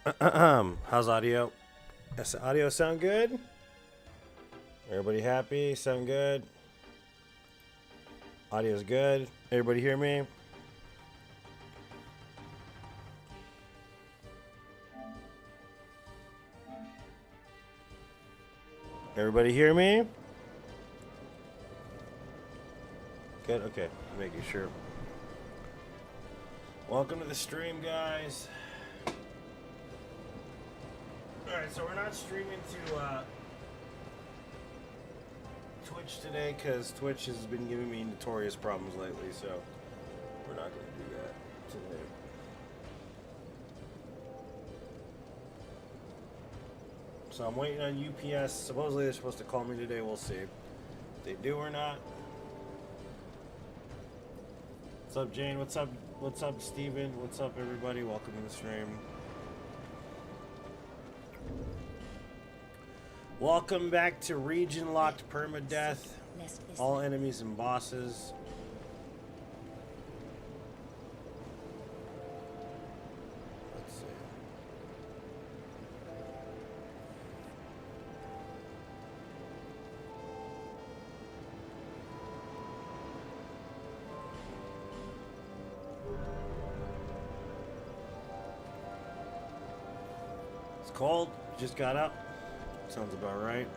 How's audio? Does the audio sound good? Everybody happy? Sound good? Audio's good. Everybody hear me? Everybody hear me? Good. Okay. Making sure. Welcome to the stream, guys. Alright, so we're not streaming to Twitch today because Twitch has been giving me notorious problems lately, so we're not going to do that today. So I'm waiting on UPS. Supposedly they're supposed to call me today. We'll see if they do or not. What's up, Jane? What's up? What's up, Steven? What's up, everybody? Welcome to the stream. Welcome back to Region Locked Permadeath. All enemies and bosses. Let's see. It's cold. Just got up. Sounds about right.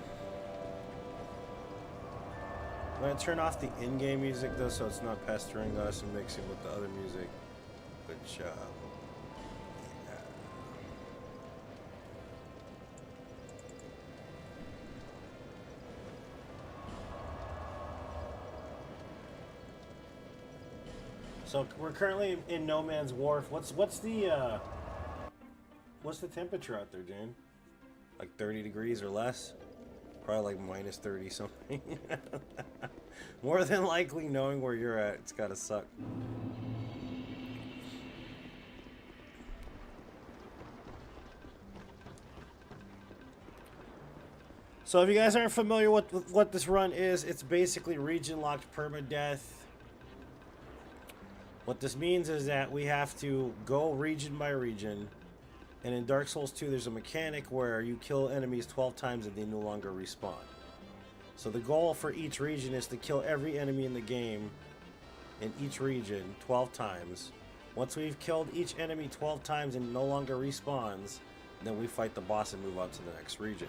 I'm going to turn off the in-game music though so it's not pestering us and mixing with the other music. Which, yeah. So we're currently in No Man's Wharf. What's the temperature out there, Jane? Like 30 degrees or less? Probably like minus 30 something. More than likely, knowing where you're at, it's gotta suck. So if you guys aren't familiar with what this run is, it's basically region locked permadeath. What this means is that we have to go region by region. And in Dark Souls 2, there's a mechanic where you kill enemies 12 times and they no longer respawn. So the goal for each region is to kill every enemy in the game in each region 12 times. Once we've killed each enemy 12 times and no longer respawns, then we fight the boss and move on to the next region.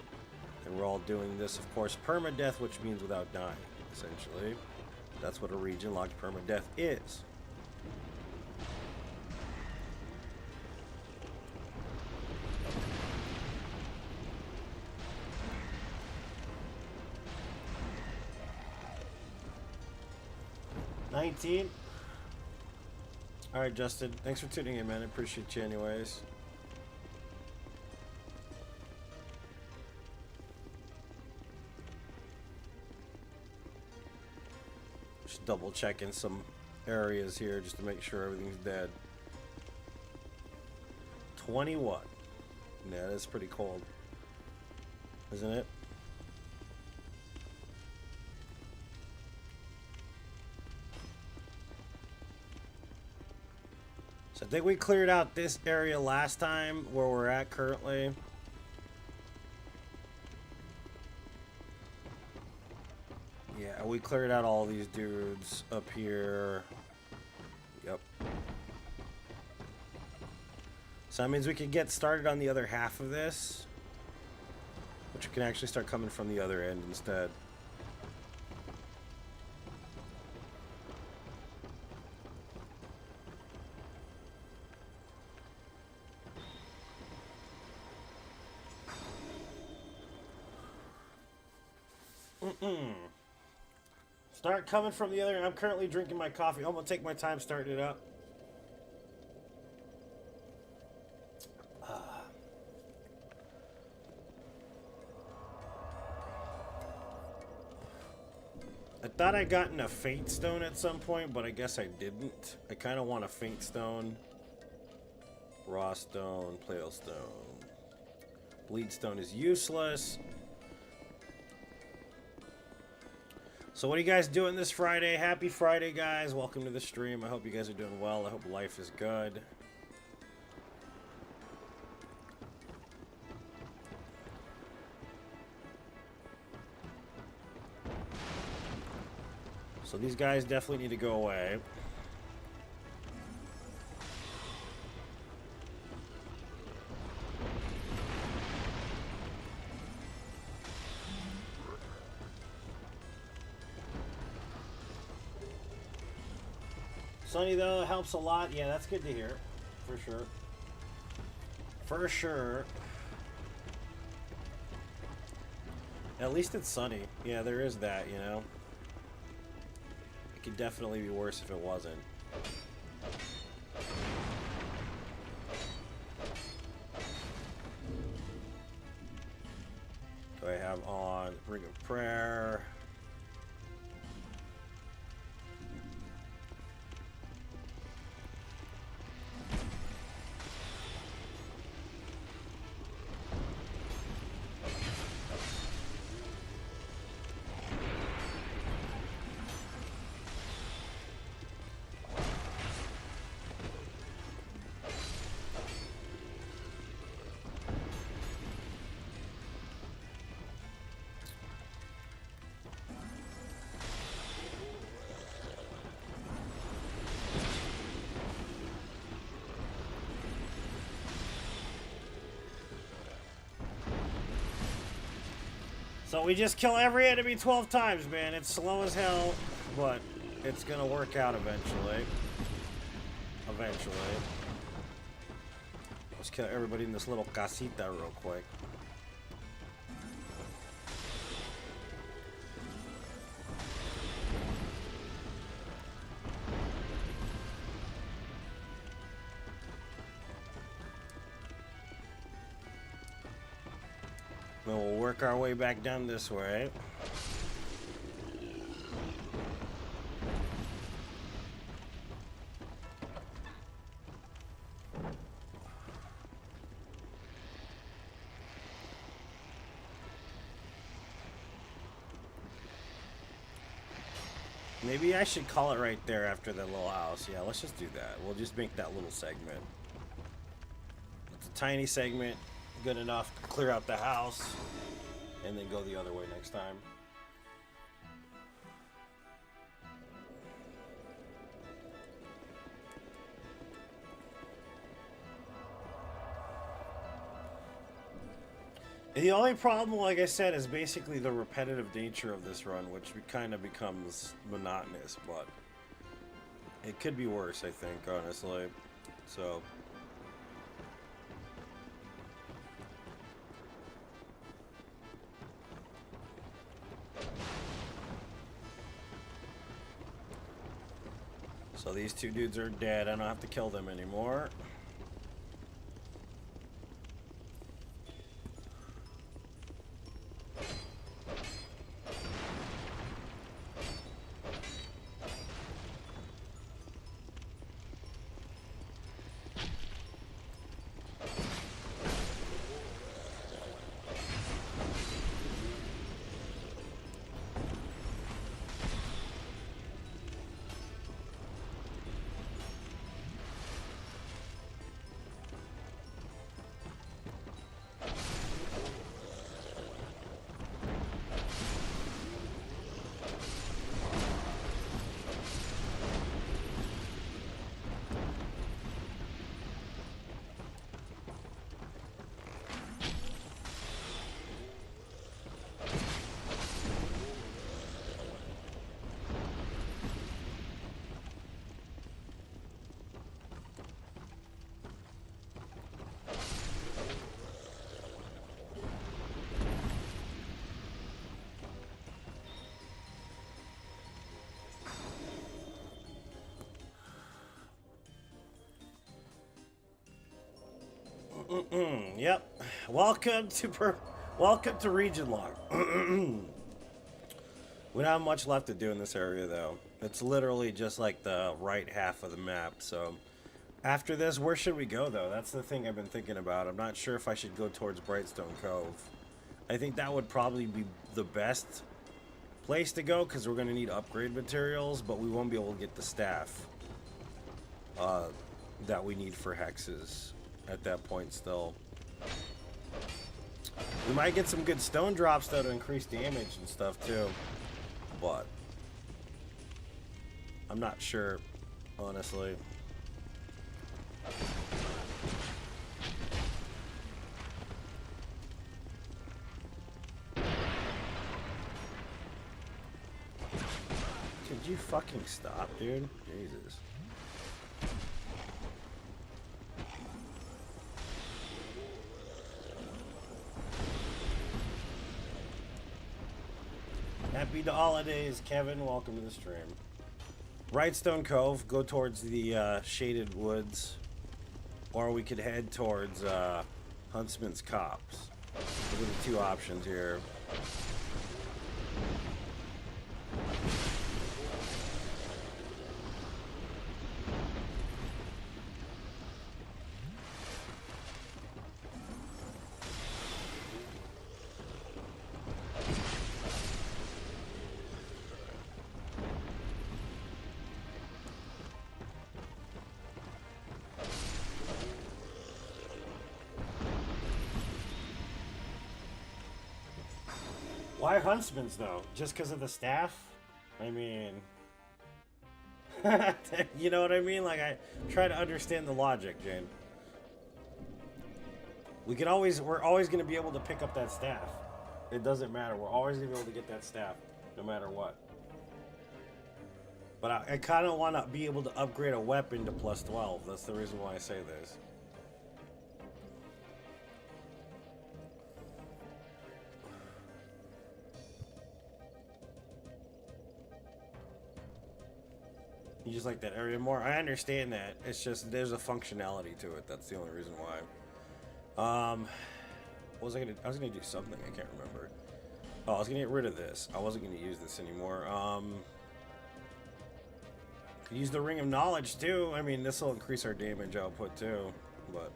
And we're all doing this, of course, permadeath, which means without dying, essentially. That's what a region locked permadeath is. Alright, Justin. Thanks for tuning in, man. I appreciate you anyways. Just double checking some areas here just to make sure everything's dead. 21. Yeah, that's pretty cold. Isn't it? I think we cleared out this area last time where we're at currently. Yeah, we cleared out all these dudes up here. Yep. So that means we can get started on the other half of this, which can actually start coming from the other end instead. Start coming from the other end. I'm currently drinking my coffee. I'm gonna take my time starting it up. I thought I gotten a faint stone at some point, but I guess I didn't. I kind of want a faint stone. Raw stone, pale stone. Bleed stone is useless. So what are you guys doing this Friday? Happy Friday, guys. Welcome to the stream. I hope you guys are doing well. I hope life is good. So these guys definitely need to go away. Sunny, though, helps a lot. Yeah, that's good to hear. For sure. For sure. At least it's sunny. Yeah, there is that, you know. It could definitely be worse if it wasn't. Do I have on Ring of Prayer? So we just kill every enemy 12 times, man. It's slow as hell, but it's gonna work out eventually. Eventually. Let's kill everybody in this little casita real quick. Then we'll work our way back down this way. Maybe I should call it right there after that little house. Yeah, let's just do that. We'll just make that little segment. It's a tiny segment. Good enough to clear out the house and then go the other way next time. The only problem, like I said, is basically the repetitive nature of this run, which kind of becomes monotonous, but it could be worse, I think, honestly. So these two dudes are dead. I don't have to kill them anymore. Yep. Welcome to region lock. We don't have much left to do in this area, though. It's literally just like the right half of the map. So after this, where should we go, though? That's the thing I've been thinking about. I'm not sure if I should go towards Brightstone Cove. I think that would probably be the best place to go, because we're going to need upgrade materials, but we won't be able to get the staff that we need for hexes at that point still. We might get some good stone drops, though, to increase damage and stuff, too. But I'm not sure, honestly. Could you fucking stop, dude? Jesus. Happy holidays, Kevin. Welcome to the stream. Rightstone Cove, go towards the shaded woods, or we could head towards Huntsman's Copse. Those are the two options here. Why Huntsman's, though? Just because of the staff? I mean... you know what I mean? Like, I try to understand the logic, Jane. We're always going to be able to pick up that staff. It doesn't matter. We're always going to be able to get that staff, no matter what. But I kind of want to be able to upgrade a weapon to plus 12. That's the reason why I say this. You just like that area more? I understand that. It's just there's a functionality to it. That's the only reason why. What was I gonna? I was gonna do something. I can't remember. Oh, I was gonna get rid of this. I wasn't gonna use this anymore. Could use the Ring of Knowledge too. I mean, this will increase our damage output too. But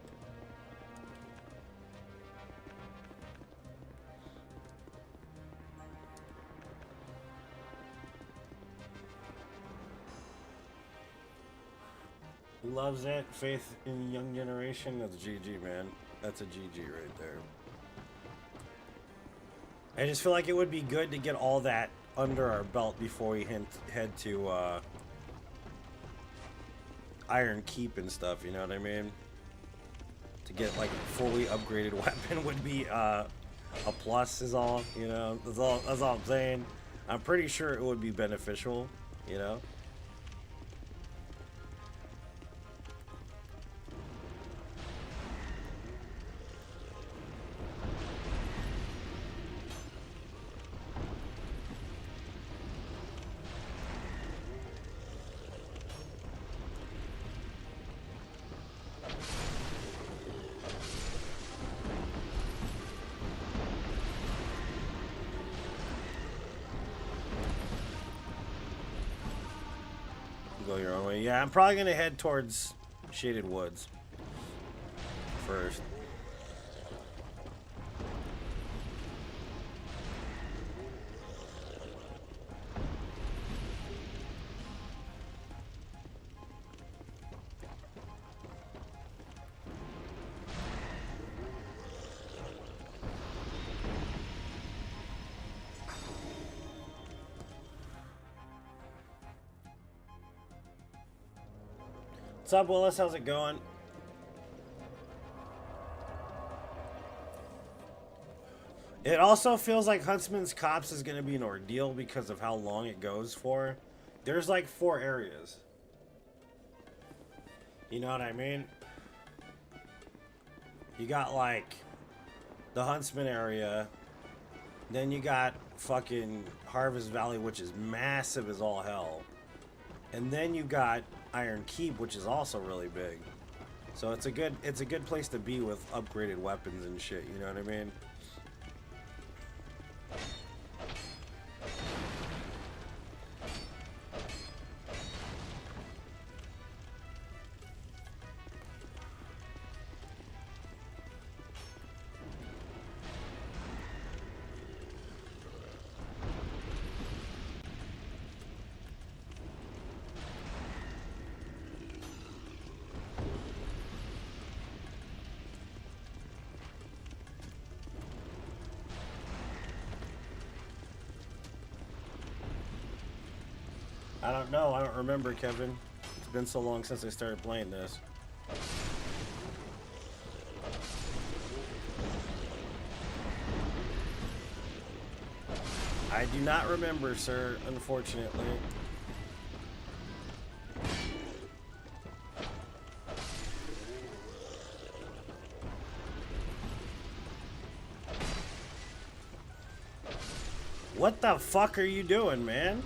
he loves it. Faith in the young generation. That's GG, man. That's a GG right there. I just feel like it would be good to get all that under our belt before we head to Iron Keep and stuff, you know what I mean? To get like a fully upgraded weapon would be a plus is all, you know? That's all I'm saying. I'm pretty sure it would be beneficial, you know? Go your own way. Yeah, I'm probably gonna head towards Shaded Woods first. What's up, Willis? How's it going? It also feels like Huntsman's Copse is going to be an ordeal because of how long it goes for. There's like 4 areas. You know what I mean? You got like the Huntsman area. Then you got fucking Harvest Valley, which is massive as all hell. And then you got Iron Keep, which is also really big. So it's a good place to be with upgraded weapons and shit, you know what I mean? I don't know. I don't remember, Kevin. It's been so long since I started playing this. I do not remember, sir, unfortunately. What the fuck are you doing, man?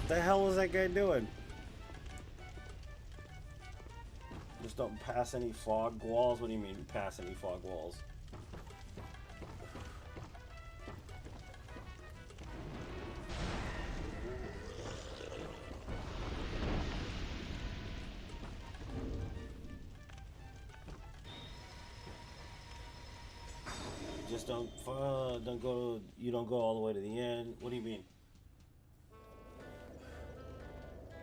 What the hell was that guy doing? Just don't pass any fog walls? What do you mean, pass any fog walls? Just don't go. You don't go all the way to the end. What do you mean?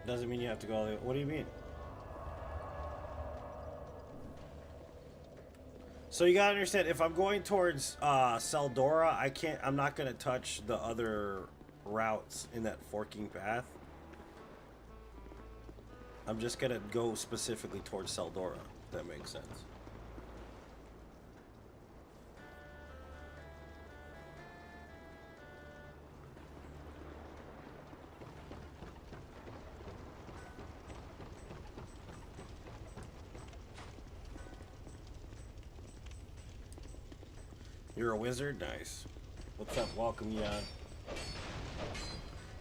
Doesn't mean you have to go all the way. What do you mean? So you gotta understand, if I'm going towards Seldora, I'm not gonna touch the other routes in that forking path. I'm just gonna go specifically towards Seldora, if that makes sense. You're a wizard? Nice. What's up? Welcome, Jan.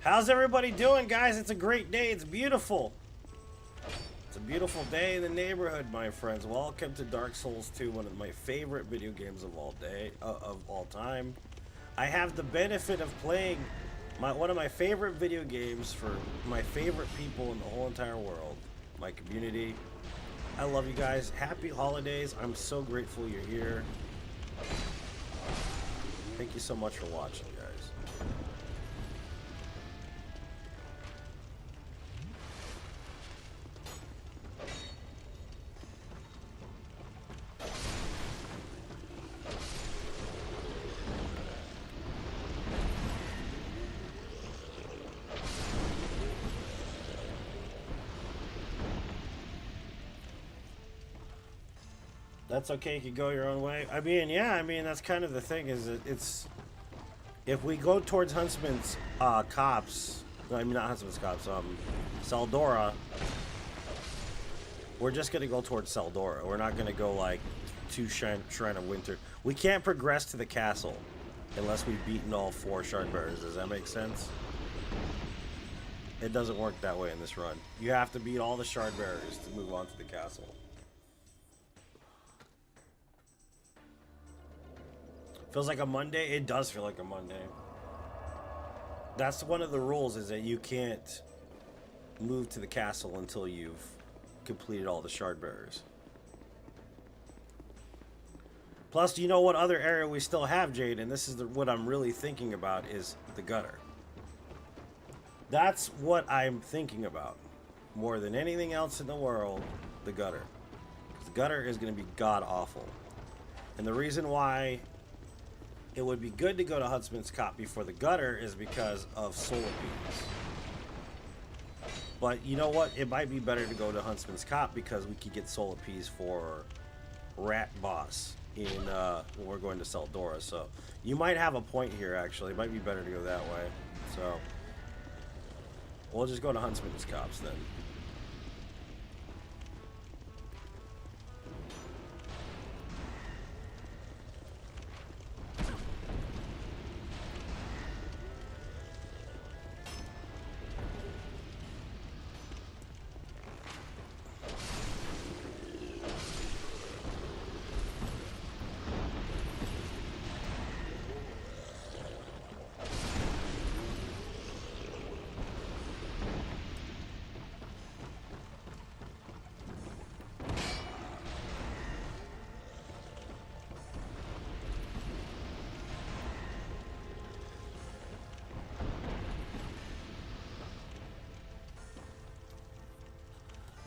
How's everybody doing, guys? It's a great day. It's beautiful. It's a beautiful day in the neighborhood, my friends. Welcome to Dark Souls 2, one of my favorite video games of all time. I have the benefit of playing one of my favorite video games for my favorite people in the whole entire world, my community. I love you guys. Happy holidays. I'm so grateful you're here. Thank you so much for watching, guys. That's okay, you can go your own way. I mean, yeah, that's kind of the thing, is it's... If we go towards Huntsman's Copse... not Huntsman's Copse, Seldora... We're just gonna go towards Seldora. We're not gonna go, like, to Shrine of Winter. We can't progress to the castle unless we've beaten all 4 Shardbearers. Does that make sense? It doesn't work that way in this run. You have to beat all the Shardbearers to move on to the castle. Feels like a Monday? It does feel like a Monday. That's one of the rules, is that you can't move to the castle until you've completed all the Shardbearers. Plus, you know what other area we still have, Jade? And this is what I'm really thinking about, is the gutter. That's what I'm thinking about. More than anything else in the world, the gutter. Because the gutter is going to be god-awful. And the reason why it would be good to go to Huntsman's Cop before the gutter is because of solar beams. But you know what? It might be better to go to Huntsman's Cop because we could get solar peas for Rat Boss when we're going to Seldora. So you might have a point here, actually. It might be better to go that way. So we'll just go to Huntsman's Cops then.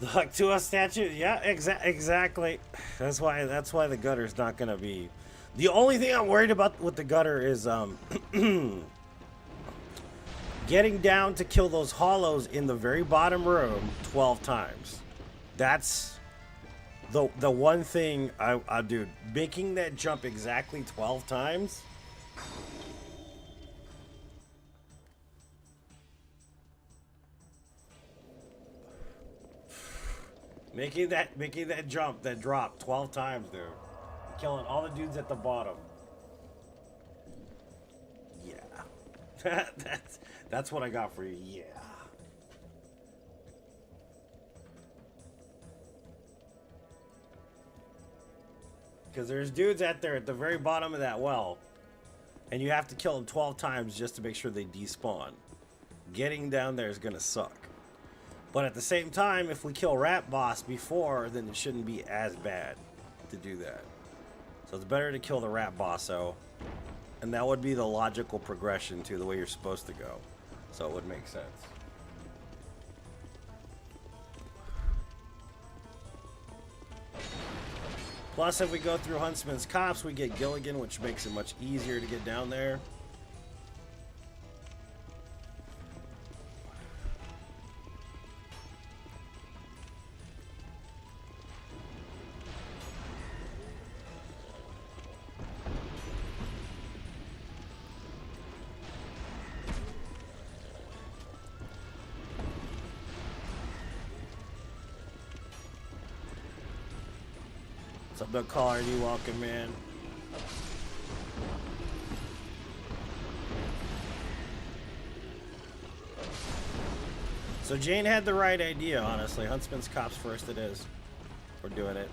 The Hucktua statue, yeah, exactly. That's why the gutter's not gonna be. The only thing I'm worried about with the gutter is the getting down to kill those hollows in the very bottom room 12 times. That's the one thing I do. Making that jump exactly 12 times. Making that jump, that drop 12 times, dude. Killing all the dudes at the bottom. Yeah. That's what I got for you. Yeah. Because there's dudes out there at the very bottom of that well, and you have to kill them 12 times just to make sure they despawn. Getting down there is going to suck. But at the same time, if we kill Rat Boss before, then it shouldn't be as bad to do that. So it's better to kill the Rat Bosso, and that would be the logical progression to the way you're supposed to go. So it would make sense. Plus, if we go through Huntsman's Copse, we get Gilligan, which makes it much easier to get down there. What's up, Doug Caller? You welcome, man. So Jane had the right idea, honestly. Huntsman's Copse first it is. We're doing it.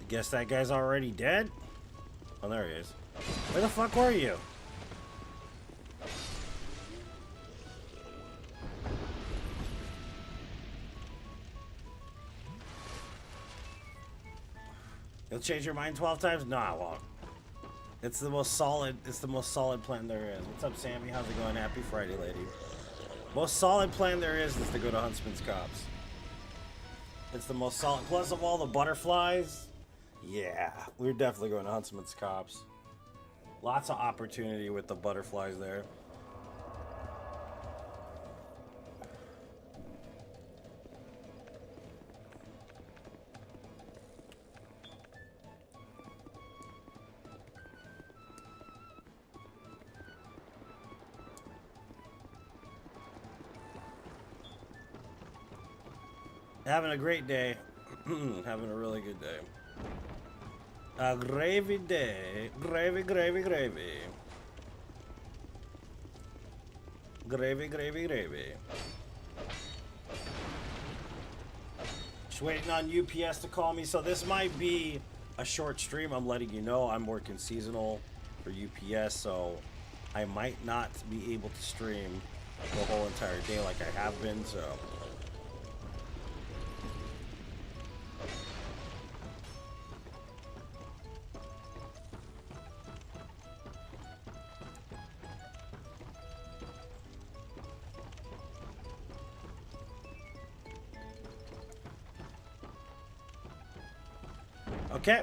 Guess that guy's already dead? Oh, there he is. Where the fuck were you? You'll change your mind 12 times? No, I won't. It's the most solid plan there is. What's up, Sammy? How's it going? Happy Friday, lady. Most solid plan there is to go to Huntsman's Copse. It's the most solid. Plus of all the butterflies. Yeah, we're definitely going to Huntsman's Copse. Lots of opportunity with the butterflies there. Having a great day. Having a really good day. A gravy day. Gravy, gravy, gravy. Gravy, gravy, gravy. Just waiting on UPS to call me. So this might be a short stream. I'm letting you know I'm working seasonal for UPS, so I might not be able to stream the whole entire day like I have been, so. Okay,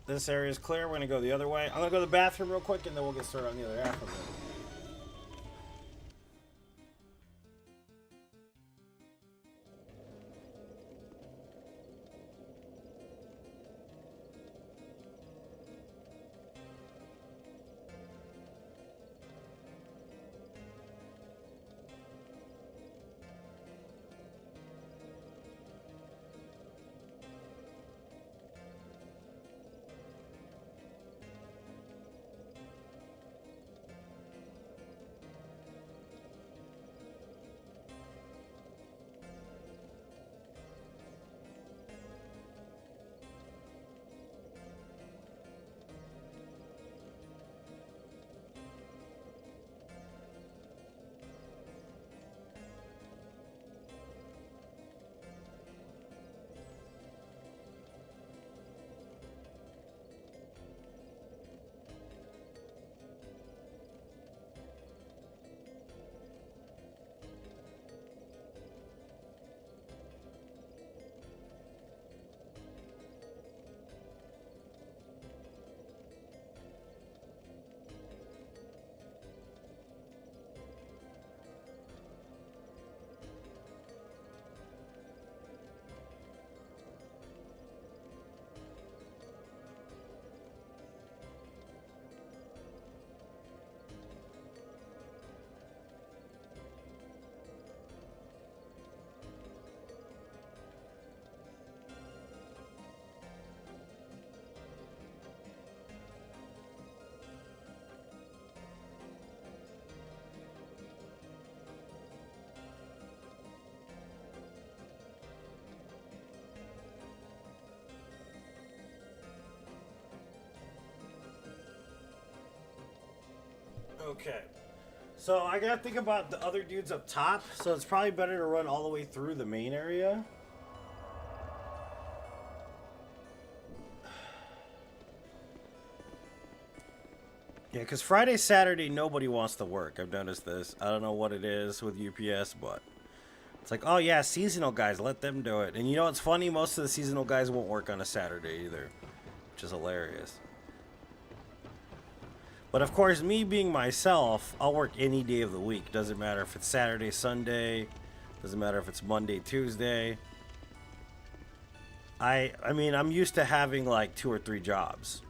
this area is clear. We're gonna go the other way. I'm gonna go to the bathroom real quick, and then we'll get started on the other half of it. Okay. So I gotta think about the other dudes up top, so it's probably better to run all the way through the main area. Yeah, because Friday, Saturday, nobody wants to work. I've noticed this. I don't know what it is with UPS, but it's like, oh yeah, seasonal guys, let them do it. And you know what's funny? Most of the seasonal guys won't work on a Saturday either, which is hilarious. But of course, me being myself, I'll work any day of the week. Doesn't matter if it's Saturday, Sunday. Doesn't matter if it's Monday, Tuesday. I mean, I'm used to having like 2 or 3 jobs,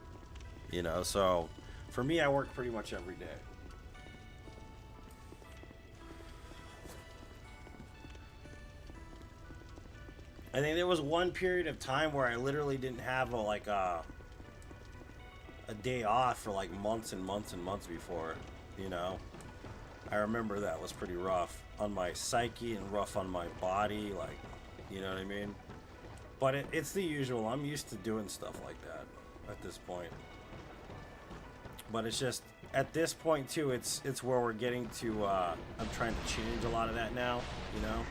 you know. So for me, I work pretty much every day. I think there was one period of time where I literally didn't have a day off for like months and months and months before, you know. I remember that was pretty rough on my psyche and rough on my body, like, you know what I mean? But it's the usual. I'm used to doing stuff like that at this point. But it's just, at this point too, it's where we're getting to, I'm trying to change a lot of that now, you know?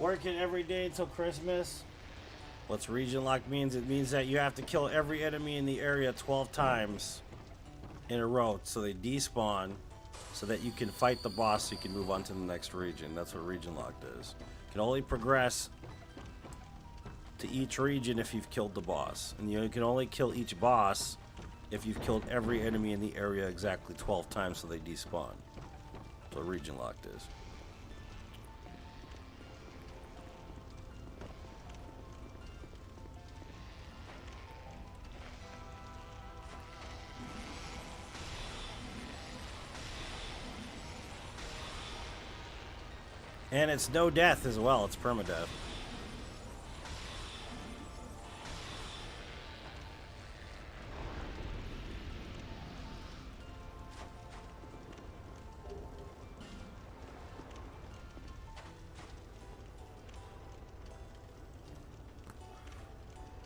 Working every day until Christmas. What's region lock means? It means that you have to kill every enemy in the area 12 times in a row so they despawn, so that you can fight the boss so you can move on to the next region. That's what region locked is. You can only progress to each region if you've killed the boss. And you can only kill each boss if you've killed every enemy in the area exactly 12 times so they despawn. That's what region locked is. And it's no death as well, it's permadeath.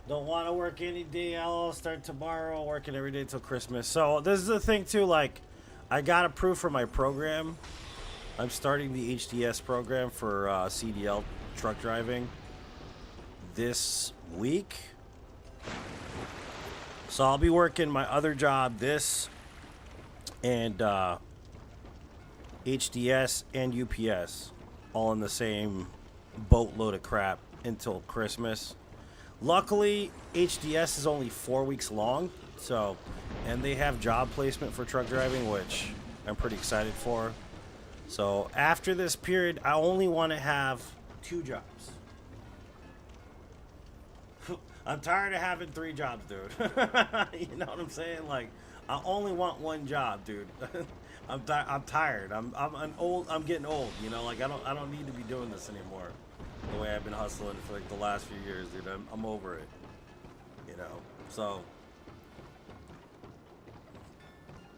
Don't want to work any day. I'll start tomorrow, working every day till Christmas. So this is the thing too, like, I got approved for my program. I'm starting the HDS program for CDL truck driving this week. So I'll be working my other job, this, and HDS and UPS, all in the same boatload of crap until Christmas. Luckily, HDS is only 4 weeks long, so, and they have job placement for truck driving, which I'm pretty excited for. So after this period, I only want to have 2 jobs. I'm tired of having 3 jobs, dude. You know what I'm saying? Like, I only want 1 job, dude. I'm tired. I'm getting old. You know, like I don't need to be doing this anymore. The way I've been hustling for like the last few years, dude. I'm over it. You know, so.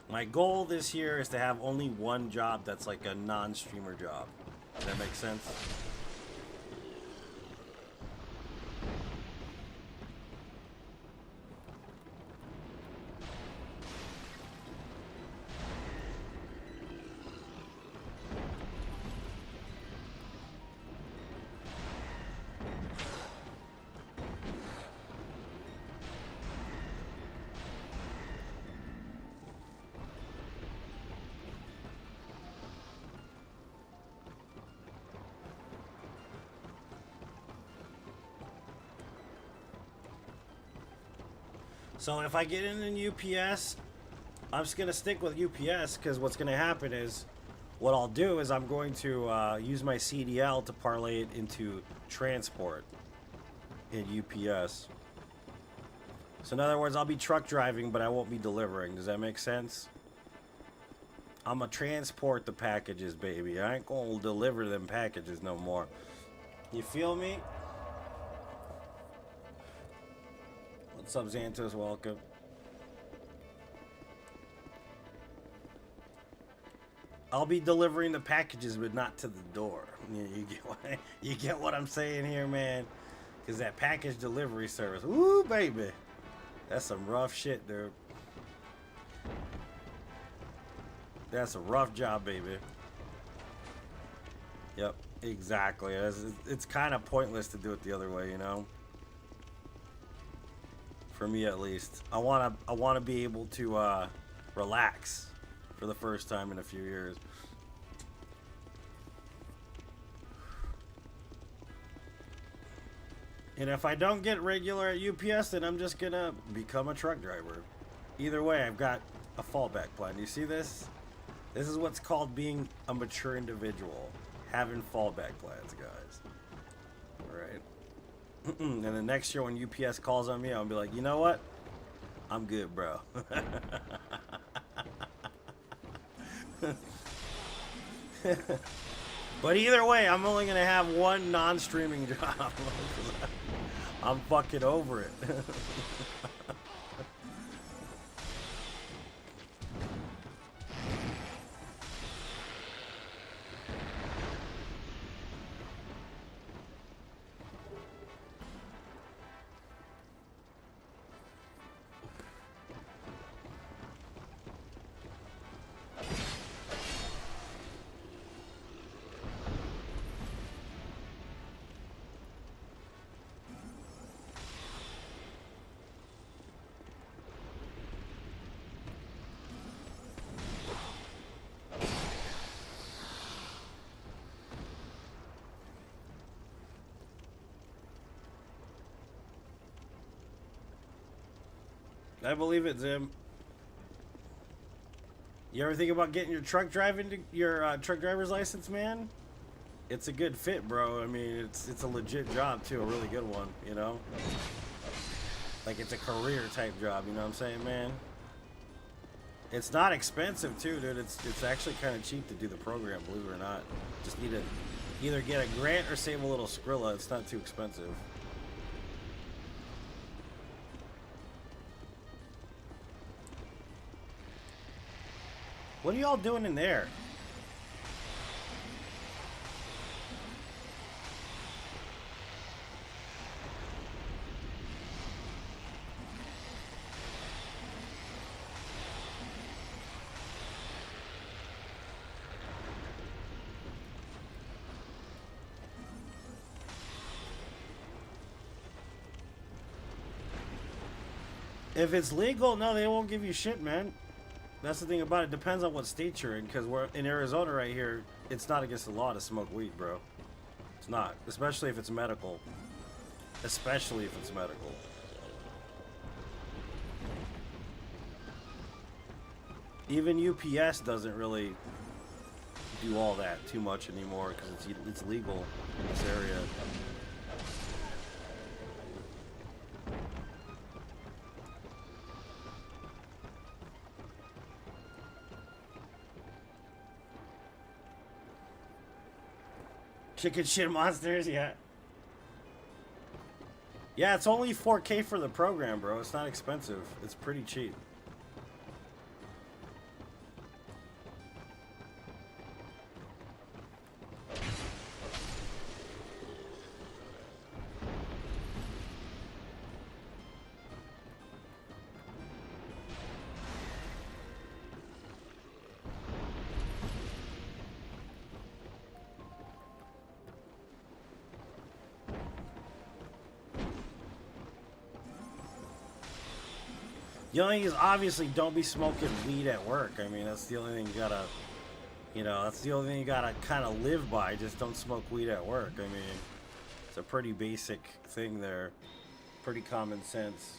My goal this year is to have only 1 job that's like a non-streamer job. Does that make sense? So if I get in UPS, I'm just going to stick with UPS because what's going to happen is what I'll do is I'm going to use my CDL to parlay it into transport in UPS. So in other words, I'll be truck driving, but I won't be delivering. Does that make sense? I'm going to transport the packages, baby. I ain't going to deliver them packages no more. You feel me? What's up, Xantos? Welcome. I'll be delivering the packages, but not to the door. You get what I'm saying here, man? Because that package delivery service, woo, baby. That's some rough shit, dude. That's a rough job, baby. Yep, exactly. It's kind of pointless to do it the other way, you know? For me, at least. I wanna be able to relax for the first time in a few years. And if I don't get regular at UPS, then I'm just gonna become a truck driver. Either way, I've got a fallback plan. You see this? This is what's called being a mature individual. Having fallback plans, guys. Alright. And then next year when UPS calls on me, I'll be like, you know what? I'm good, bro. But either way, I'm only going to have 1 non-streaming job. I'm fucking over it. I believe it, Zim. You ever think about getting your truck truck driver's license, man? It's a good fit, bro. I mean, it's a legit job too, a really good one, you know? Like it's a career type job, you know what I'm saying, man? It's not expensive too, dude. It's actually kind of cheap to do the program, believe it or not. Just need to either get a grant or save a little Skrilla. It's not too expensive. What are y'all doing in there? If it's legal, no, they won't give you shit, man. That's the thing about it. Depends on what state you're in, because we're in Arizona right here. It's not against the law to smoke weed, bro. It's not, especially if it's medical. Especially if it's medical. Even UPS doesn't really do all that too much anymore because it's legal in this area. Chicken shit monsters, yeah. Yeah, it's only 4K for the program, bro. It's not expensive. It's pretty cheap. The only thing is, obviously, don't be smoking weed at work. I mean, that's the only thing you gotta, you know, that's the only thing you gotta kind of live by. Just don't smoke weed at work. I mean, it's a pretty basic thing there. Pretty common sense.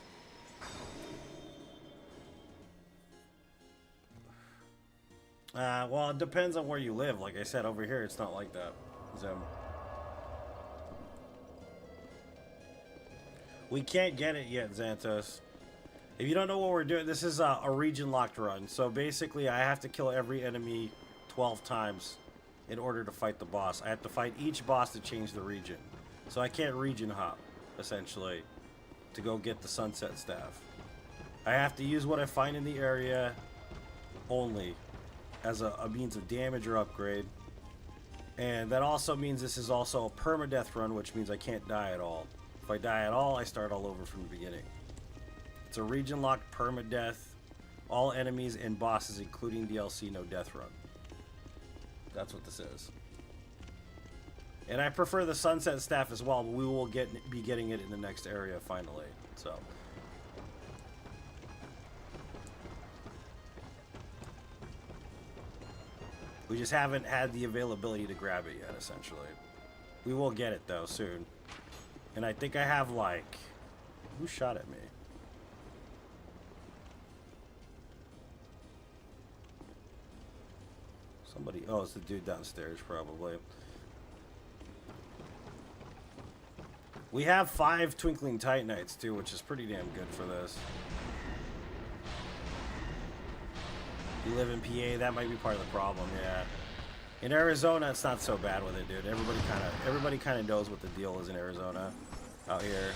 Well, it depends on where you live. Like I said, over here, it's not like that. We can't get it yet, Xantos. If you don't know what we're doing, this is a region locked run. So basically, I have to kill every enemy 12 times in order to fight the boss. I have to fight each boss to change the region. So I can't region hop, essentially, to go get the sunset staff. I have to use what I find in the area only as a means of damage or upgrade. And that also means this is also a permadeath run, which means I can't die at all. If I die at all, I start all over from the beginning. It's a region-locked permadeath. All enemies and bosses, including DLC, no death run. That's what this is. And I prefer the sunset staff as well, but we will be getting it in the next area finally. So. We just haven't had the availability to grab it yet, essentially. We will get it, though, soon. And I think I have, like... Who shot at me? Somebody... Oh, it's the dude downstairs, probably. We have 5 Twinkling Titanites, too, which is pretty damn good for this. You live in PA, that might be part of the problem, yeah. In Arizona, it's not so bad with it, dude. Everybody kind of knows what the deal is in Arizona out here.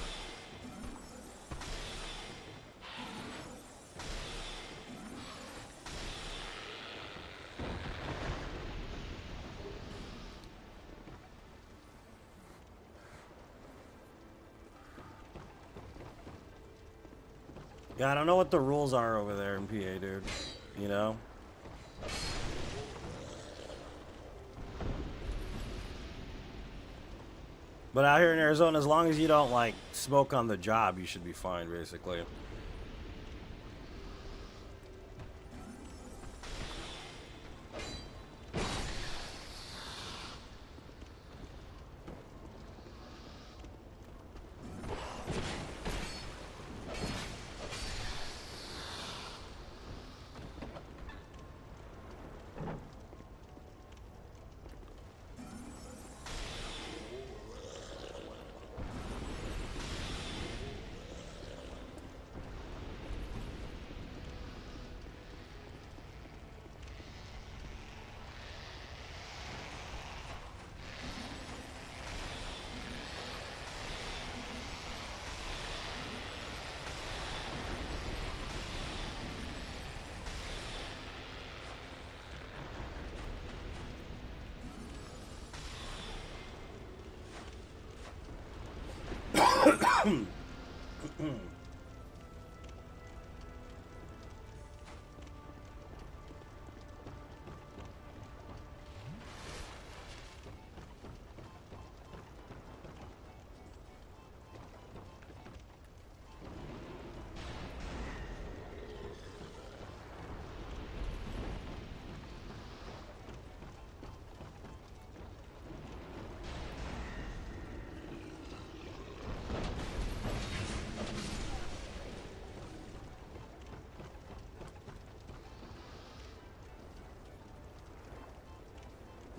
Yeah, I don't know what the rules are over there in PA, dude. You know? But out here in Arizona, as long as you don't, like, smoke on the job, you should be fine, basically.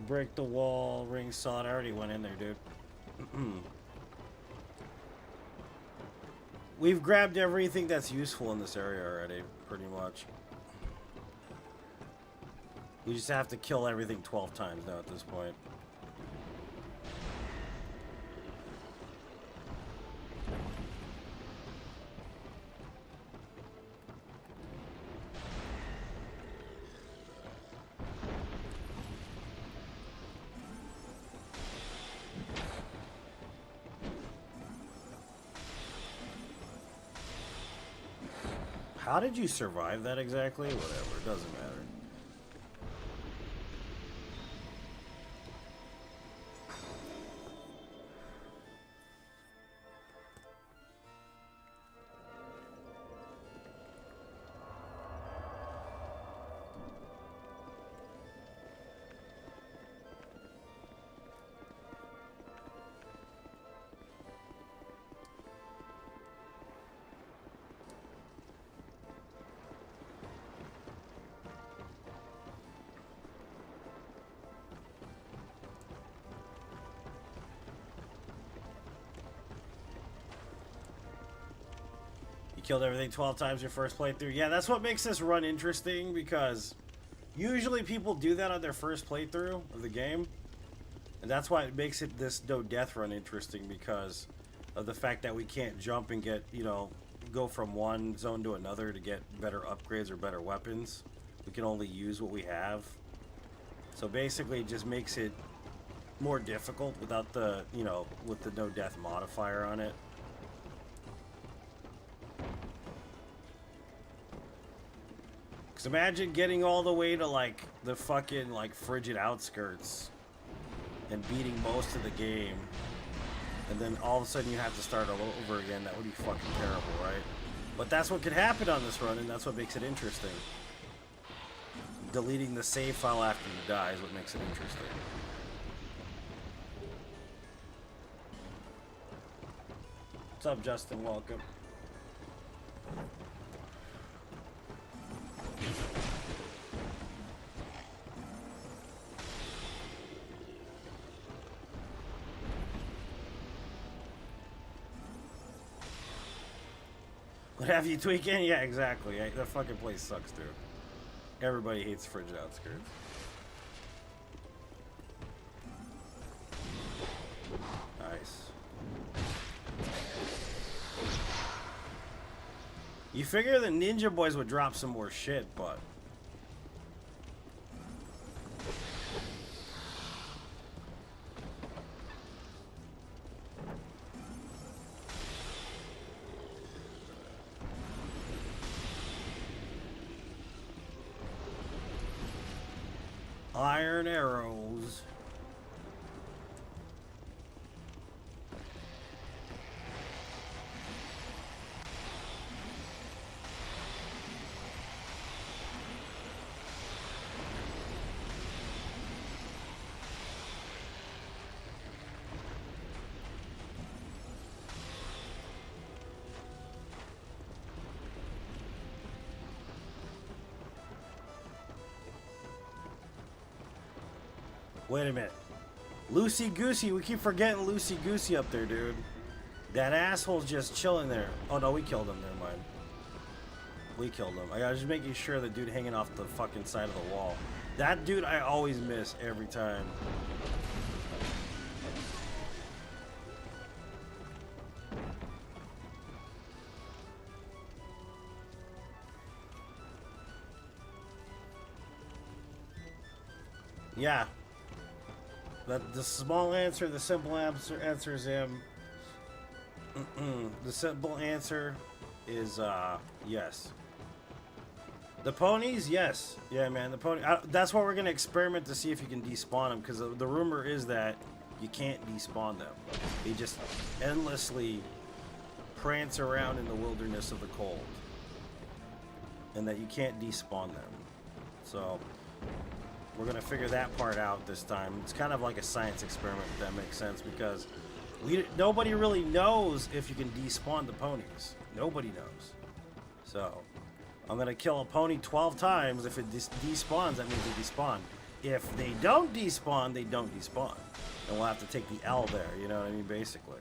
Break the wall, ring solid. I already went in there, dude. We've grabbed everything that's useful in this area already, pretty much. We just have to kill everything 12 times now at this point. How did you survive that exactly? Whatever, it doesn't matter. Killed everything 12 times your first playthrough. Yeah, that's what makes this run interesting, because usually people do that on their first playthrough of the game. And that's why it makes it this no death run interesting, because of the fact that we can't jump and get, you know, go from one zone to another to get better upgrades or better weapons. We can only use what we have. So basically it just makes it more difficult without the, you know, with the no death modifier on it. Imagine getting all the way to like the fucking like frigid outskirts and beating most of the game, and then all of a sudden you have to start all over again. That would be fucking terrible, right? But that's what could happen on this run, and that's what makes it interesting. Deleting the save file after you die is what makes it interesting. What's up, Justin? Welcome. What have you tweaking? Yeah, exactly. The fucking place sucks, dude. Everybody hates frigid outskirts. Nice. You figure the Ninja Boys would drop some more shit, but... Iron arrows. Wait a minute. Loosey Goosey. We keep forgetting Loosey Goosey up there, dude. That asshole's just chilling there. Oh, no, we killed him. Never mind. We killed him. I was just making sure the dude hanging off the fucking side of the wall. That dude I always miss every time. Yeah. The small answer, the simple answer is him. The simple answer is yes. The ponies, yes. Yeah, man, the pony. That's why we're going to experiment to see if you can despawn them, because the rumor is that you can't despawn them. They just endlessly prance around in the wilderness of the cold. And that you can't despawn them. So, we're going to figure that part out this time. It's kind of like a science experiment, if that makes sense, because nobody really knows if you can despawn the ponies. Nobody knows. So, I'm going to kill a pony 12 times. If it despawns, that means they despawn. If they don't despawn, they don't despawn. And we'll have to take the L there, you know what I mean, basically.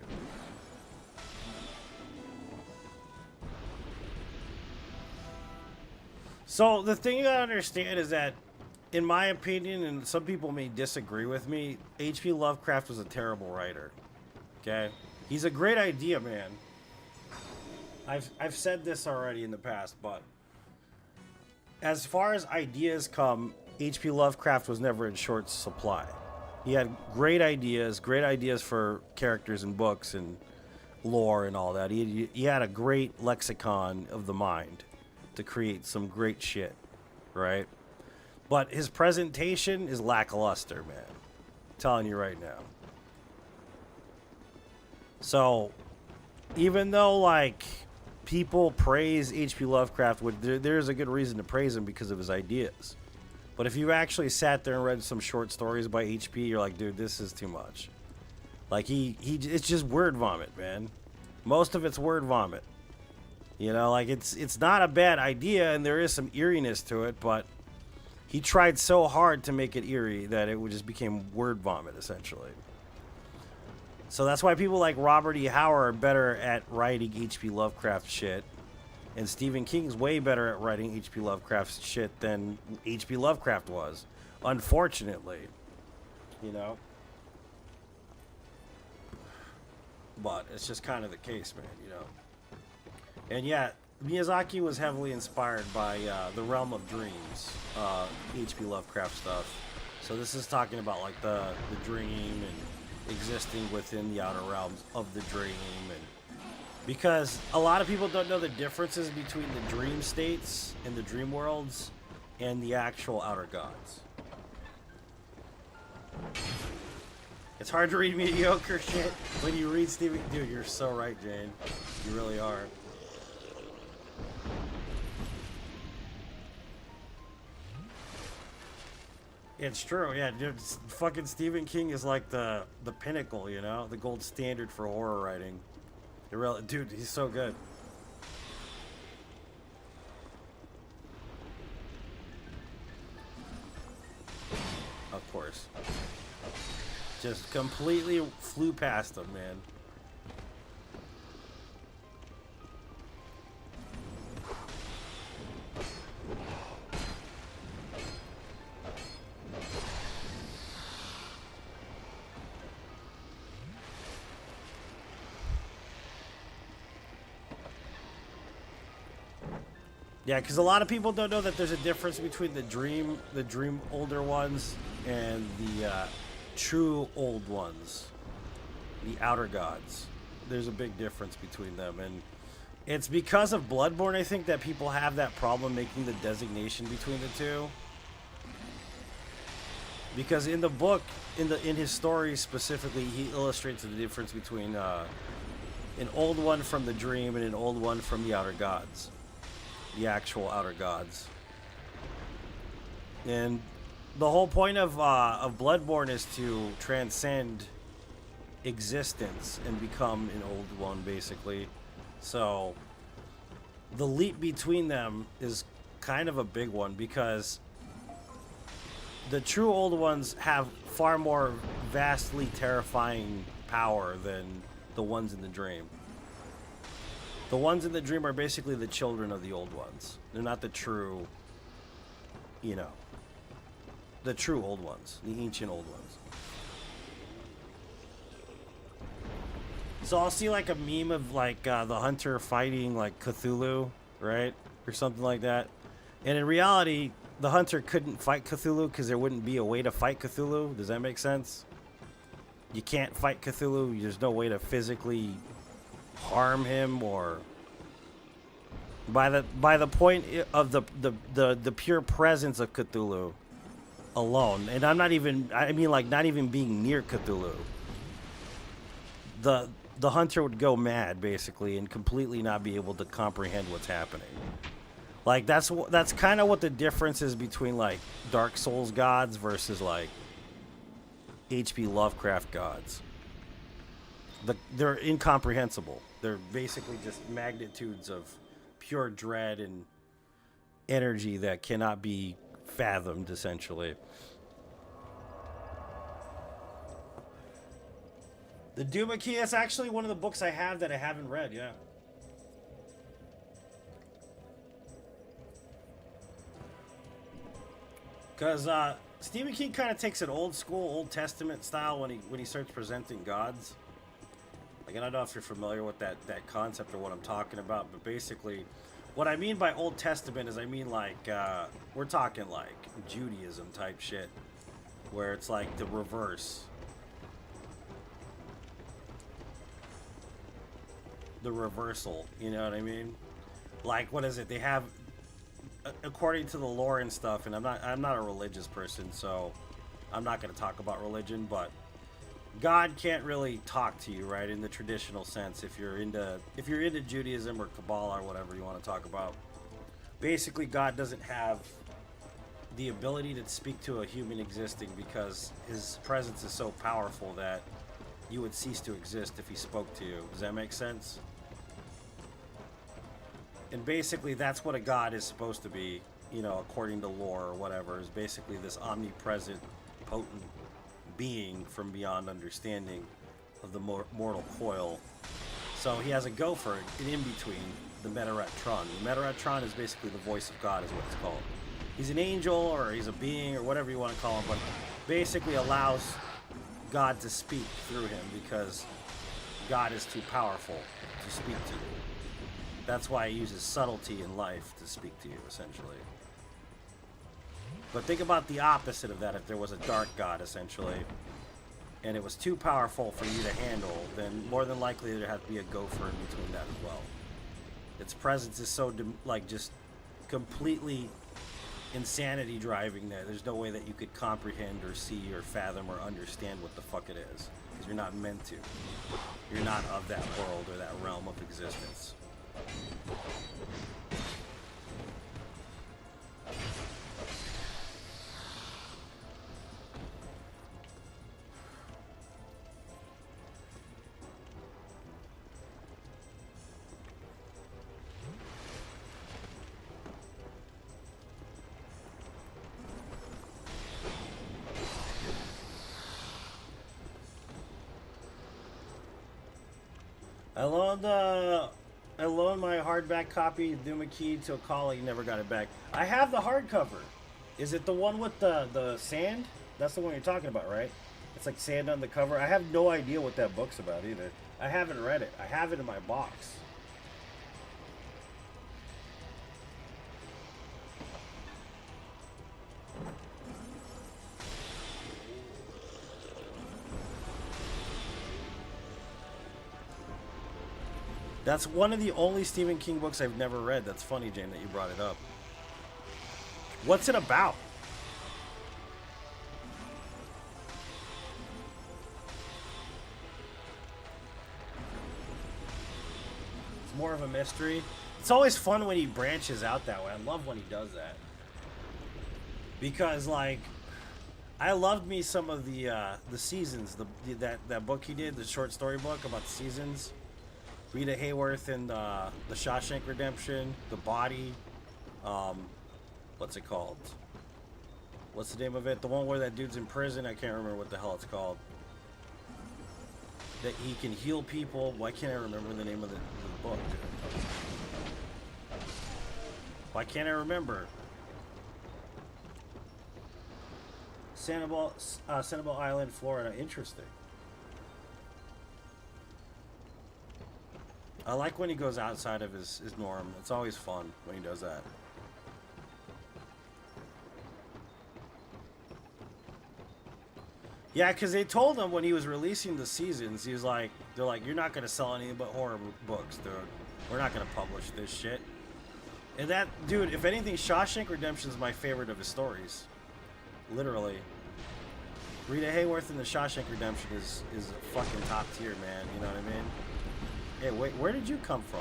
So, the thing you gotta understand is that, in my opinion, and some people may disagree with me, H.P. Lovecraft was a terrible writer. Okay? He's a great idea, man. I've said this already in the past, but as far as ideas come, H.P. Lovecraft was never in short supply. He had great ideas for characters and books and lore and all that. He had a great lexicon of the mind to create some great shit, right? But his presentation is lackluster, man. I'm telling you right now. So, even though, like, people praise H.P. Lovecraft, there's a good reason to praise him because of his ideas. But if you actually sat there and read some short stories by H.P., you're like, dude, this is too much. Like, it's just word vomit, man. Most of it's word vomit. You know, like, it's not a bad idea, and there is some eeriness to it, but he tried so hard to make it eerie that it just became word vomit, essentially. So that's why people like Robert E. Howard are better at writing H.P. Lovecraft shit, and Stephen King's way better at writing H.P. Lovecraft shit than H.P. Lovecraft was, unfortunately. You know? But it's just kind of the case, man, you know? And yeah, Miyazaki was heavily inspired by the Realm of Dreams, H.P. Lovecraft stuff. So this is talking about like the dream and existing within the outer realms of the dream, and because a lot of people don't know the differences between the dream states and the dream worlds and the actual outer gods. It's hard to read mediocre shit when you read Stephen. Dude, you're so right, Jane. You really are. It's true, yeah. Dude, fucking Stephen King is like the pinnacle, you know, the gold standard for horror writing. Dude, he's so good. Of course. Just completely flew past him, man. Yeah, because a lot of people don't know that there's a difference between the dream older ones and the true old ones, the outer gods. There's a big difference between them, and it's because of Bloodborne, I think, that people have that problem making the designation between the two. Because in the book, in his story specifically, he illustrates the difference between an old one from the dream and an old one from the outer gods. The actual outer gods. And the whole point of Bloodborne is to transcend existence and become an old one, basically. So the leap between them is kind of a big one, because the true old ones have far more vastly terrifying power than the ones in the dream. The ones in the dream are basically the children of the old ones. They're not the true, you know, the true old ones, the ancient old ones. So I'll see like a meme of like the hunter fighting like Cthulhu, right? Or something like that. And in reality, the hunter couldn't fight Cthulhu because there wouldn't be a way to fight Cthulhu. Does that make sense? You can't fight Cthulhu. There's no way to physically harm him, or by the point of the pure presence of Cthulhu alone, and I mean like not even being near Cthulhu, the hunter would go mad basically and completely not be able to comprehend what's happening. Like that's kind of what the difference is between like Dark Souls gods versus like H.P. Lovecraft gods. They're incomprehensible. They're basically just magnitudes of pure dread and energy that cannot be fathomed, essentially. The Duma Key, that's actually one of the books I have that I haven't read, yeah. Because Stephen King kind of takes an old school, Old Testament style when he starts presenting gods. Like, I don't know if you're familiar with that concept or what I'm talking about, but basically, what I mean by Old Testament is I mean like, we're talking like Judaism type shit, where it's like the reverse. The reversal, you know what I mean? Like, what is it? They have, according to the lore and stuff, and I'm not a religious person, so I'm not going to talk about religion, but God can't really talk to you, right, in the traditional sense. If you're into Judaism or Kabbalah or whatever you want to talk about, basically God doesn't have the ability to speak to a human existing because his presence is so powerful that you would cease to exist if he spoke to you. Does that make sense? And basically that's what a god is supposed to be, you know, according to lore or whatever, is basically this omnipresent, potent being from beyond understanding of the mortal coil. So he has a gopher in between the Meteratron. The Meteratron is basically the voice of God, is what it's called. He's an angel or he's a being or whatever you want to call him, but basically allows God to speak through him because God is too powerful to speak to you. That's why he uses subtlety in life to speak to you, essentially. But think about the opposite of that. If there was a dark god, essentially, and it was too powerful for you to handle, then more than likely there'd have to be a gopher in between that as well. Its presence is so, like, just completely insanity driving there. There's no way that you could comprehend or see or fathom or understand what the fuck it is, because you're not meant to. You're not of that world or that realm of existence. I loaned my hardback copy of Duma Key to a colleague, never got it back. I have the hardcover. Is it the one with the sand? That's the one you're talking about, right? It's like sand on the cover. I have no idea what that book's about either. I haven't read it. I have it in my box. That's one of the only Stephen King books I've never read. That's funny, Jane, that you brought it up. What's it about? It's more of a mystery. It's always fun when he branches out that way. I love when he does that. Because, like, I loved me some of the seasons. That book he did, the short story book about the seasons. Rita Hayworth and the Shawshank Redemption, The Body, what's it called? What's the name of it? The one where that dude's in prison, I can't remember what the hell it's called. That he can heal people. Why can't I remember the name of the book? Why can't I remember? Sanibel Island, Florida. Interesting. I like when he goes outside of his norm. It's always fun when he does that. Yeah, because they told him when he was releasing the seasons, he was like, they're like, you're not going to sell anything but horror books, dude. We're not going to publish this shit. And that, dude, if anything, Shawshank Redemption is my favorite of his stories. Literally. Rita Hayworth in the Shawshank Redemption is a fucking top tier, man. You know what I mean? Hey, wait, where did you come from?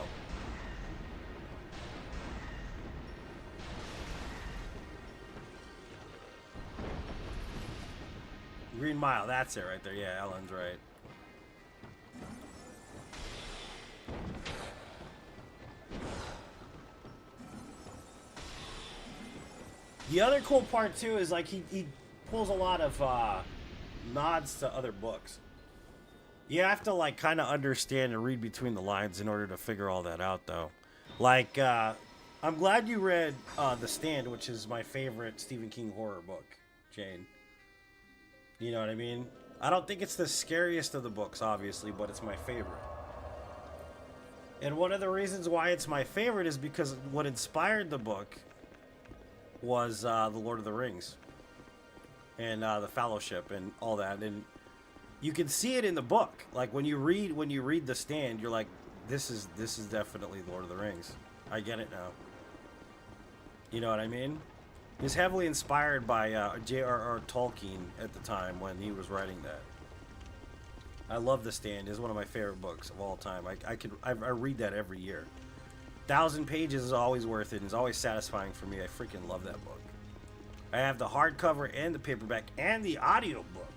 Green Mile, that's it right there. Yeah, Ellen's right. The other cool part too is like he pulls a lot of nods to other books. You have to like kind of understand and read between the lines in order to figure all that out, though. Like, I'm glad you read The Stand, which is my favorite Stephen King horror book, Jane. You know what I mean? I don't think it's the scariest of the books, obviously, but it's my favorite. And one of the reasons why it's my favorite is because what inspired the book was The Lord of the Rings and the Fellowship and all that. And you can see it in the book. Like when you read The Stand, you're like, this is definitely Lord of the Rings. I get it now. You know what I mean? He's heavily inspired by J.R.R. Tolkien at the time when he was writing that. I love The Stand. It's one of my favorite books of all time. I read that every year. 1,000 pages is always worth it. It's always satisfying for me. I freaking love that book. I have the hardcover and the paperback and the audio book.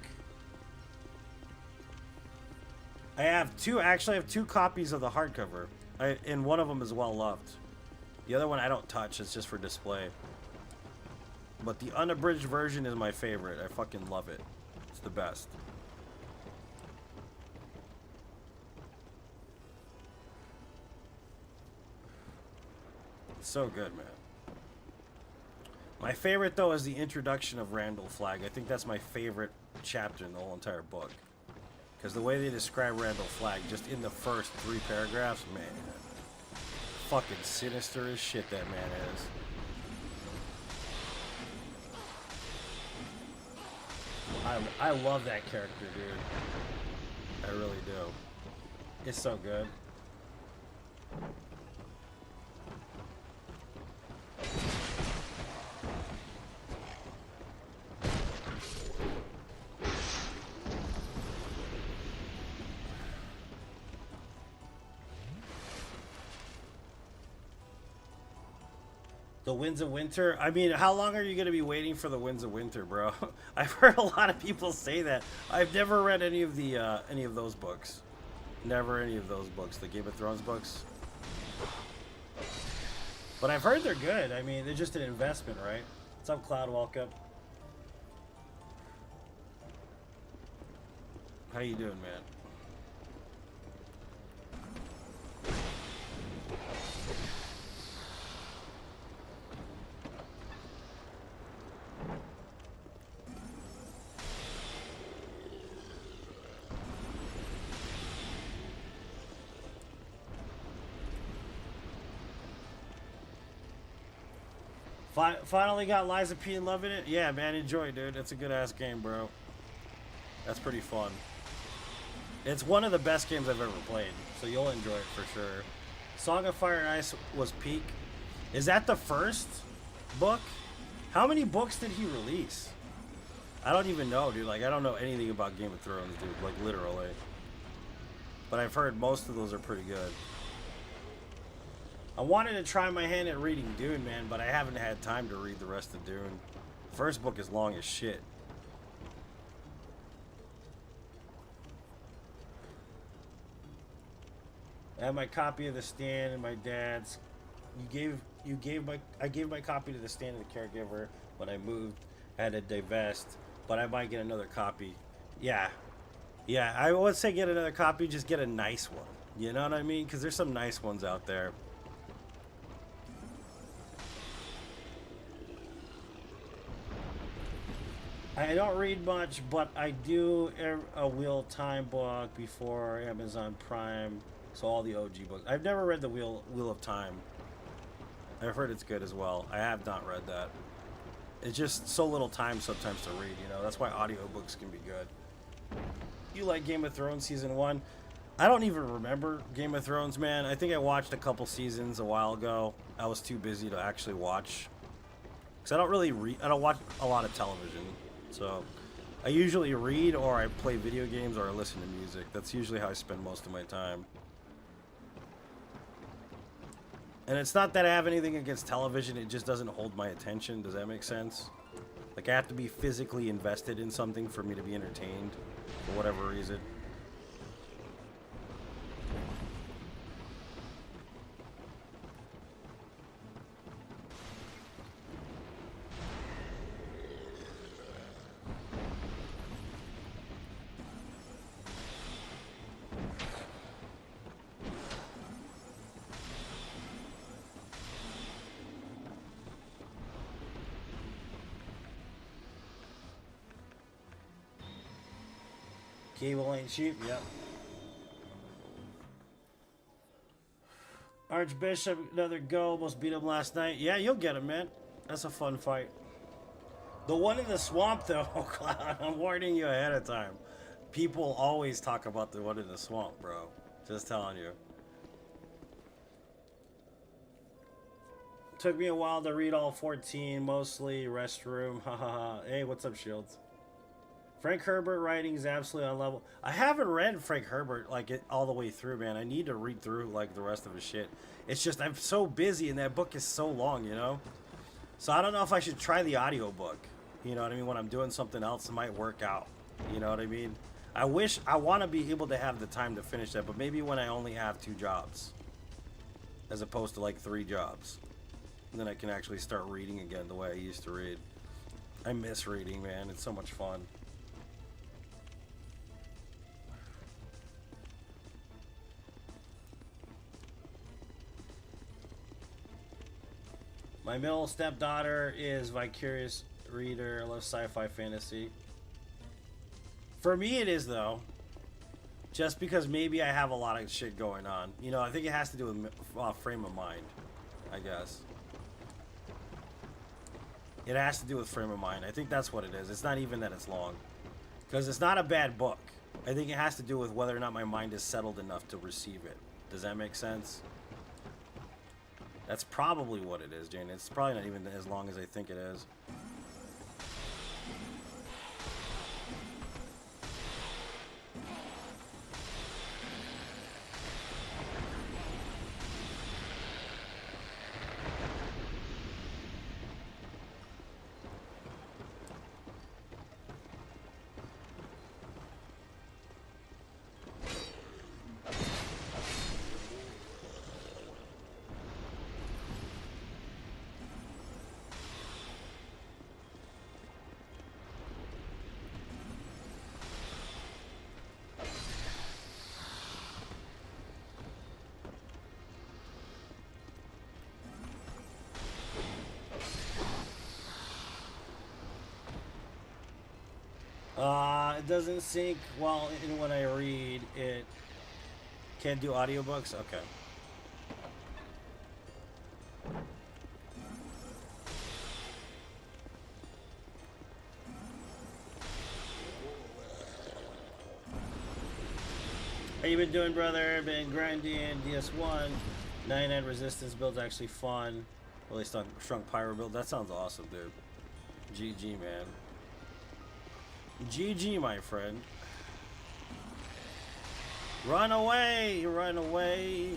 I have two. Actually, I have 2 copies of the hardcover, and one of them is well loved. The other one I don't touch. It's just for display. But the unabridged version is my favorite. I fucking love it. It's the best. It's so good, man. My favorite, though, is the introduction of Randall Flagg. I think that's my favorite chapter in the whole entire book. Because the way they describe Randall Flagg, just in the first 3 paragraphs, man. Fucking sinister as shit that man is. I love that character, dude. I really do. It's so good. The Winds of Winter? I mean, how long are you going to be waiting for the Winds of Winter, bro? I've heard a lot of people say that. I've never read any of those books. Never any of those books, the Game of Thrones books. But I've heard they're good. I mean, they're just an investment, right? What's up, Cloud? Welcome. How you doing, man? Finally got Liza P and loving it. Yeah, man, enjoy, dude. It's a good ass game, bro. That's pretty fun. It's one of the best games I've ever played, so you'll enjoy it for sure. Song of Fire and Ice was peak. Is that the first book? How many books did he release? I don't even know, dude. Like, I don't know anything about Game of Thrones, dude. Like, literally. But I've heard most of those are pretty good. I wanted to try my hand at reading Dune, man, but I haven't had time to read the rest of Dune. First book is long as shit. I have my copy of The Stand and my dad's. I gave my copy to The Stand and the caregiver when I moved. I had to divest, but I might get another copy. Yeah, I would say get another copy. Just get a nice one. You know what I mean? Because there's some nice ones out there. I don't read much, but I do a Wheel of Time book before Amazon Prime, so all the OG books. I've never read the Wheel of Time. I've heard it's good as well. I have not read that. It's just so little time sometimes to read, you know. That's why audiobooks can be good. You like Game of Thrones season 1? I don't even remember Game of Thrones, man. I think I watched a couple seasons a while ago. I was too busy to actually watch. Because I don't really read, I don't watch a lot of television. So I usually read, or I play video games, or I listen to music. That's usually how I spend most of my time. And it's not that I have anything against television, it just doesn't hold my attention. Does that make sense? Like, I have to be physically invested in something for me to be entertained, for whatever reason. Cable ain't cheap, yep. Archbishop, another go, almost beat him last night. Yeah, you'll get him, man. That's a fun fight. The one in the swamp, though, Cloud, I'm warning you ahead of time. People always talk about the one in the swamp, bro. Just telling you. Took me a while to read all 14, mostly restroom. Haha. Hey, what's up, Shields? Frank Herbert writing is absolutely on level. I haven't read Frank Herbert like it all the way through, man. I need to read through like the rest of his shit. It's just I'm so busy and that book is so long, you know? So I don't know if I should try the audiobook. You know what I mean? When I'm doing something else, it might work out. You know what I mean? I want to be able to have the time to finish that, but maybe when I only have 2 jobs as opposed to like 3 jobs. And then I can actually start reading again the way I used to read. I miss reading, man. It's so much fun. My middle stepdaughter is Vicarious Reader. I love sci-fi fantasy. For me it is, though. Just because maybe I have a lot of shit going on. You know, I think it has to do with frame of mind, I guess. It has to do with frame of mind. I think that's what it is. It's not even that it's long. Because it's not a bad book. I think it has to do with whether or not my mind is settled enough to receive it. Does that make sense? That's probably what it is, Jane. It's probably not even as long as I think it is. It doesn't sync well in when I read. It can't do audiobooks? Okay. How you been doing, brother? Been grinding DS1. 99 resistance build's actually fun. Really strong pyro build. That sounds awesome, dude. GG, man. GG, my friend. Run away! Run away!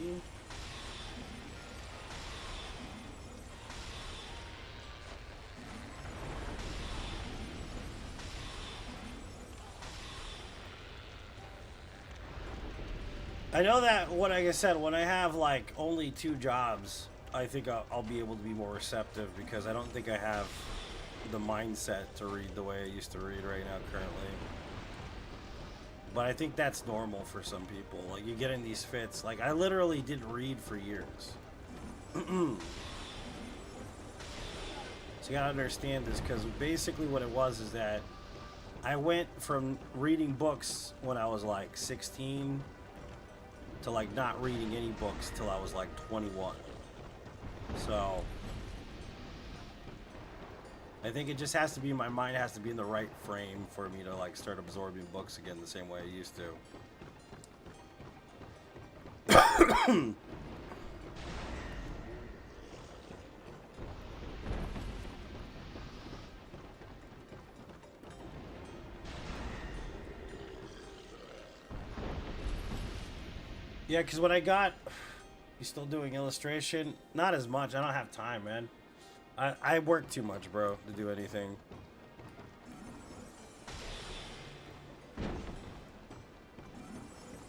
I know that, like I said, when I have like only 2 jobs, I think I'll be able to be more receptive because I don't think I have the mindset to read the way I used to read right now currently. But I think that's normal for some people. Like, you get in these fits. Like, I literally didn't read for years. So you gotta understand this, because basically what it was is that I went from reading books when I was like 16 to like not reading any books till I was like 21. So I think it just has to be, my mind has to be in the right frame for me to like start absorbing books again the same way I used to. Yeah, because when I got... You still doing illustration? Not as much. I don't have time, man. I work too much, bro, to do anything.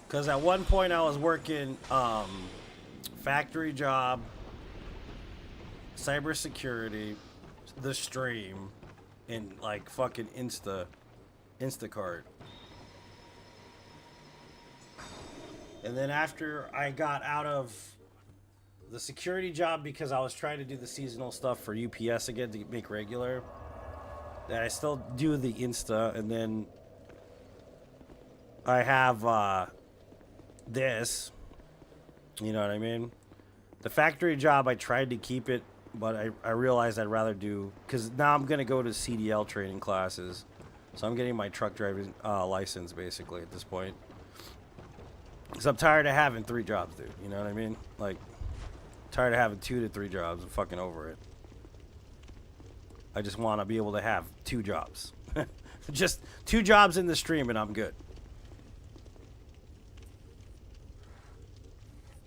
Because at one point I was working factory job, cybersecurity, the stream, and like fucking Instacart. And then after I got out of the security job because I was trying to do the seasonal stuff for UPS again to make regular, that I still do the Insta, and then I have this, you know what I mean? The factory job, I tried to keep it, but I realized I'd rather do, because now I'm going to go to CDL training classes. So I'm getting my truck driving license basically at this point. Because I'm tired of having 3 jobs, dude. You know what I mean? Like, tired of having 2 to 3 jobs. I'm fucking over it. I just want to be able to have 2 jobs. Just 2 jobs in the stream and I'm good.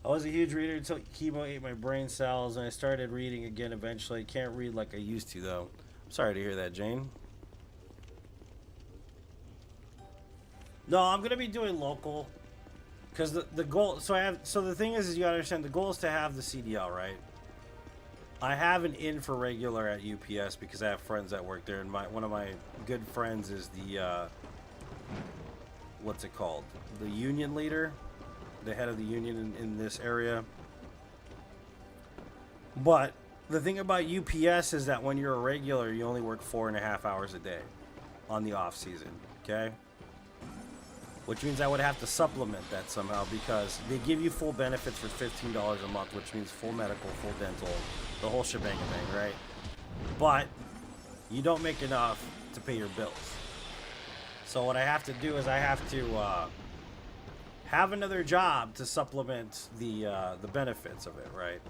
I was a huge reader until chemo ate my brain cells, and I started reading again eventually. I can't read like I used to, though. I'm sorry to hear that, Jane. No, I'm going to be doing local. Because the goal, so the thing is you gotta understand, the goal is to have the CDL, right? I have an in for regular at UPS because I have friends that work there, and one of my good friends is the, what's it called? The union leader, the head of the union in this area. But the thing about UPS is that when you're a regular, you only work 4.5 hours a day on the off season, okay? Which means I would have to supplement that somehow because they give you full benefits for $15 a month, which means full medical, full dental, the whole shebang bang, right? But you don't make enough to pay your bills. So what I have to do is I have to have another job to supplement the benefits of it, right?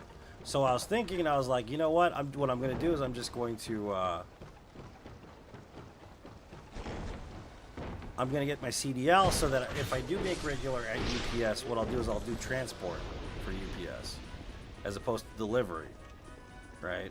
So I was thinking, and I was like, you know what? What I'm going to do is I'm just going to... I'm going to get my CDL so that if I do make regular at UPS, what I'll do is I'll do transport for UPS as opposed to delivery, right?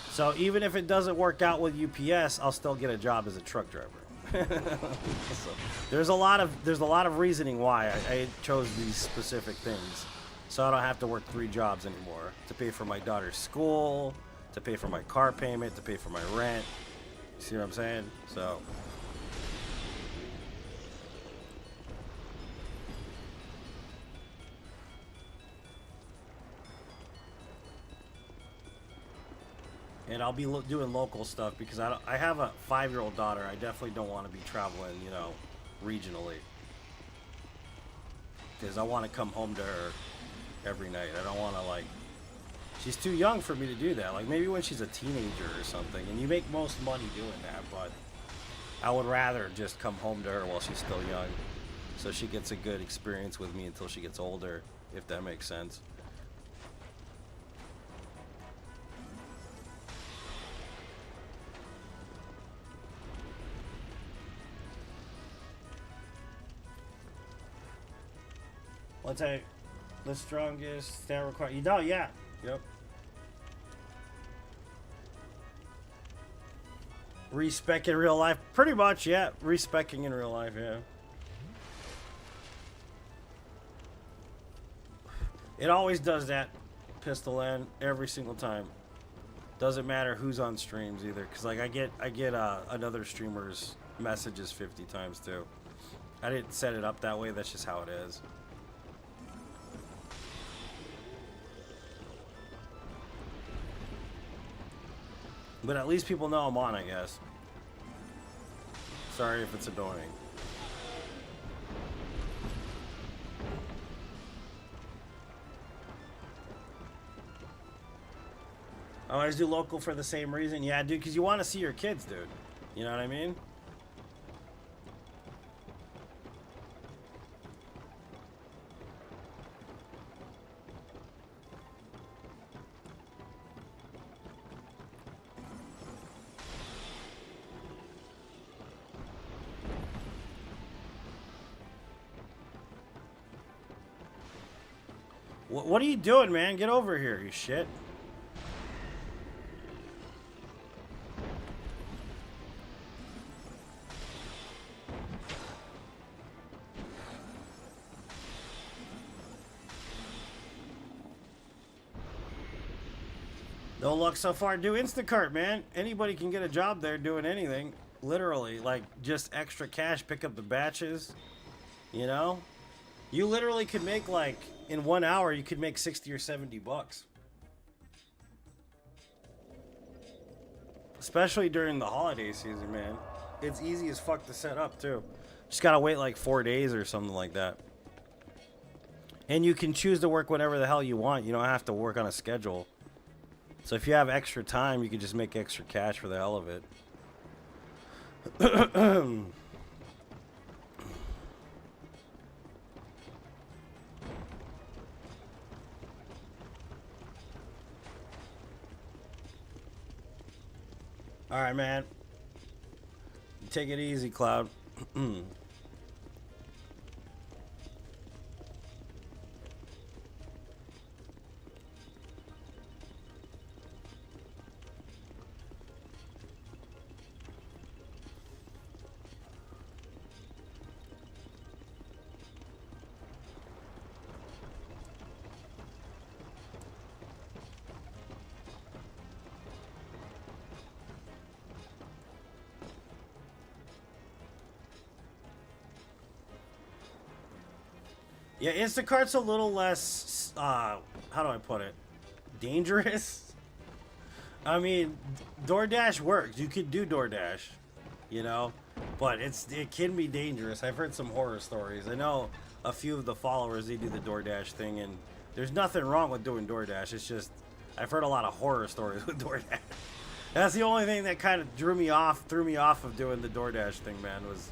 So even if it doesn't work out with UPS, I'll still get a job as a truck driver. So there's a lot of reasoning why I chose these specific things. So I don't have to work 3 jobs anymore to pay for my daughter's school, to pay for my car payment, to pay for my rent. See what I'm saying? So and I'll be doing local stuff because I have a 5-year-old daughter. I definitely don't want to be traveling, you know, regionally. Because I want to come home to her every night. I don't want to, like... She's too young for me to do that. Like, maybe when she's a teenager or something. And you make most money doing that, but... I would rather just come home to her while she's still young. So she gets a good experience with me until she gets older, if that makes sense. What's the strongest stat required? You know, yeah. Yep. Respec in real life? Pretty much, yeah. Respecing in real life, yeah. It always does that, Pistol N, every single time. Doesn't matter who's on streams either, because like I get another streamer's messages 50 times too. I didn't set it up that way. That's just how it is. But at least people know I'm on, I guess. Sorry if it's annoying. I always do local for the same reason. Yeah, dude, because you want to see your kids, dude. You know what I mean? What are you doing, man? Get over here, you shit. No luck so far. Do Instacart, man. Anybody can get a job there doing anything. Literally, like just extra cash, pick up the batches. You know? You literally could make like in 1 hour you could make 60 or 70 bucks. Especially during the holiday season, man. It's easy as fuck to set up too. Just gotta wait like 4 days or something like that. And you can choose to work whatever the hell you want. You don't have to work on a schedule. So if you have extra time, you can just make extra cash for the hell of it. All right, man. Take it easy, Cloud. Yeah, Instacart's a little less, how do I put it? Dangerous? I mean, DoorDash works. You could do DoorDash, you know? But it can be dangerous. I've heard some horror stories. I know a few of the followers, they do the DoorDash thing, and there's nothing wrong with doing DoorDash. It's just, I've heard a lot of horror stories with DoorDash. That's the only thing that kind of threw me off of doing the DoorDash thing, man, was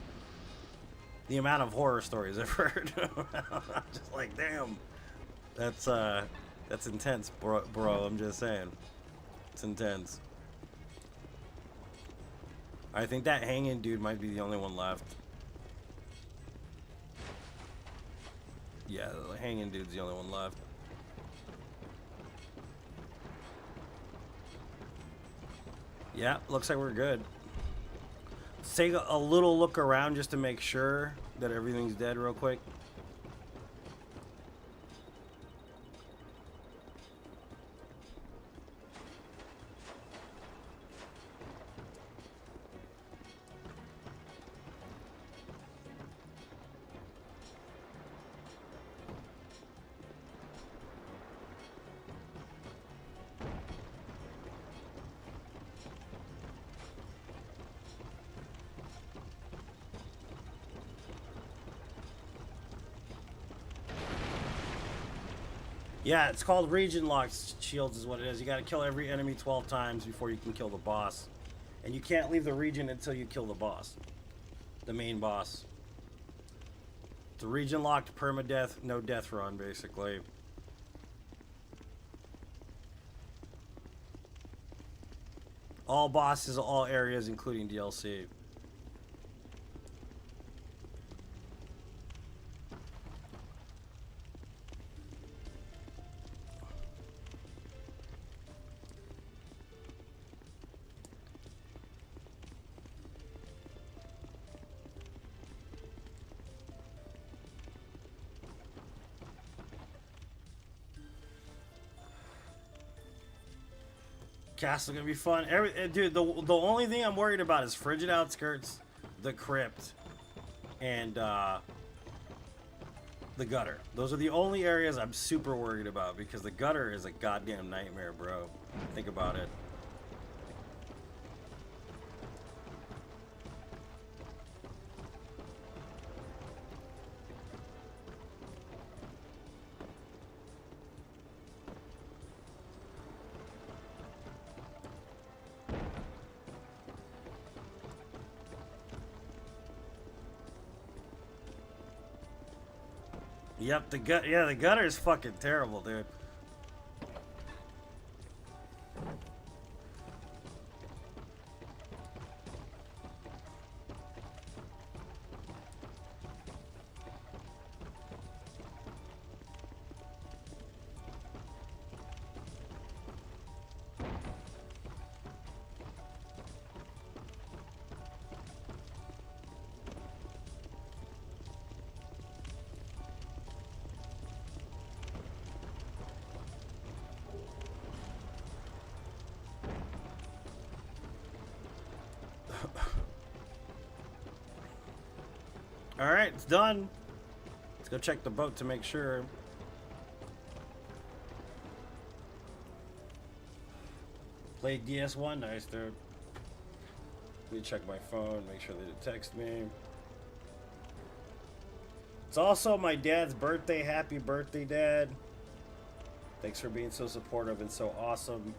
the amount of horror stories I've heard. I'm just like, damn, that's intense, bro. I'm just saying, it's intense. I think that hanging dude might be the only one left. Yeah, the hanging dude's the only one left. Yeah, looks like we're good. Let's take a little look around just to make sure that everything's dead real quick. Yeah, it's called region locked shields is what it is. You gotta kill every enemy 12 times before you can kill the boss. And you can't leave the region until you kill the boss. The main boss. It's a region locked permadeath, no death run, basically. All bosses, all areas, including DLC. Castle gonna be fun. Dude, the only thing I'm worried about is Frigid Outskirts, the Crypt, and the Gutter. Those are the only areas I'm super worried about because the Gutter is a goddamn nightmare, bro. Think about it. Yep, the gutter is fucking terrible, dude. Alright, it's done. Let's go check the boat to make sure. Play DS1, nice dude. Let me check my phone, make sure they didn't text me. It's also my dad's birthday. Happy birthday, Dad. Thanks for being so supportive and so awesome.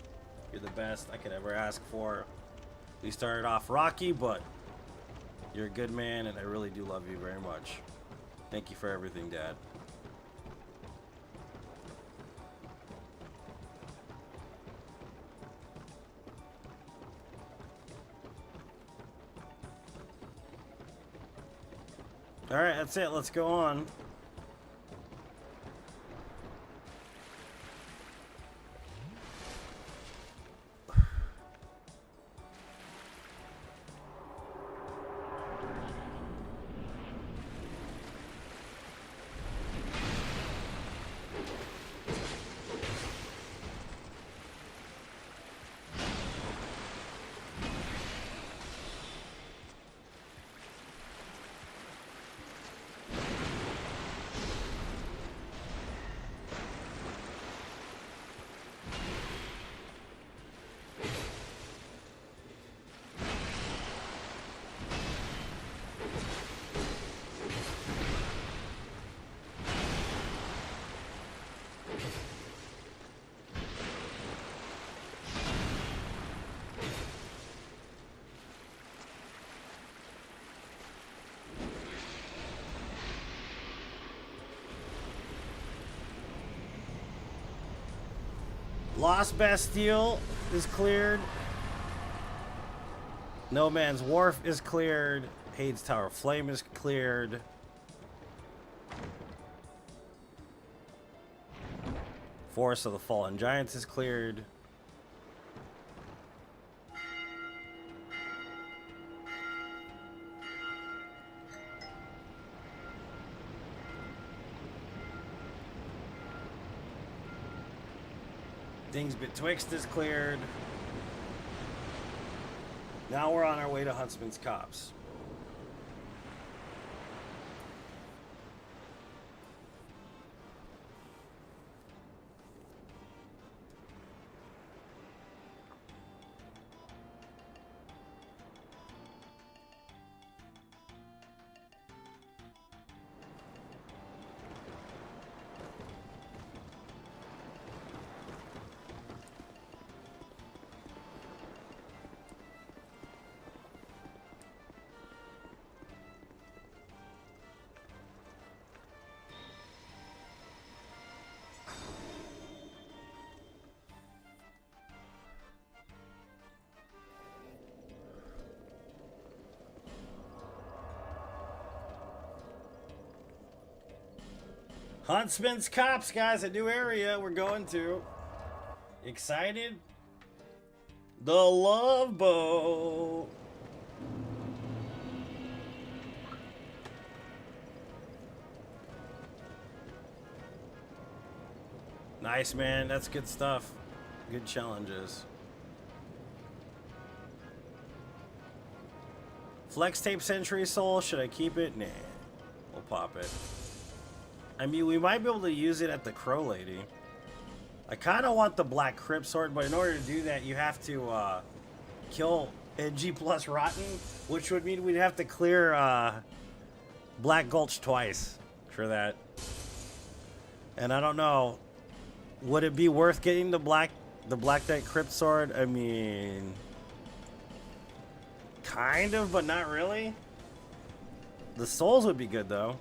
You're the best I could ever ask for. We started off rocky, but you're a good man, and I really do love you very much. Thank you for everything, Dad. Alright, that's it. Let's go on. Lost Bastille is cleared. No Man's Wharf is cleared. Hades Tower Flame is cleared. Forest of the Fallen Giants is cleared. Things Betwixt is cleared. Now we're on our way to Huntsman's Copse. Huntsman's Copse, guys, a new area we're going to. Excited? The Love Boat. Nice, man. That's good stuff. Good challenges. Flex Tape Century Soul. Should I keep it? Nah. We'll pop it. I mean, we might be able to use it at the Crow Lady. I kind of want the Black Crypt Sword, but in order to do that, you have to kill NG plus Rotten, which would mean we'd have to clear Black Gulch twice for that. And I don't know, would it be worth getting the Black Knight Crypt Sword? I mean, kind of, but not really. The souls would be good though.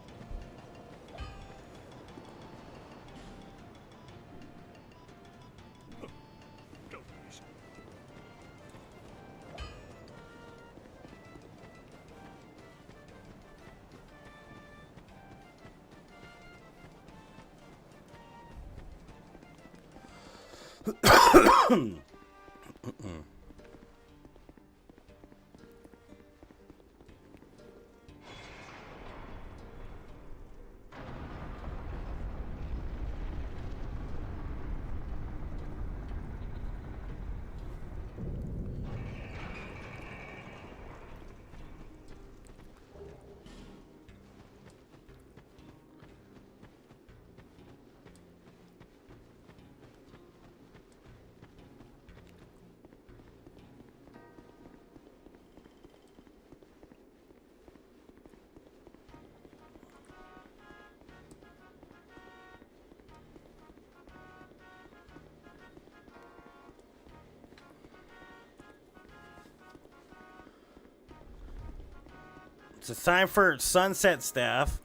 It's time for Sunset Staff.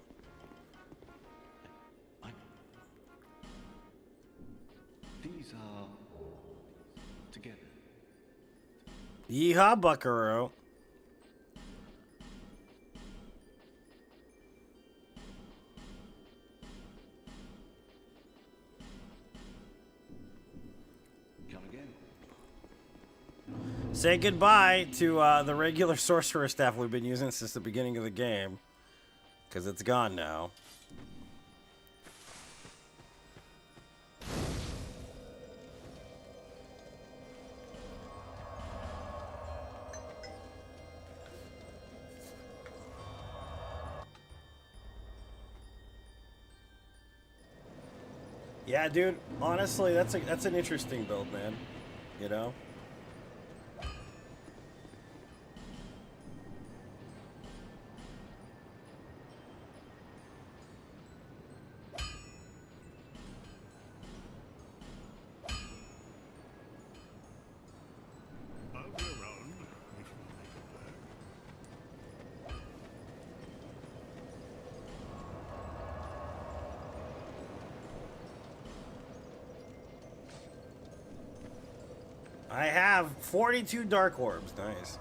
These are together. Yeehaw, Buckaroo. Come again. Say goodbye to the regular sorcerer staff we've been using since the beginning of the game. Because it's gone now. Yeah, dude. Honestly, that's an interesting build, man. You know? I'll be around if you make a plan. I have 42 Dark Orbs. Nice.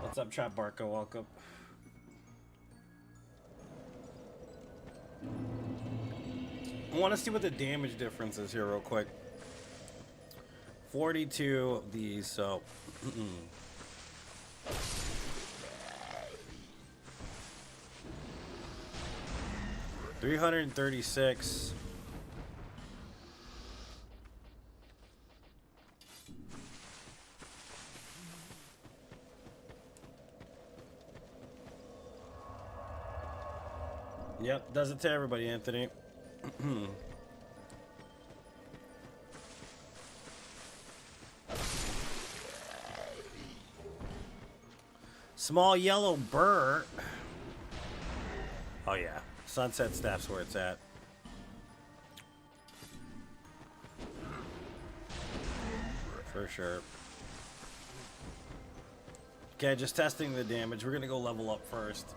What's up, Trap Barco? Welcome. I want to see what the damage difference is here real quick. 42 of these, so... 336. Yep, does it to everybody, Anthony. Small yellow burr. Oh yeah, Sunset Staff's where it's at. For sure. Okay, just testing the damage. We're gonna go level up first.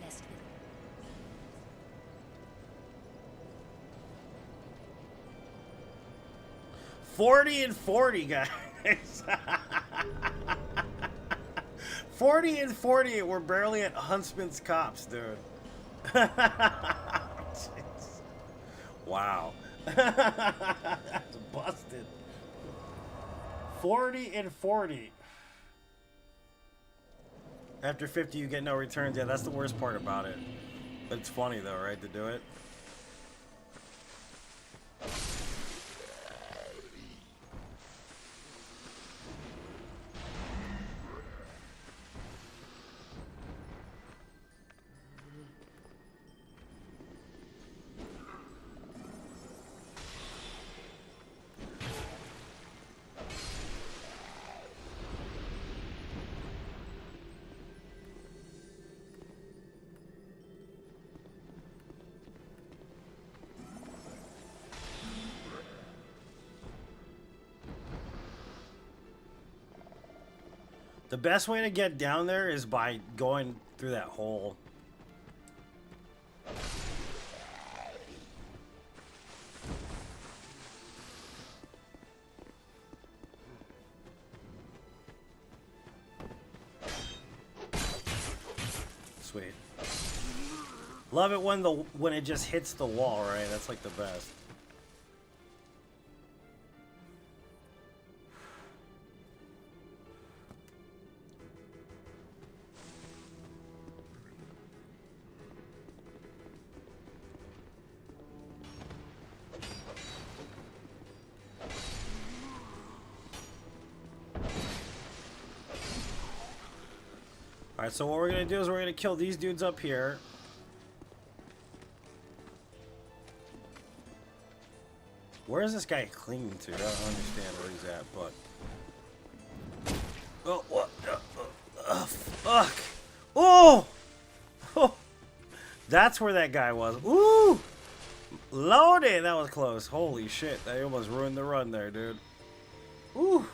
Blessed with 40 and 40, guys. 40 and 40. We're barely at Huntsman's Cops, dude. Wow. That's busted. 40 and 40. After 50, you get no returns. Yeah, that's the worst part about it. But it's funny, though, right, to do it? The best way to get down there is by going through that hole. Love it when it just hits the wall, right? That's like the best. Alright, so what we're gonna do is we're gonna kill these dudes up here. Where is this guy clinging to? I don't understand where he's at, but... Oh, what? Fuck! Oh! Oh! That's where that guy was. Ooh! Loaded! That was close. Holy shit, that almost ruined the run there, dude. Ooh!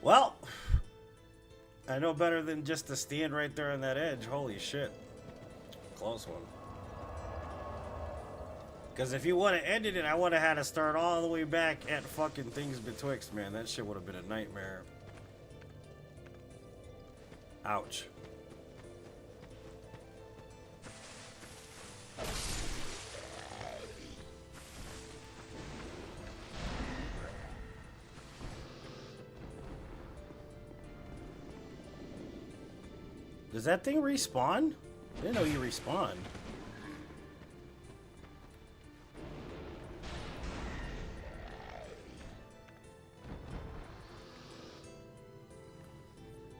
Well... I know better than just to stand right there on that edge. Holy shit. Close one. Because if you would have ended it, I would have had to start all the way back at fucking Things Betwixt, man. That shit would have been a nightmare. Ouch. Does that thing respawn? I didn't know you respawn.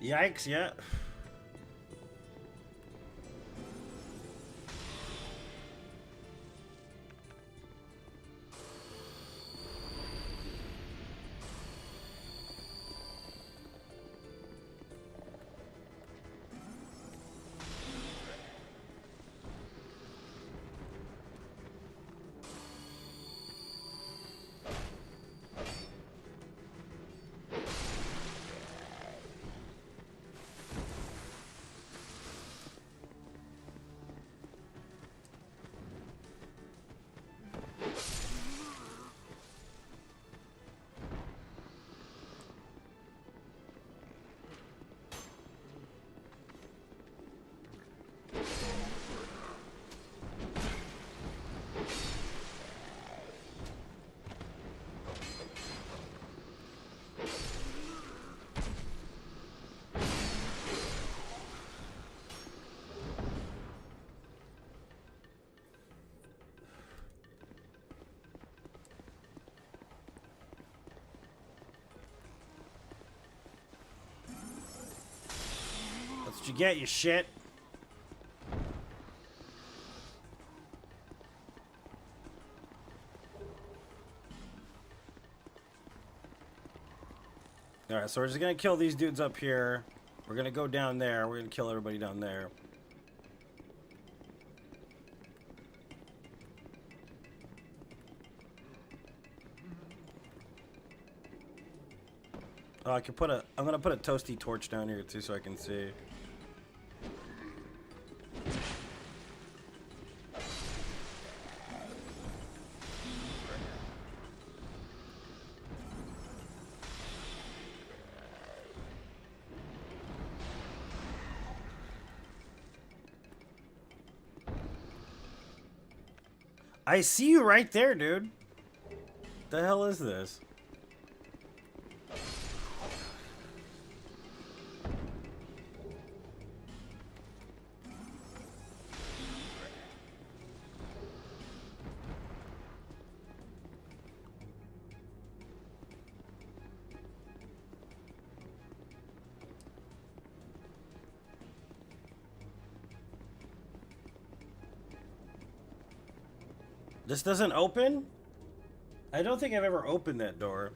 Yikes, yeah. That's what you get, you shit. Alright, so we're just gonna kill these dudes up here. We're gonna go down there. We're gonna kill everybody down there. Oh, I can put a... I'm gonna put a toasty torch down here too so I can see. I see you right there, dude. The hell is this? This doesn't open? I don't think I've ever opened that door.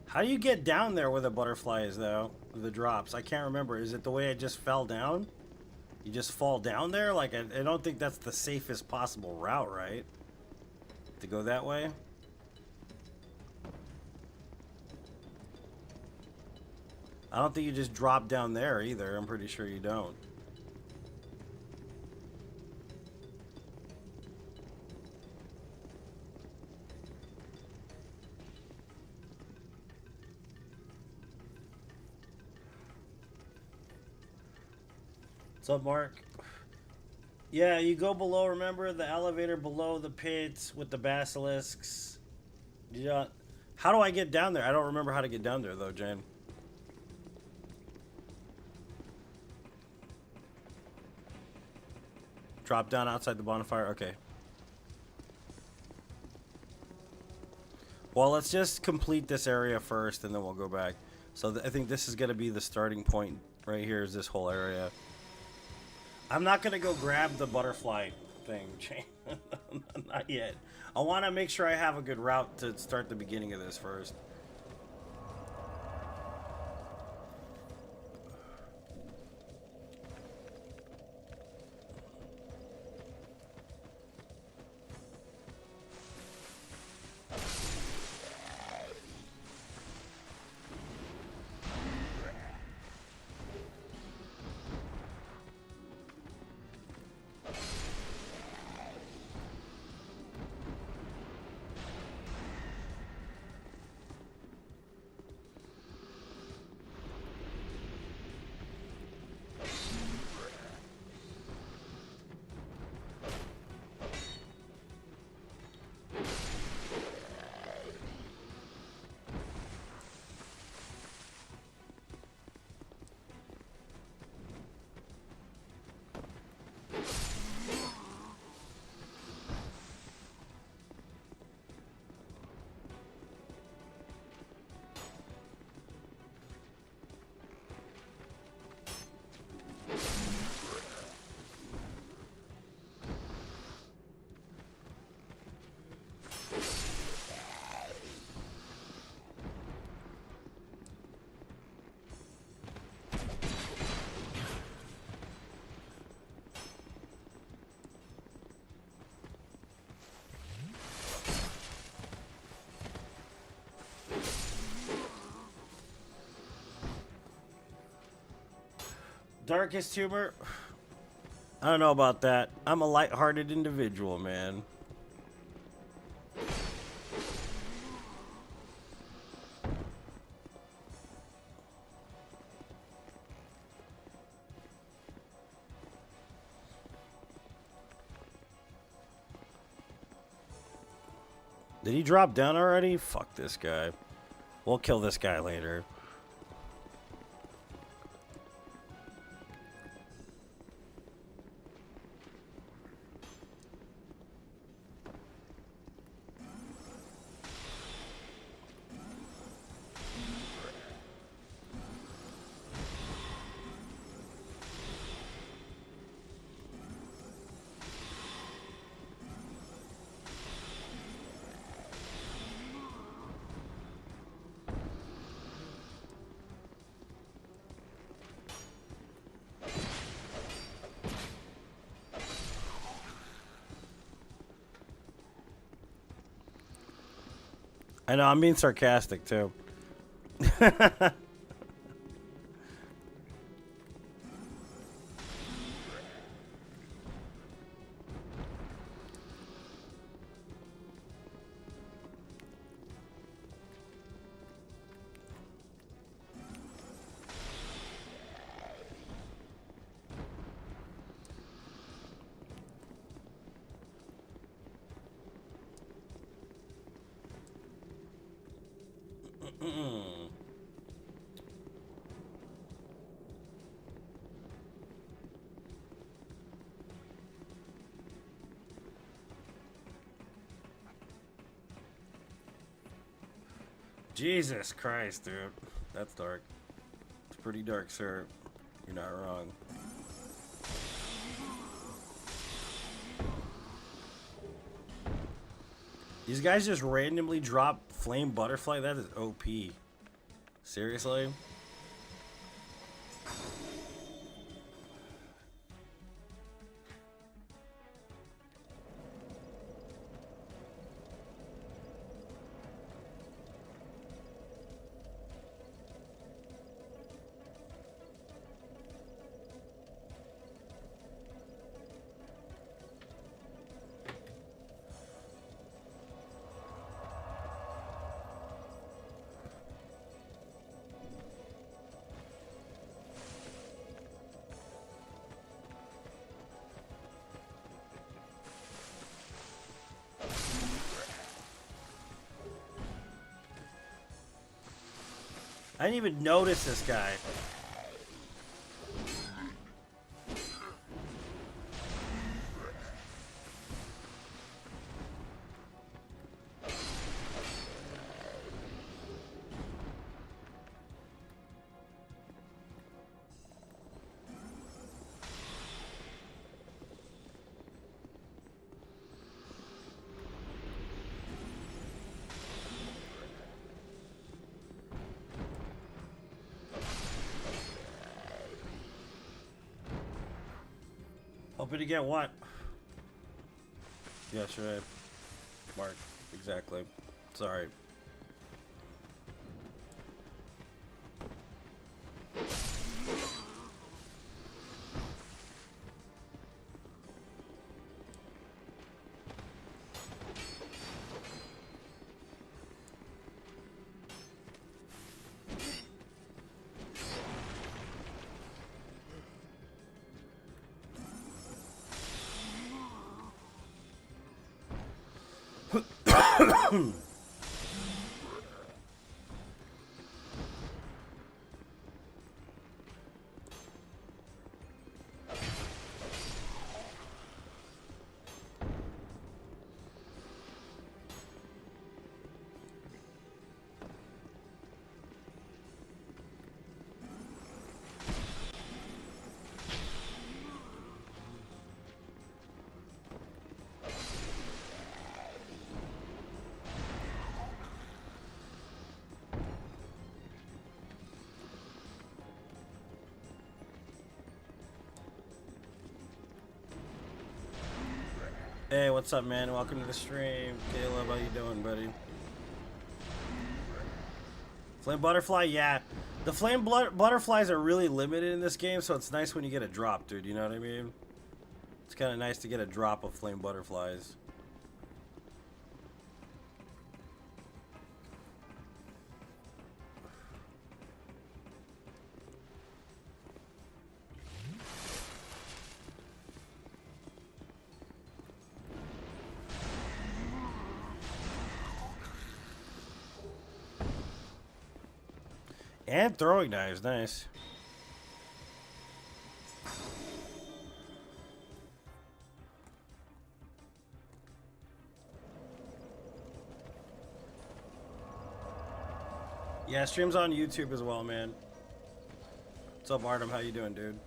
How do you get down there where the butterfly is, though? The drops. I can't remember. Is it the way I just fell down? You just fall down there? Like, I don't think that's the safest possible route, right? To go that way? I don't think you just drop down there either. I'm pretty sure you don't. What's up, Mark? Yeah, you go below, remember? The elevator below the pits with the basilisks. Yeah. How do I get down there? I don't remember how to get down there, though, Jane. Drop down outside the bonfire? Okay. Well, let's just complete this area first, and then we'll go back. So I think this is going to be the starting point right here is this whole area. I'm not going to go grab the butterfly thing, Jane. Not yet. I want to make sure I have a good route to start the beginning of this first. Darkest humor? I don't know about that. I'm a light-hearted individual, man. Did he drop down already? Fuck this guy. We'll kill this guy later. I know, I'm being sarcastic, too. Jesus Christ, dude. That's dark. It's pretty dark, sir. You're not wrong. These guys just randomly drop flame butterfly? That is OP. Seriously? I didn't even notice this guy. Hoping to get what? Yeah, sure. Mark, exactly. Sorry. Hey, what's up, man? Welcome to the stream. Caleb, how you doing, buddy? Flame butterfly, yeah. The flame butterflies are really limited in this game, so it's nice when you get a drop, dude. You know what I mean? It's kind of nice to get a drop of flame butterflies. And throwing knives, nice. Yeah, streams on YouTube as well, man. What's up, Artem? How you doing, dude?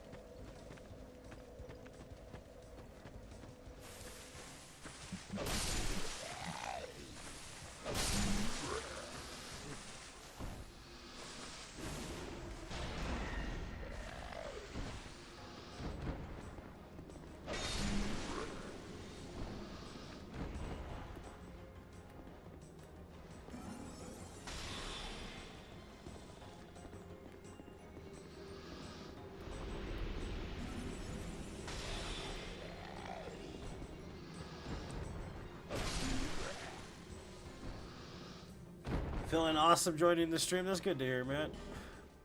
Feeling awesome joining the stream. That's good to hear, man.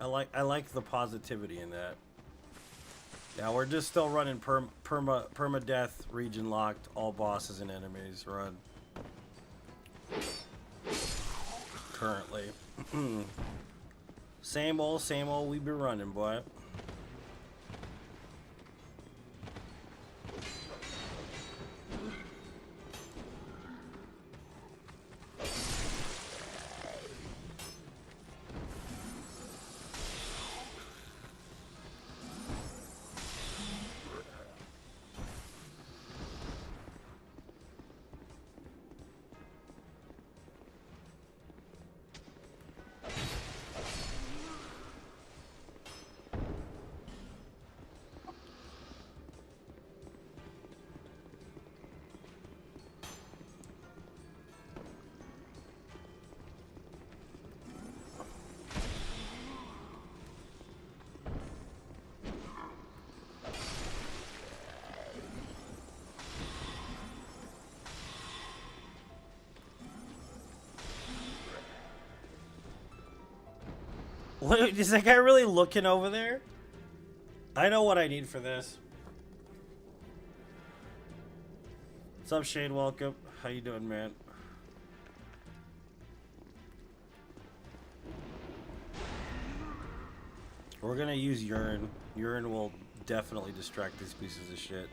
I like the positivity in that. Yeah, we're just still running permadeath, region locked, all bosses and enemies run. Currently. Same old we be running, boy. What, is that guy really looking over there? I know what I need for this. What's up, Shane? Welcome. How you doing, man? We're gonna use urine. Urine will definitely distract these pieces of shit.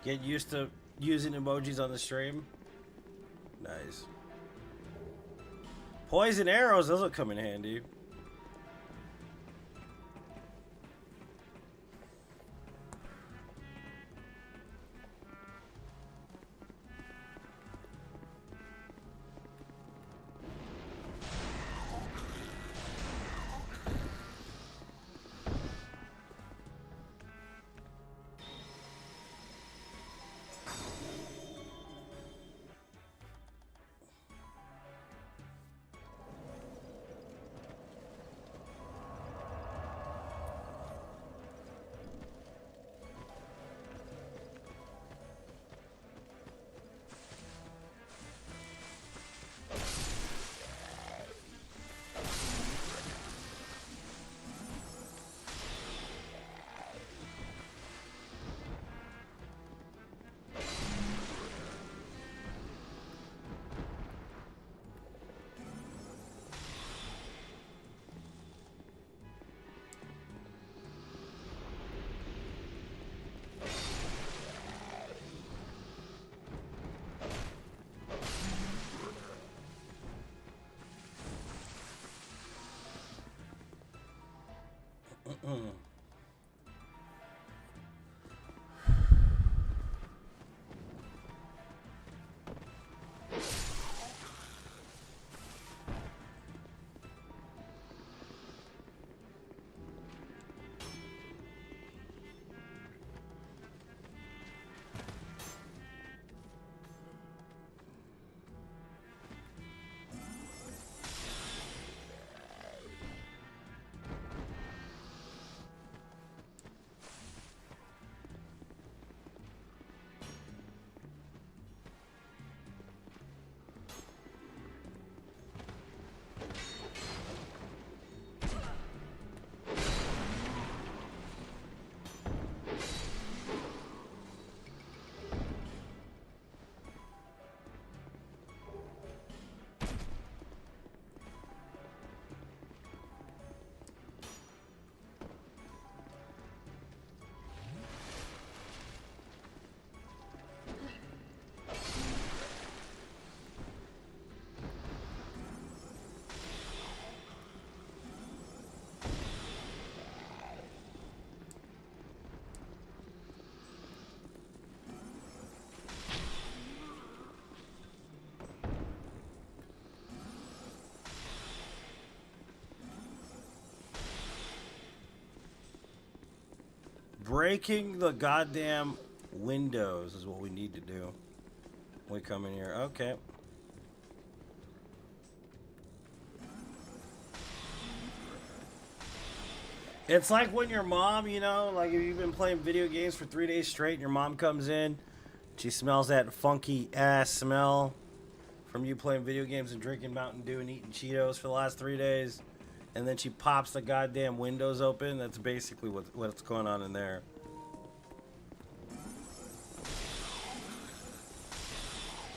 Get used to using emojis on the stream. Nice. Poison arrows, those will come in handy. Breaking the goddamn windows is what we need to do. We come in here. Okay. It's like when your mom, you know, like if you've been playing video games for 3 days straight and your mom comes in, she smells that funky ass smell from you playing video games and drinking Mountain Dew and eating Cheetos for the last 3 days. And then she pops the goddamn windows open. That's basically what's going on in there.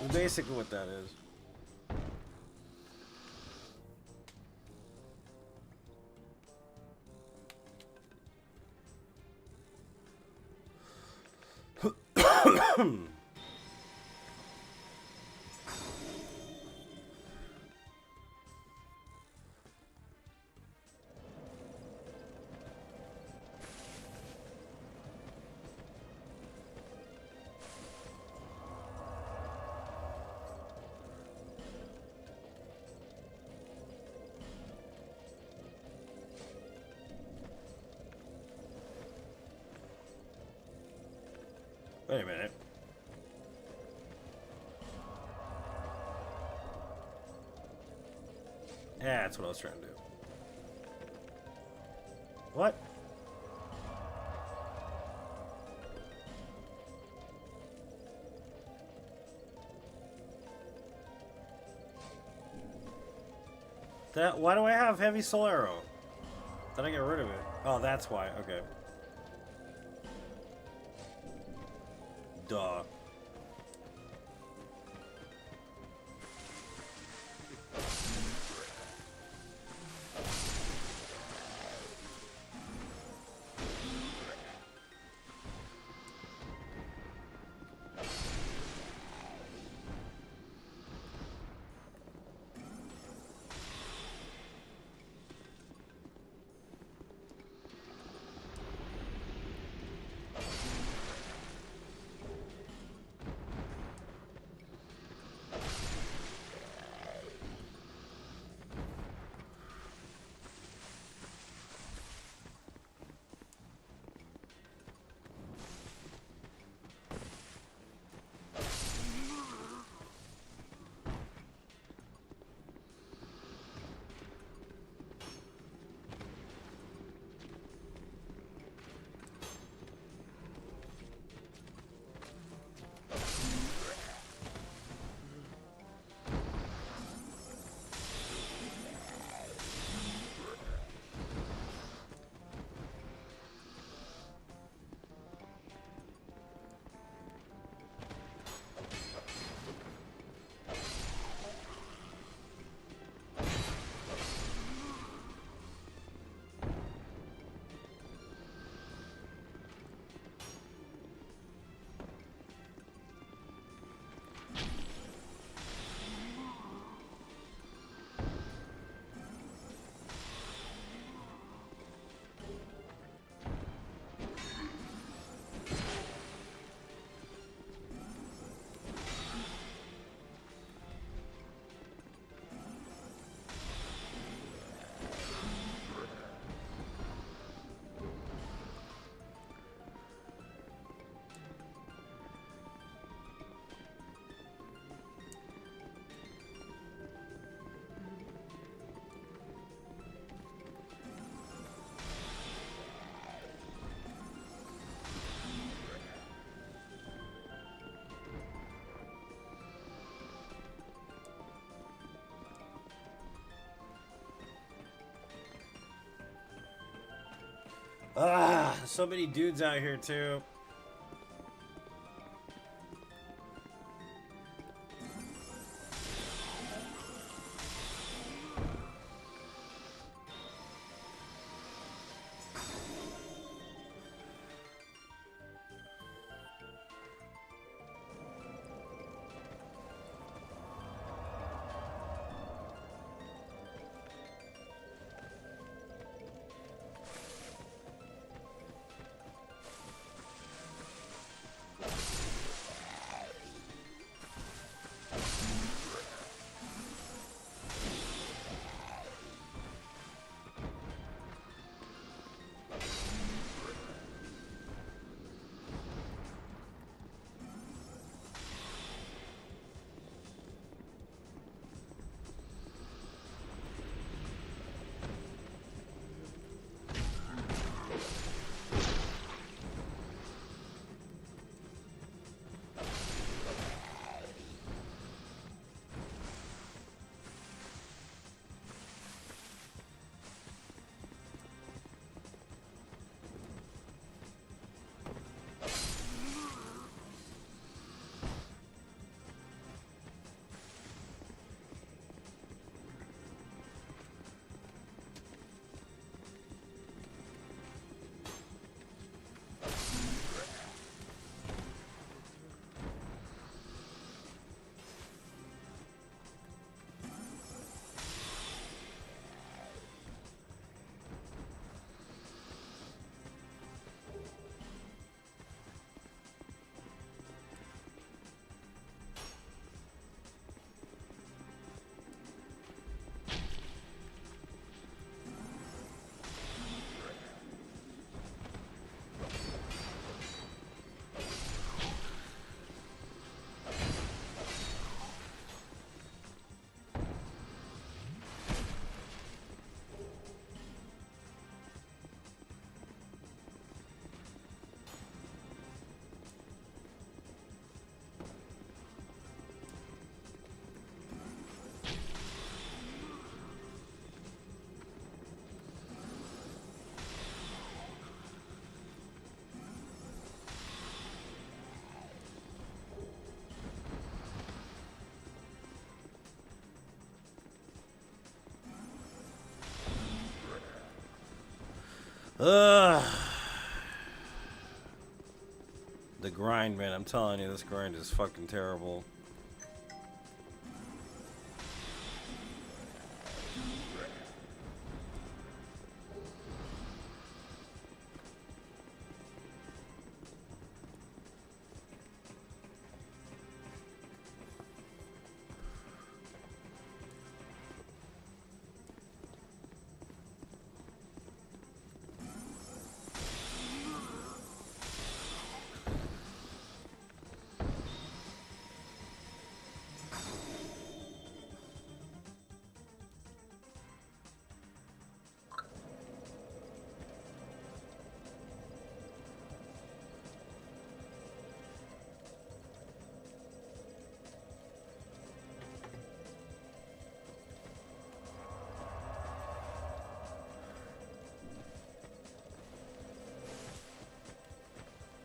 That's basically what that is. Wait a minute. Yeah, that's what I was trying to do. What? Why do I have heavy soul arrow? Did I get rid of it? Oh, that's why. Okay. Duh. Ah, so many dudes out here too. Ugh. The grind, man. I'm telling you, this grind is fucking terrible.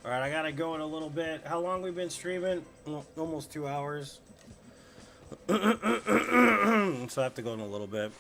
Alright, I gotta go in a little bit. How long we been streaming? Almost 2 hours. So I have to go in a little bit.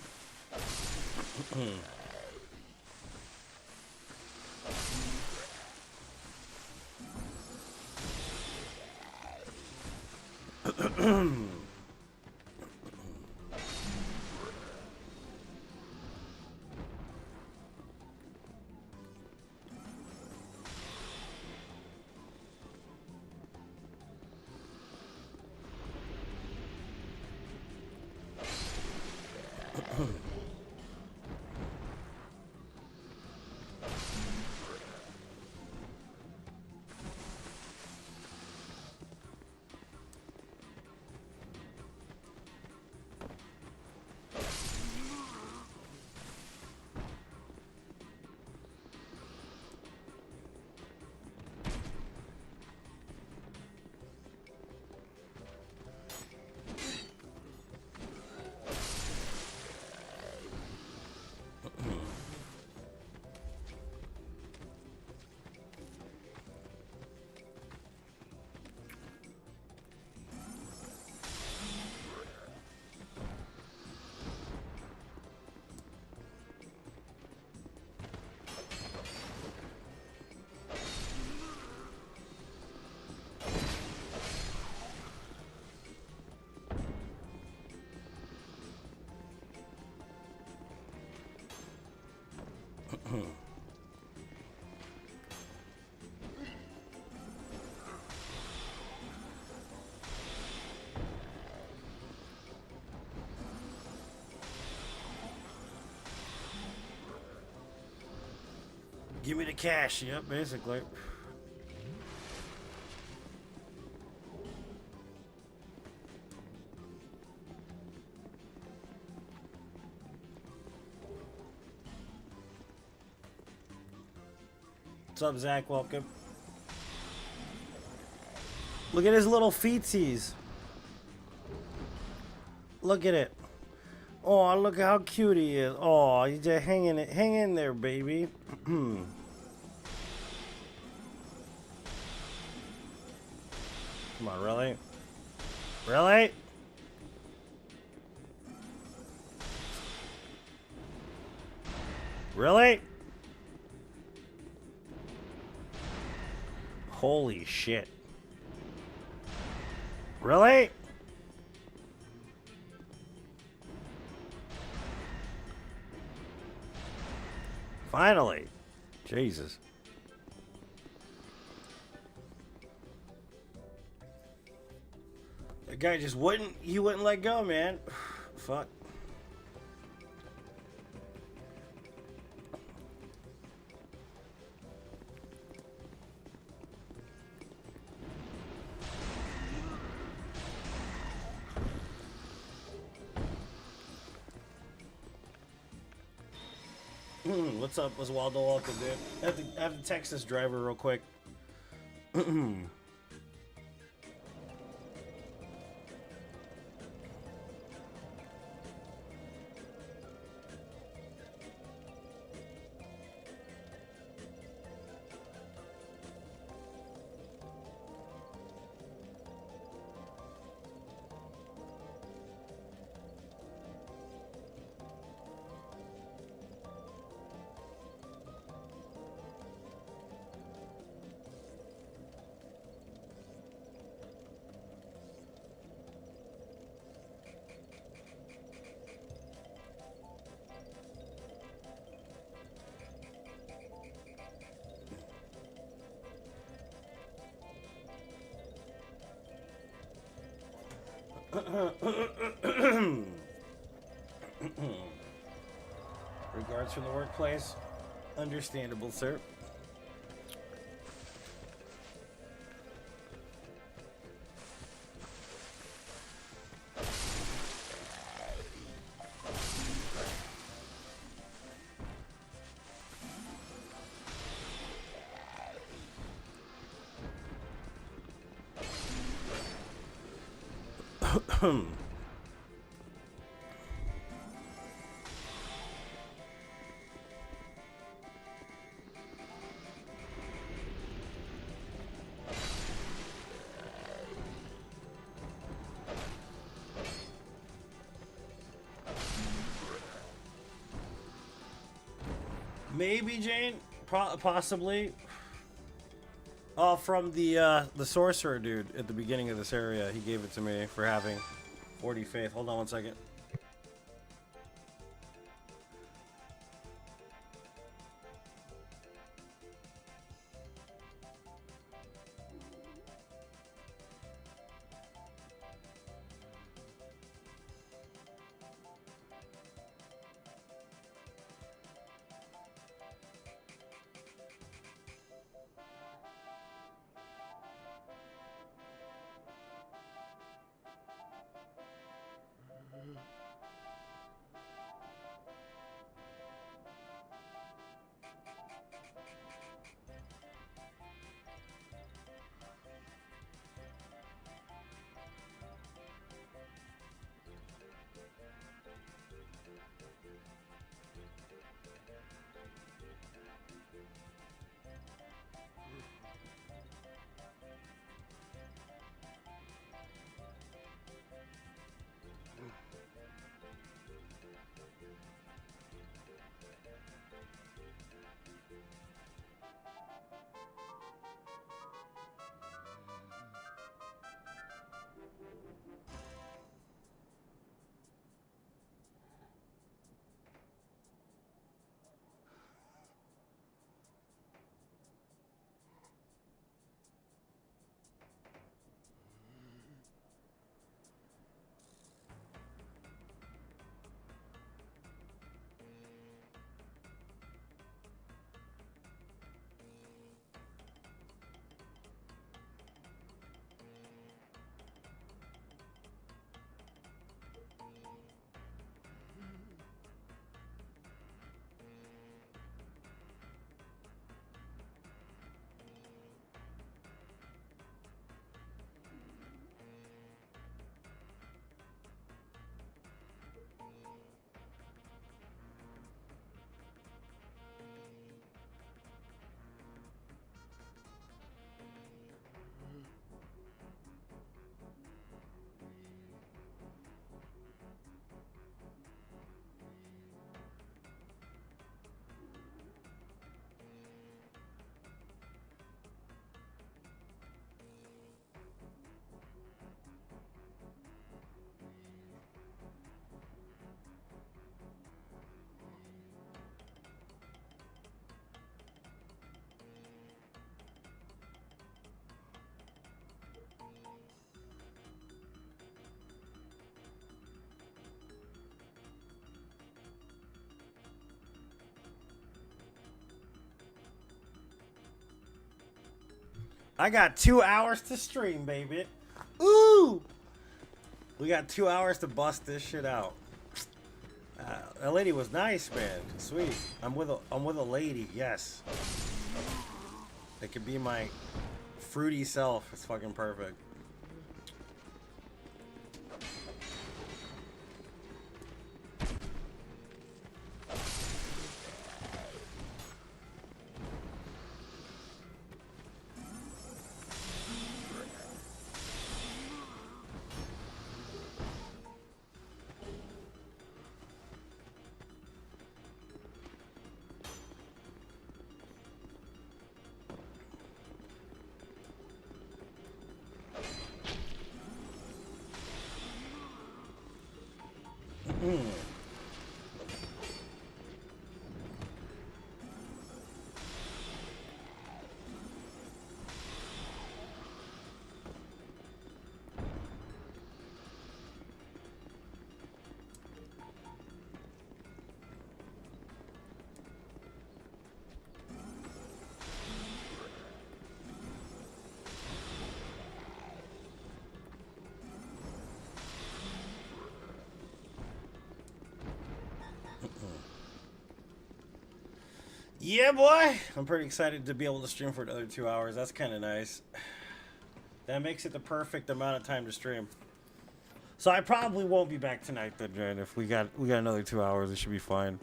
Give me the cash. Yep, basically. What's up, Zach? Welcome. Look at his little feetsies. Look at it. Oh, look at how cute he is. Oh, he's just hanging it. Hang in there, baby. Come on, really? Really? Really? Holy shit. Really? Finally. Jesus. That guy just he wouldn't let go, man. Fuck. What's up, Oswaldo? Welcome, dude. I have to text this driver real quick. Regards from the workplace. Understandable, sir. Maybe Jane, possibly. Oh, from the sorcerer dude at the beginning of this area, he gave it to me for having 40 faith. Hold on one second. I got 2 hours to stream, baby. Ooh! We got 2 hours to bust this shit out. That lady was nice, man. Sweet. I'm with a lady. Yes. It could be my fruity self. It's fucking perfect. Yeah, boy! I'm pretty excited to be able to stream for another 2 hours. That's kind of nice. That makes it the perfect amount of time to stream. So I probably won't be back tonight then, Jen. If we got another 2 hours, it should be fine.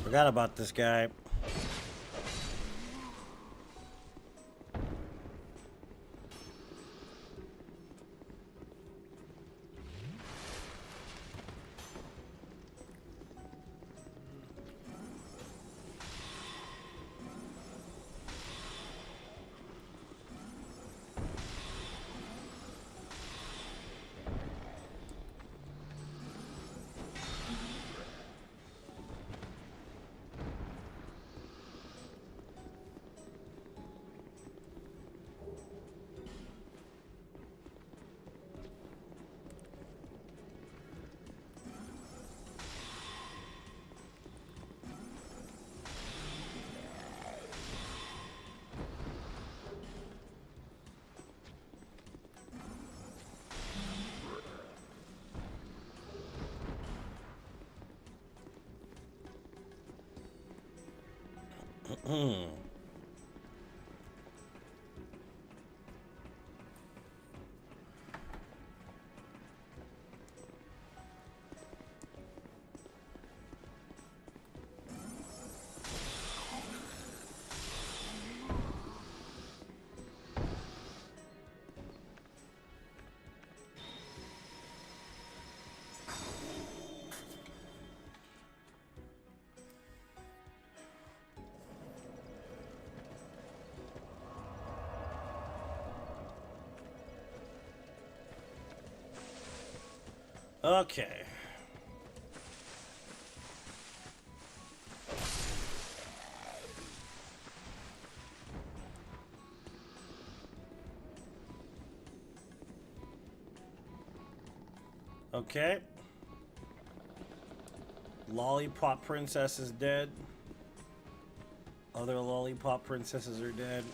Forgot about this guy. Okay. Okay. Lollipop Princess is dead. Other Lollipop Princesses are dead.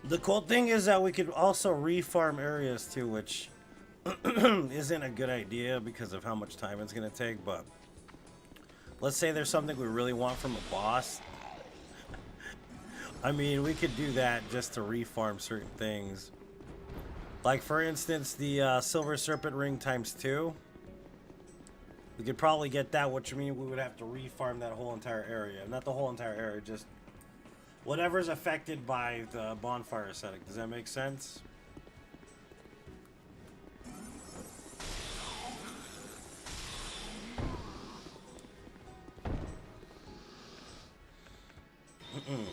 The cool thing is that we could also refarm areas too, which isn't a good idea because of how much time it's going to take, but let's say there's something we really want from a boss. I mean, we could do that just to refarm certain things. Like, for instance, the Silver Serpent Ring ×2. We could probably get that, which means we would have to refarm that whole entire area. Not the whole entire area, just whatever's affected by the bonfire setting. Does that make sense? Mm-mm.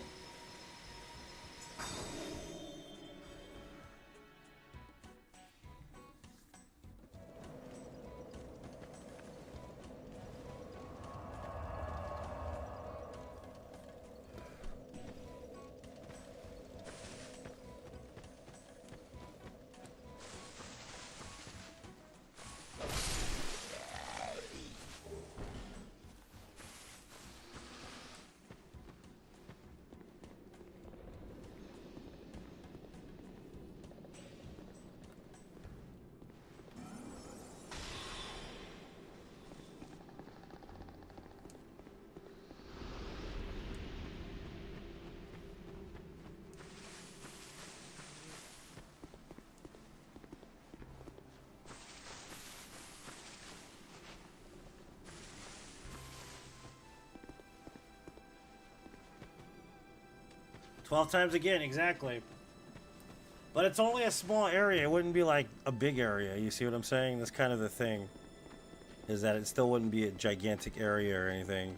12 times again, exactly. But it's only a small area. It wouldn't be like a big area. You see what I'm saying? That's kind of the thing. Is that it still wouldn't be a gigantic area or anything.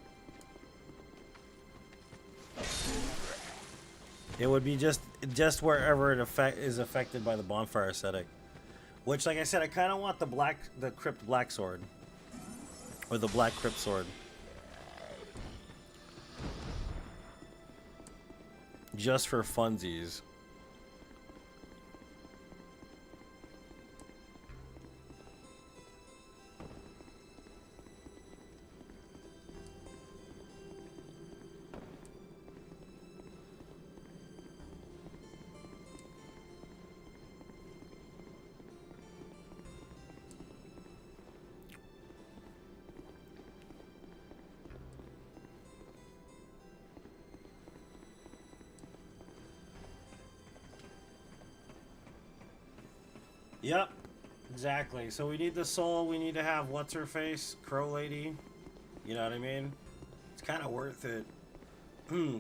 It would be just wherever it is affected by the bonfire aesthetic. Which, like I said, I kind of want the Crypt Black Sword. Or the Black Crypt Sword. Just for funsies. Yep, exactly. So we need the soul. We need to have what's her face, Crow Lady. You know what I mean? It's kind of worth it.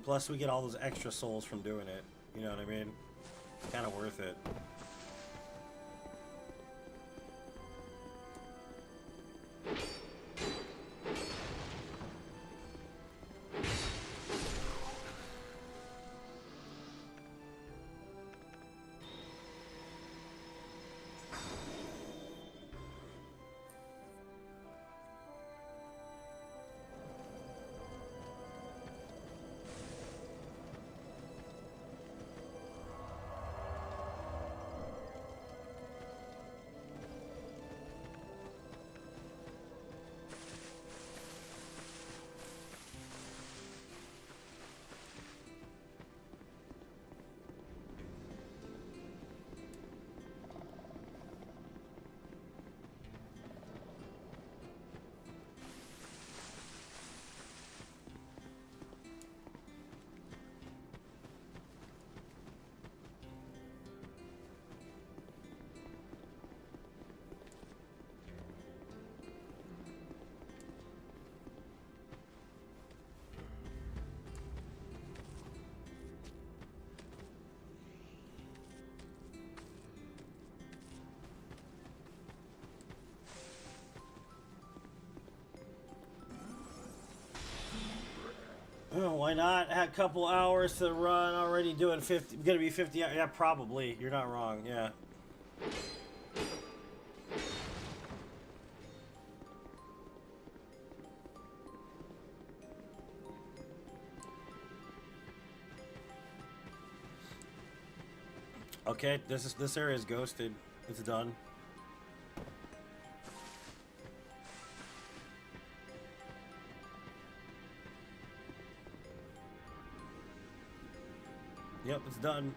Plus, we get all those extra souls from doing it. You know what I mean? It's kind of worth it. Oh, why not? Had a couple hours to run. Already doing 50. Gonna be 50. Yeah, probably. You're not wrong. Yeah. Okay, this area is ghosted. It's done. Yep, it's done.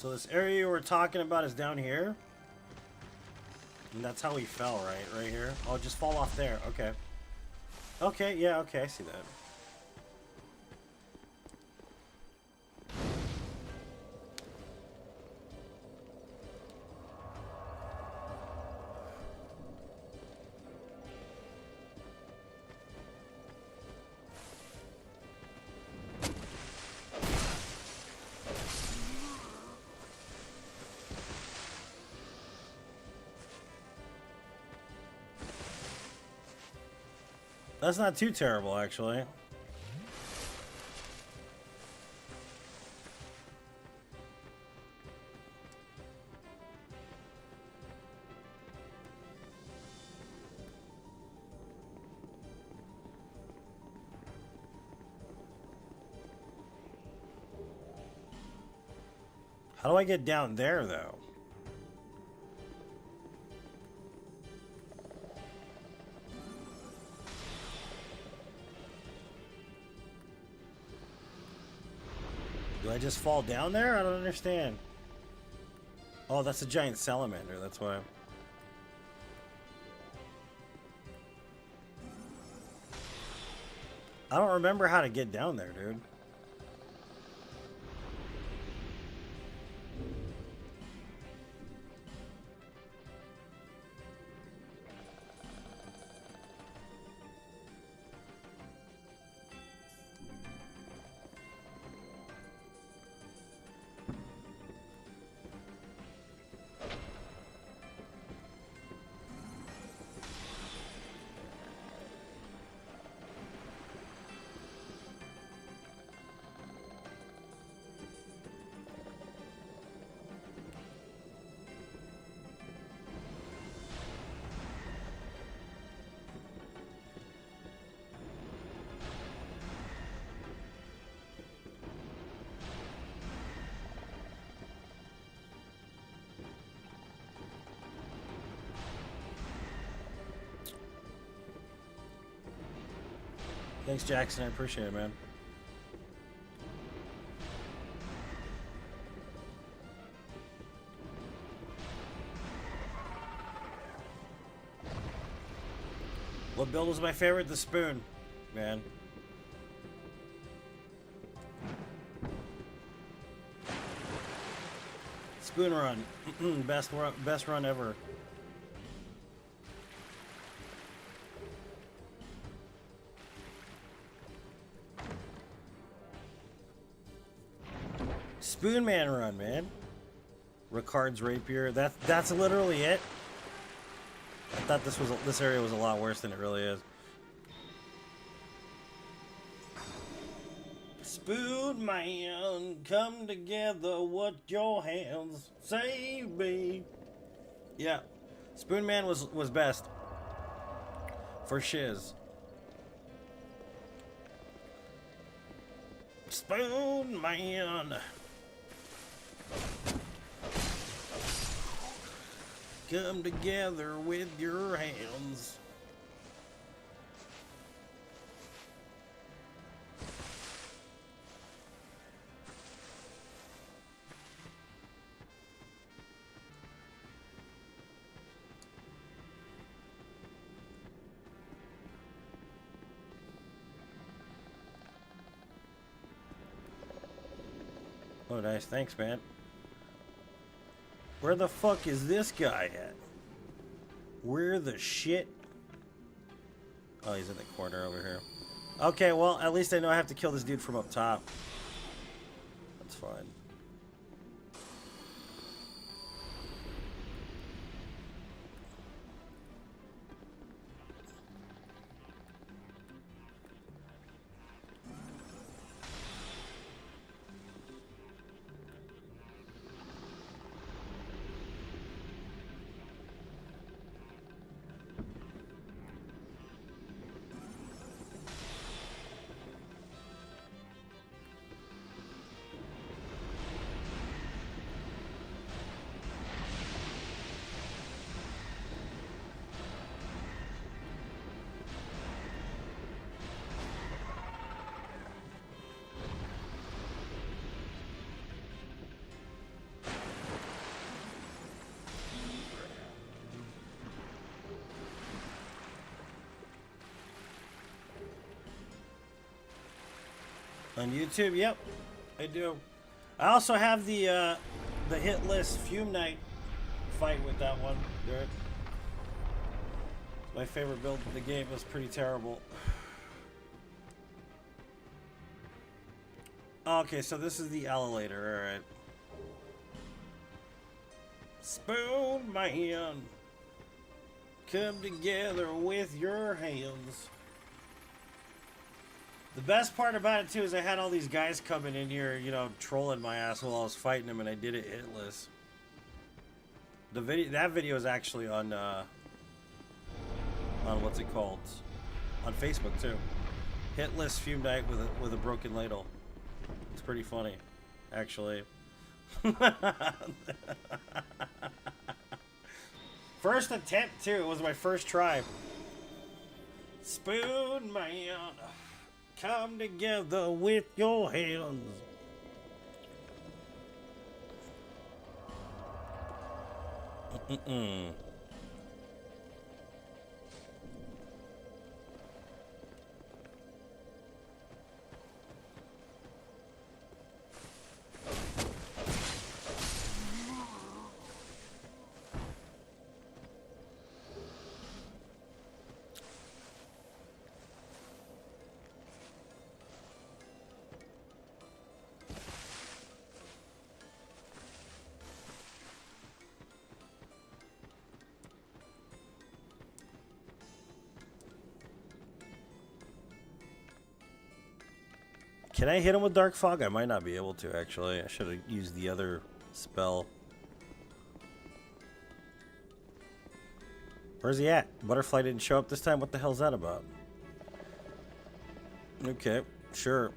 So this area you were talking about is down here? And that's how he fell, right? Right here? Oh, just fall off there. Okay. Okay, yeah, okay, I see that. That's not too terrible, actually. How do I get down there, though? Do I just fall down there? I don't understand. Oh, that's a giant salamander, that's why. I don't remember how to get down there, dude. Thanks, Jackson. I appreciate it, man. What build was my favorite? The spoon, man. Spoon run. Best run ever. Spoon Man run, man. Ricard's rapier. That's literally it. I thought this area was a lot worse than it really is. Spoon Man, come together with your hands, save me. Yeah, Spoon Man was best for shiz. Spoon Man, come together with your hands. Oh, nice. Thanks, man. Where the fuck is this guy at? Where the shit? Oh, he's in the corner over here. Okay, well, at least I know I have to kill this dude from up top. That's fine. On YouTube, yep, I do. I also have the hitless Fume Knight fight with that one. Good. My favorite build in the game was pretty terrible. Okay, so this is the elevator, alright. Spoon Man, come together with your hands. The best part about it, too, is I had all these guys coming in here, you know, trolling my ass while I was fighting them, and I did it hitless. That video is actually on what's it called? On Facebook, too. Hitless Fume Knight with a broken ladle. It's pretty funny, actually. First attempt, too. It was my first try. Spoon Man, come together with your hands. Can I hit him with Dark Fog? I might not be able to, actually. I should have used the other spell. Where's he at? Butterfly didn't show up this time? What the hell's that about? Okay, sure.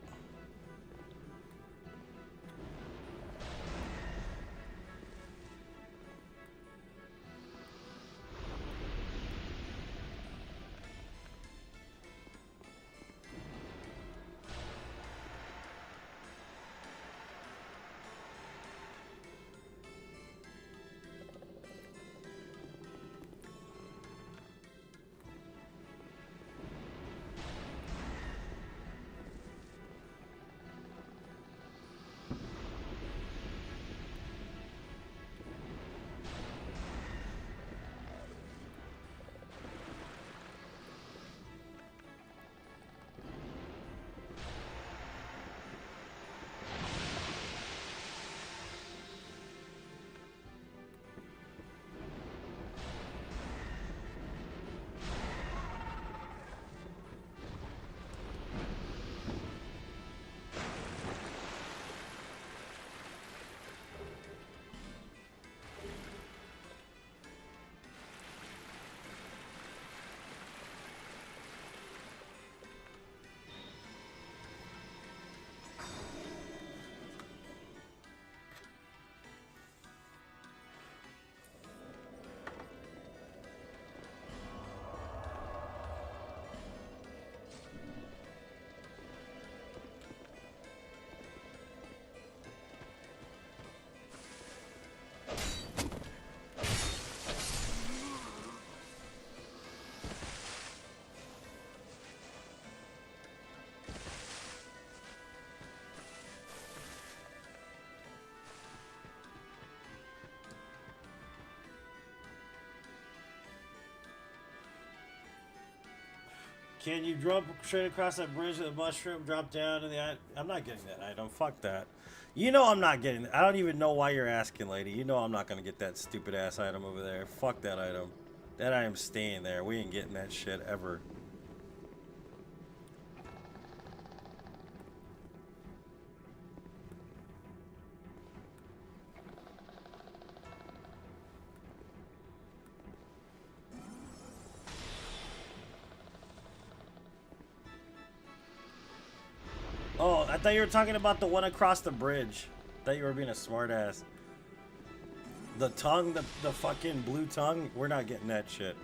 Can you jump straight across that bridge with a mushroom, drop down to the... I'm not getting that item. Fuck that. You know I'm not getting... I don't even know why you're asking, lady. You know I'm not going to get that stupid-ass item over there. Fuck that item. That item's staying there. We ain't getting that shit ever. Oh, I thought you were talking about the one across the bridge. I thought you were being a smartass. The tongue, the fucking blue tongue, we're not getting that shit.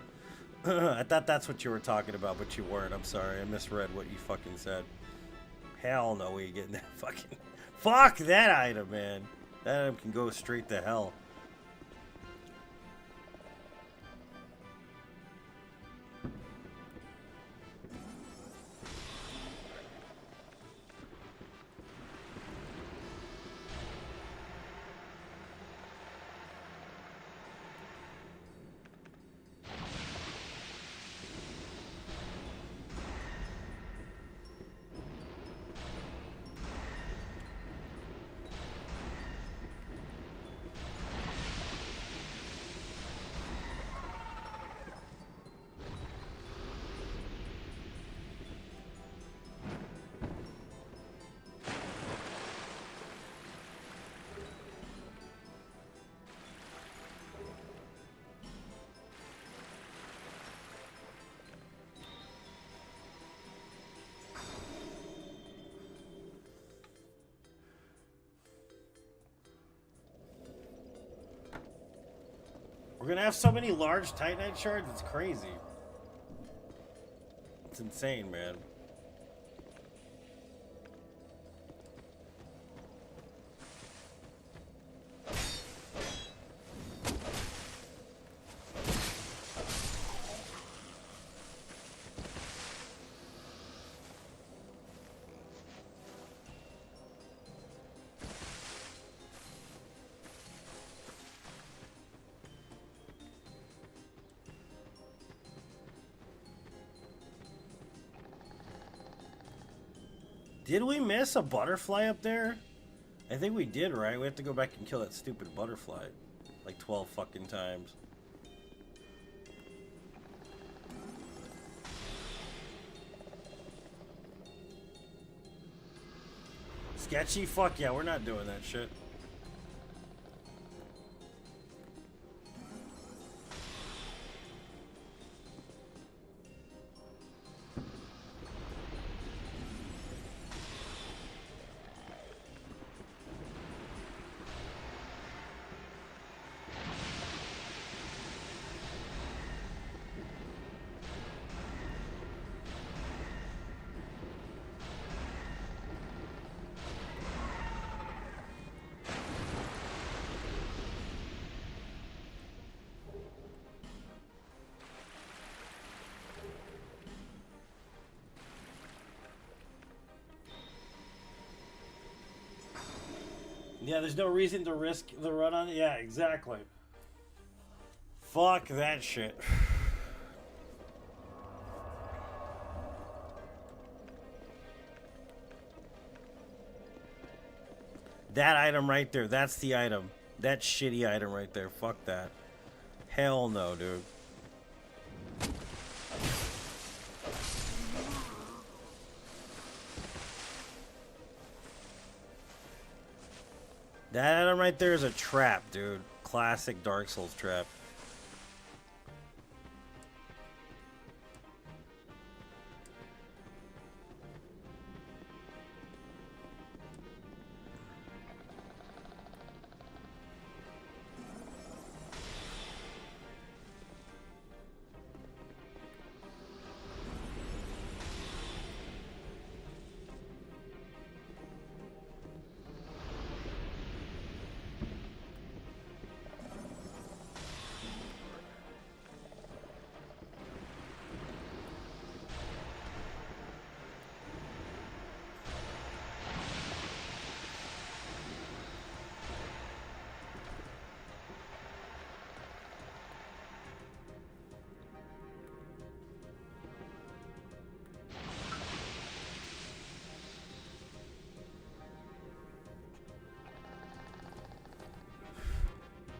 I thought that's what you were talking about, but you weren't. I'm sorry, I misread what you fucking said. Hell no, we ain't getting that fucking... Fuck that item, man. That item can go straight to hell. We're gonna have so many large Titanite shards, it's crazy. It's insane, man. Did we miss a butterfly up there? I think we did, right? We have to go back and kill that stupid butterfly. Like 12 fucking times. Sketchy? Fuck yeah, we're not doing that shit. Yeah, there's no reason to risk the run on it. Yeah, exactly. Fuck that shit. That item right there, that's the item. That shitty item right there. Fuck that. Hell no, dude. That item right there is a trap, dude. Classic Dark Souls trap.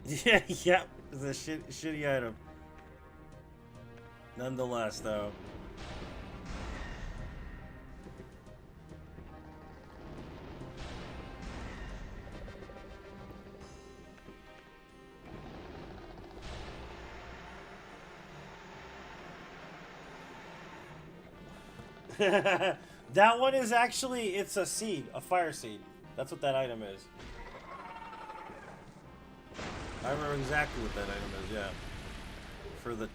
Yeah, yep. It's a shitty item. Nonetheless, though. That one is actually, it's a seed, a fire seed. That's what that item is. I remember exactly what that item is, yeah. For the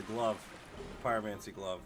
glove, the pyromancy glove.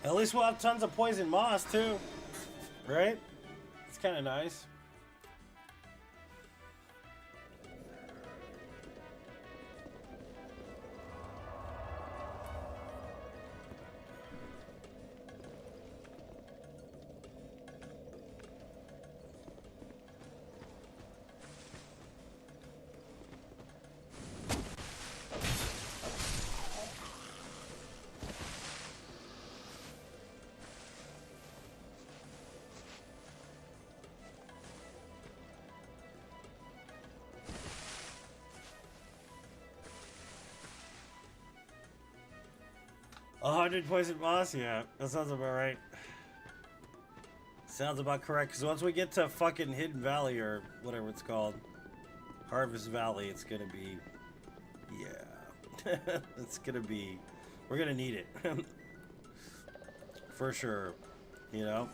At least we'll have tons of poison moss too, right? It's kind of nice. A 100 poison moss? Yeah, that sounds about right. Sounds about correct, because once we get to fucking Hidden Valley, or whatever it's called, Harvest Valley, it's gonna be... Yeah. It's gonna be... We're gonna need it. For sure. You know?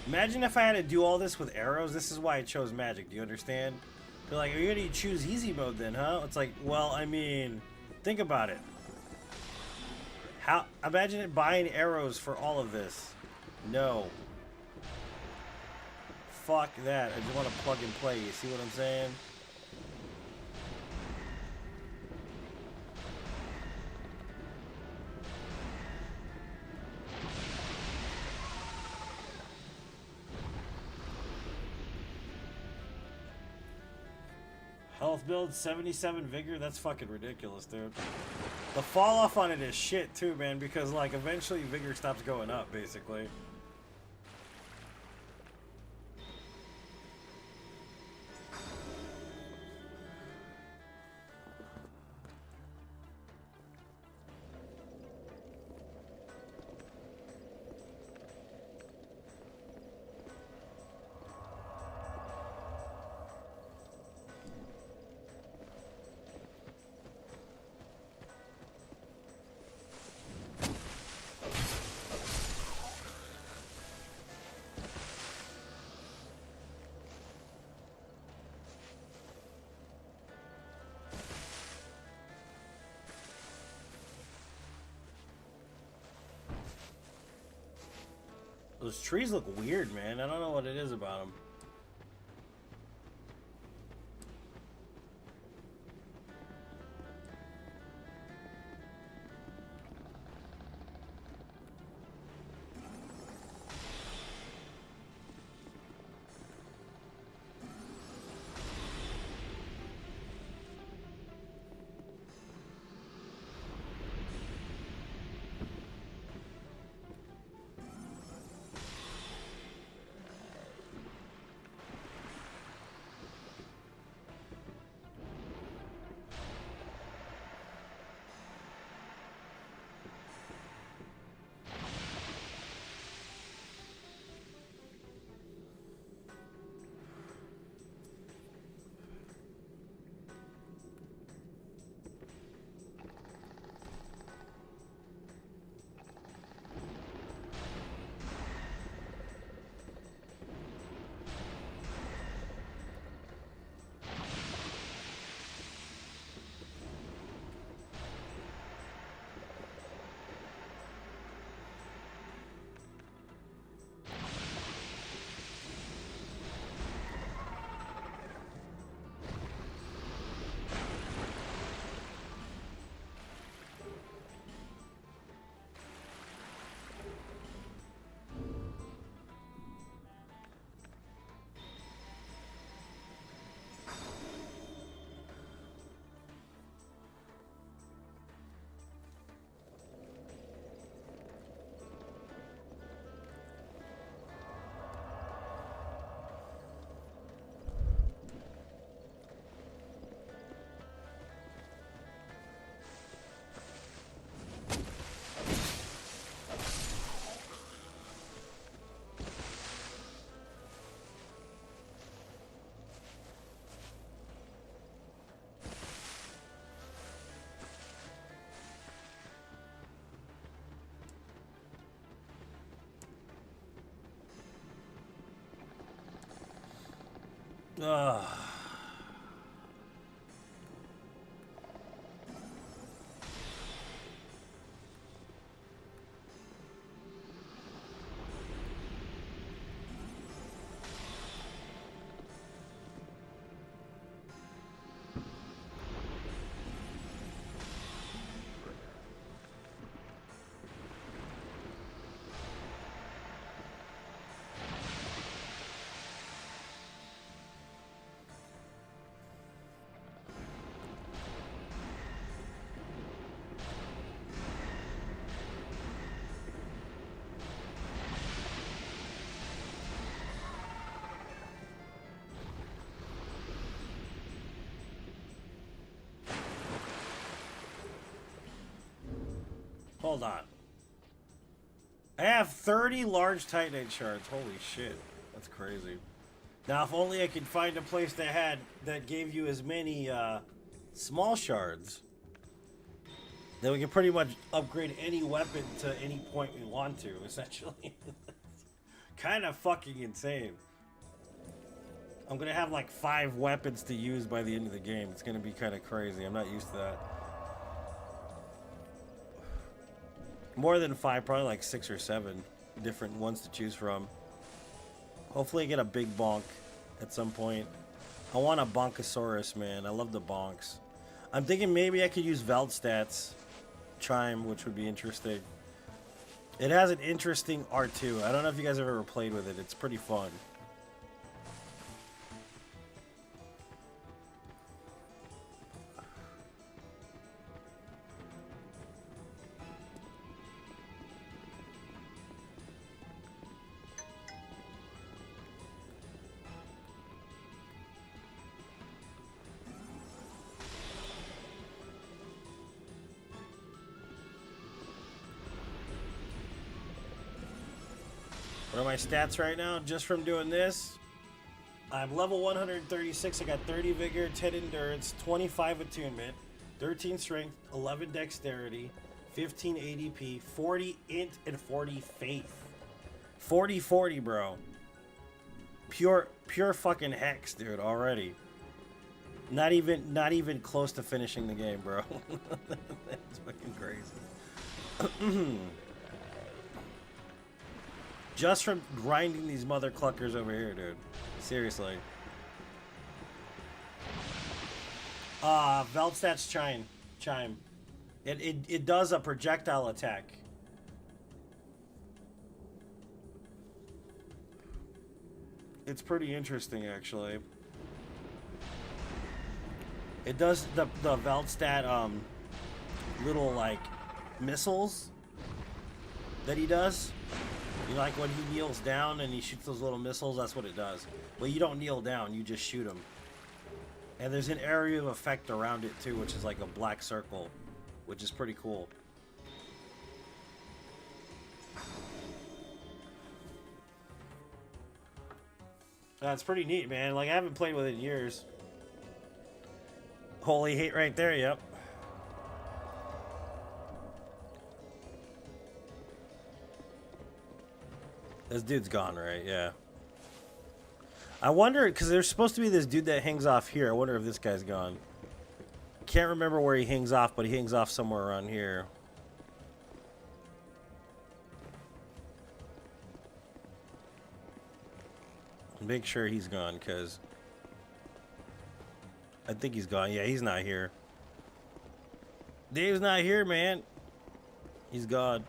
Imagine if I had to do all this with arrows. This is why I chose magic. Do you understand? They're like, are you gonna choose easy mode then, huh? It's like, well, I mean, think about it. How? Imagine it buying arrows for all of this. No. Fuck that. I just want to plug and play. You see what I'm saying? Health build, 77 vigor. That's fucking ridiculous, dude. The fall off on it is shit too, man, because like eventually vigor stops going up, basically. Those trees look weird, man. I don't know what it is about them. Ugh. Hold on. I have 30 large Titanite shards. Holy shit. That's crazy. Now, if only I could find a place that gave you as many small shards, then we can pretty much upgrade any weapon to any point we want to, essentially. Kind of fucking insane. I'm gonna have like 5 weapons to use by the end of the game. It's gonna be kind of crazy. I'm not used to that. More than 5, probably like 6 or 7 different ones to choose from. Hopefully I get a big bonk at some point. I want a bonkosaurus, man. I love the bonks. I'm thinking maybe I could use Veldstats Chime, which would be interesting. It has an interesting R2. I don't know if you guys have ever played with it. It's pretty fun. What are my stats right now? Just from doing this, I'm level 136. I got 30 vigor, 10 endurance, 25 attunement, 13 strength, 11 dexterity, 15 ADP, 40 int, and 40 faith. 40, bro. Pure fucking hex, dude. Already. Not even close to finishing the game, bro. That's fucking crazy. Just from grinding these mother cluckers over here, dude. Seriously. Veldstat's chime. It does a projectile attack. It's pretty interesting, actually. It does the Veldstat little like missiles that he does. You know, like when he kneels down and he shoots those little missiles, that's what it does. But you don't kneel down, you just shoot them. And there's an area of effect around it too, which is like a black circle, which is pretty cool. That's pretty neat, man. Like, I haven't played with it in years. Holy hate right there, yep. This dude's gone, right? Yeah. I wonder, because there's supposed to be this dude that hangs off here. I wonder if this guy's gone. Can't remember where he hangs off, but he hangs off somewhere around here. Make sure he's gone, because I think he's gone. Yeah, he's not here. Dave's not here, man. He's gone.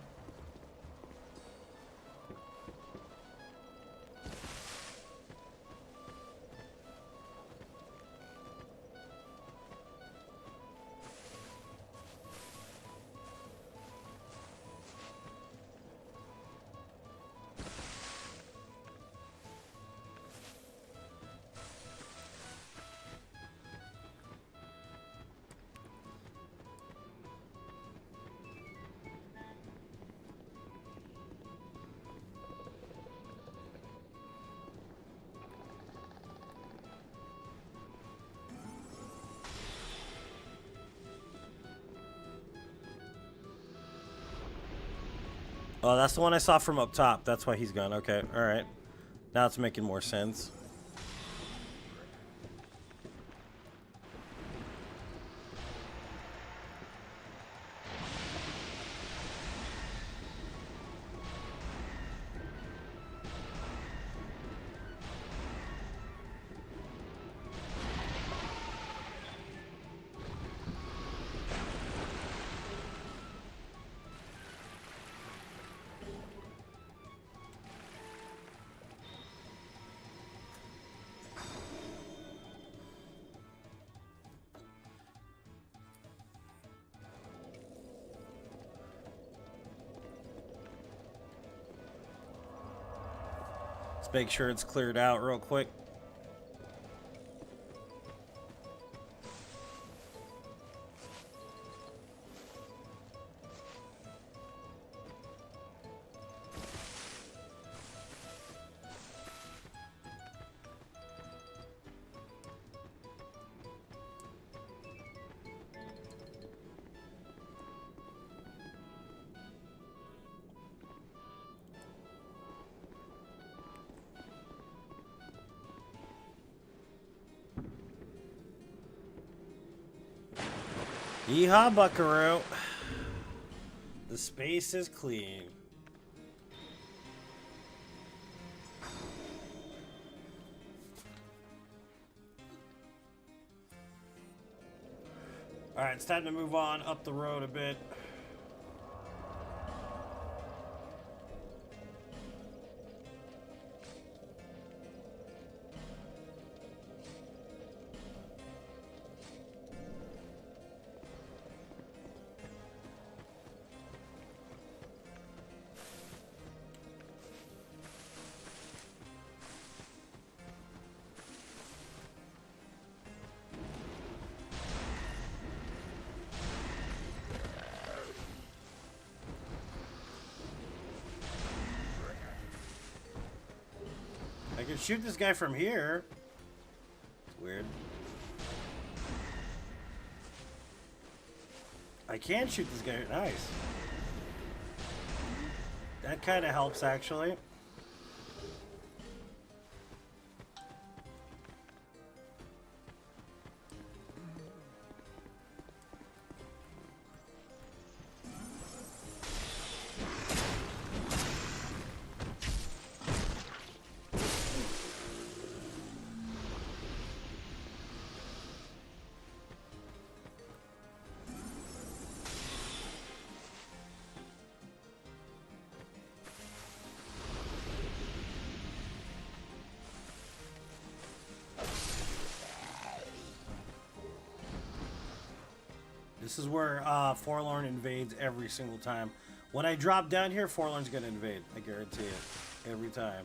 Oh, that's the one I saw from up top. That's why he's gone. Okay, alright. Now it's making more sense. Let's make sure it's cleared out real quick. Yeehaw, buckaroo. The space is clean. Alright, it's time to move on up the road a bit. I can shoot this guy from here. It's weird. I can shoot this guy. Nice. That kind of helps, actually. this is where Forlorn invades every single time. When I drop down here, Forlorn's gonna invade. I guarantee it. Every time.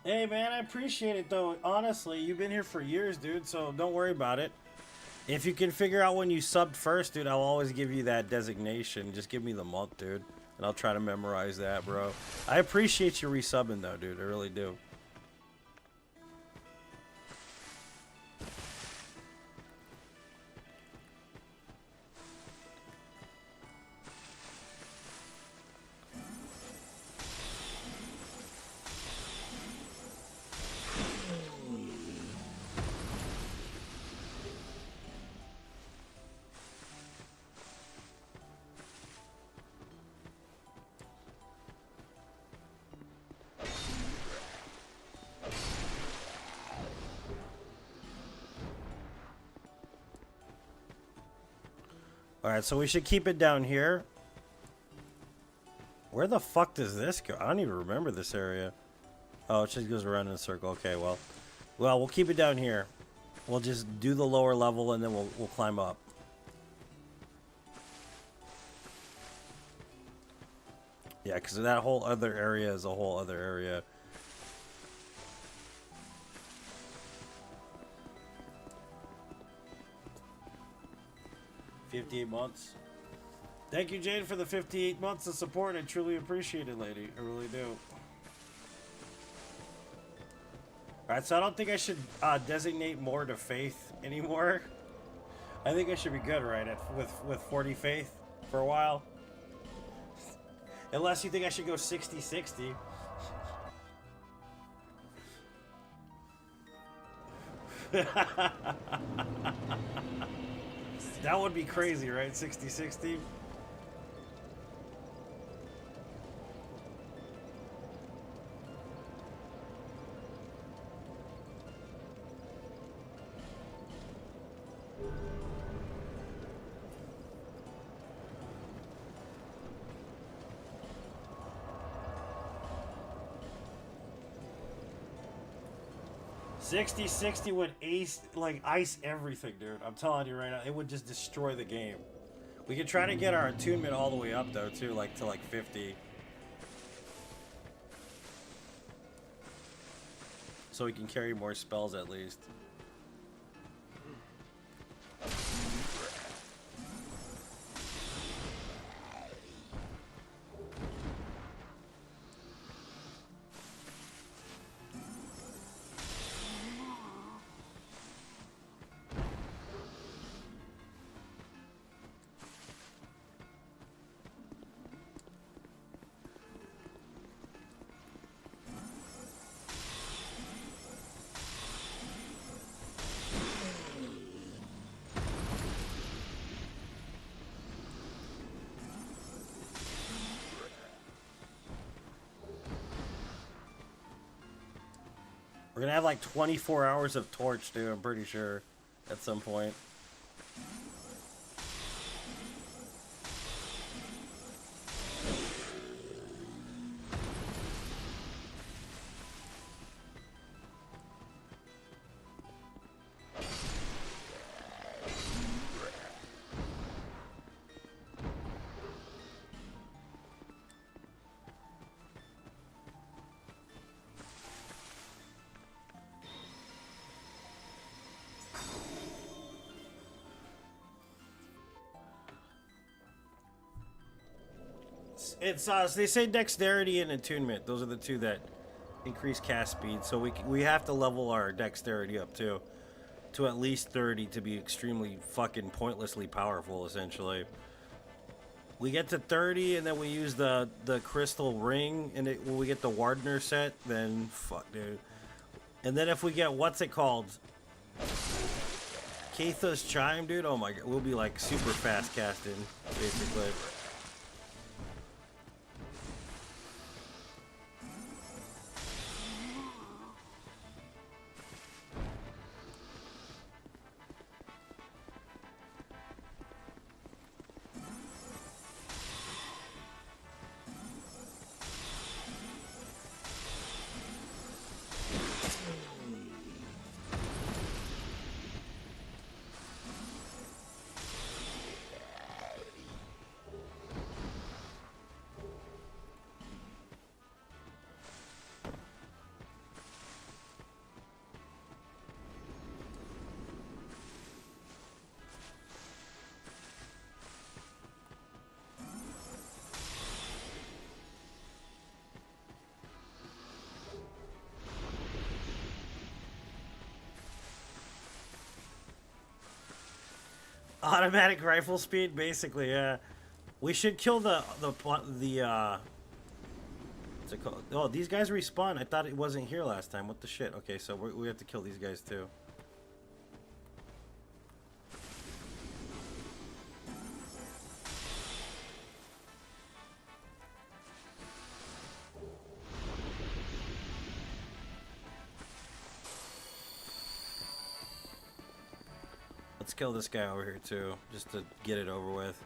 Hey man, I appreciate it though. Honestly, you've been here for years, dude, so don't worry about it. If you can figure out when you subbed first, dude, I'll always give you that designation. Just give me the month, dude, and I'll try to memorize that, bro. I appreciate you resubbing though, dude. I really do. Alright, so we should keep it down here. Where the fuck does this go? I don't even remember this area. Oh, it just goes around in a circle. Okay, well, we'll keep it down here. We'll just do the lower level and then we'll climb up. Yeah, because that whole other area is a whole other area. $58 months. Thank you, Jade, for the 58 months of support. I truly appreciate it, lady. I really do. Alright, so I don't think I should designate more to faith anymore. I think I should be good, right, with 40 faith for a while. Unless you think I should go 60-60. That would be crazy, right? 60-60. $60-60 would ice everything, dude. I'm telling you right now, it would just destroy the game. We could try to get our attunement all the way up though, too, to 50. So we can carry more spells at least. We're gonna have like 24 hours of torch, dude. I'm pretty sure at some point. It's they say dexterity and attunement. Those are the two that increase cast speed. So we have to level our dexterity up too, to at least 30 to be extremely fucking pointlessly powerful. Essentially, we get to 30 and then we use the crystal ring, and when we get the Wardner set, then fuck, dude. And then if we get what's it called, Keitha's Chime, dude. Oh my god, we'll be like super fast casting, basically. Automatic rifle speed, basically. Yeah, we should kill the what's it called? Oh, these guys respawn. I thought it wasn't here last time. What the shit? Okay, so we have to kill these guys too. Let's kill this guy over here too, just to get it over with.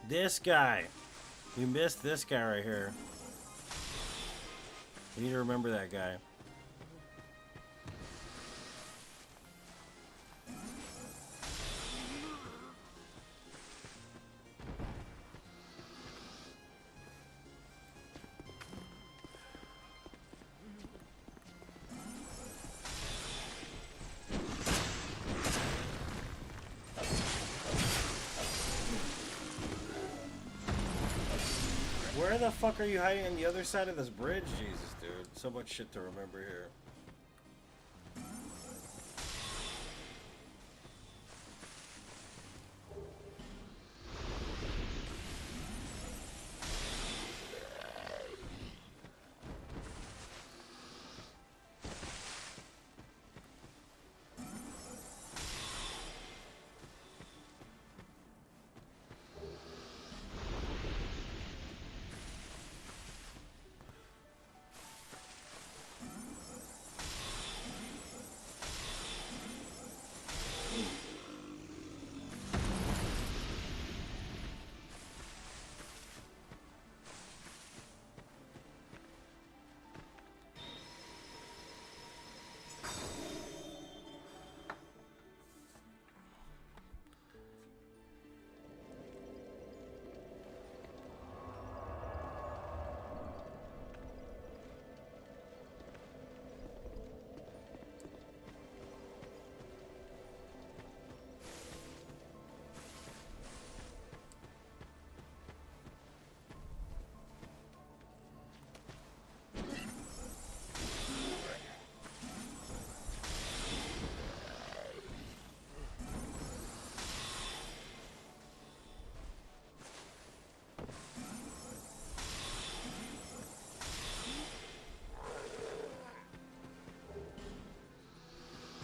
This guy. We missed this guy right here. You need to remember that guy. Where the fuck are you hiding on the other side of this bridge? Jesus, dude. So much shit to remember here.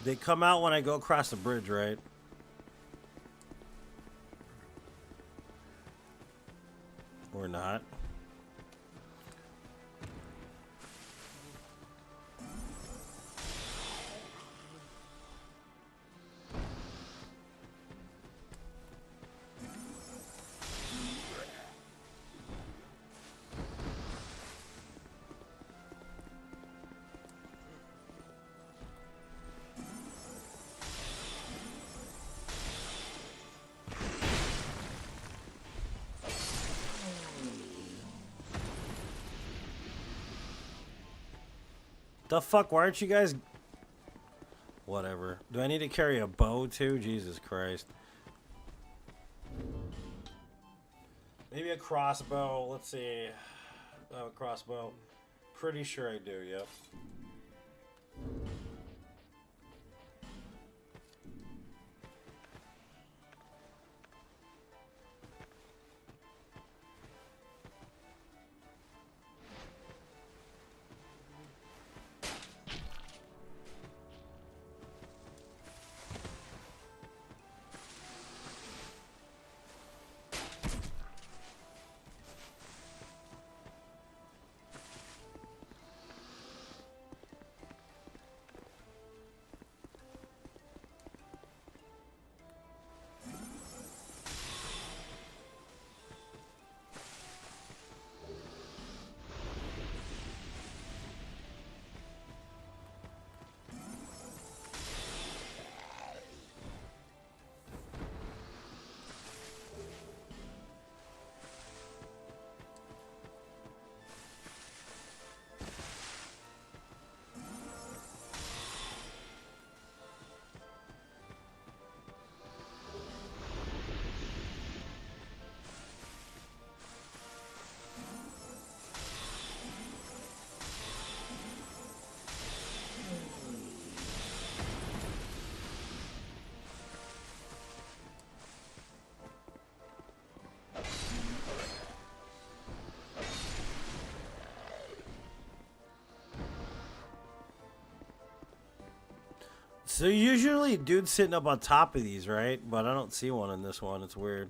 They come out when I go across the bridge, right? Or not. The fuck? Why aren't you guys... Whatever. Do I need to carry a bow too? Jesus Christ. Maybe a crossbow. Let's see. I have a crossbow. Pretty sure I do, yep. So usually dude's sitting up on top of these, right? But I don't see one in this one. It's weird.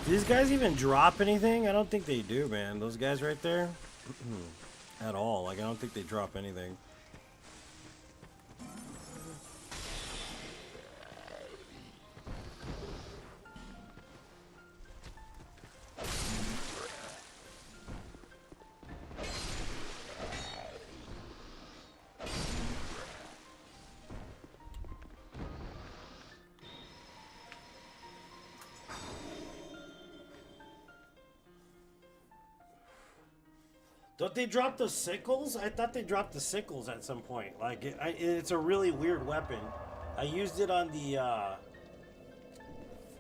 Do these guys even drop anything? I don't think they do, man. Those guys right there? At all. Like, I don't think they drop anything. Don't they drop the sickles? I thought they dropped the sickles at some point. Like, it's a really weird weapon. I used it on the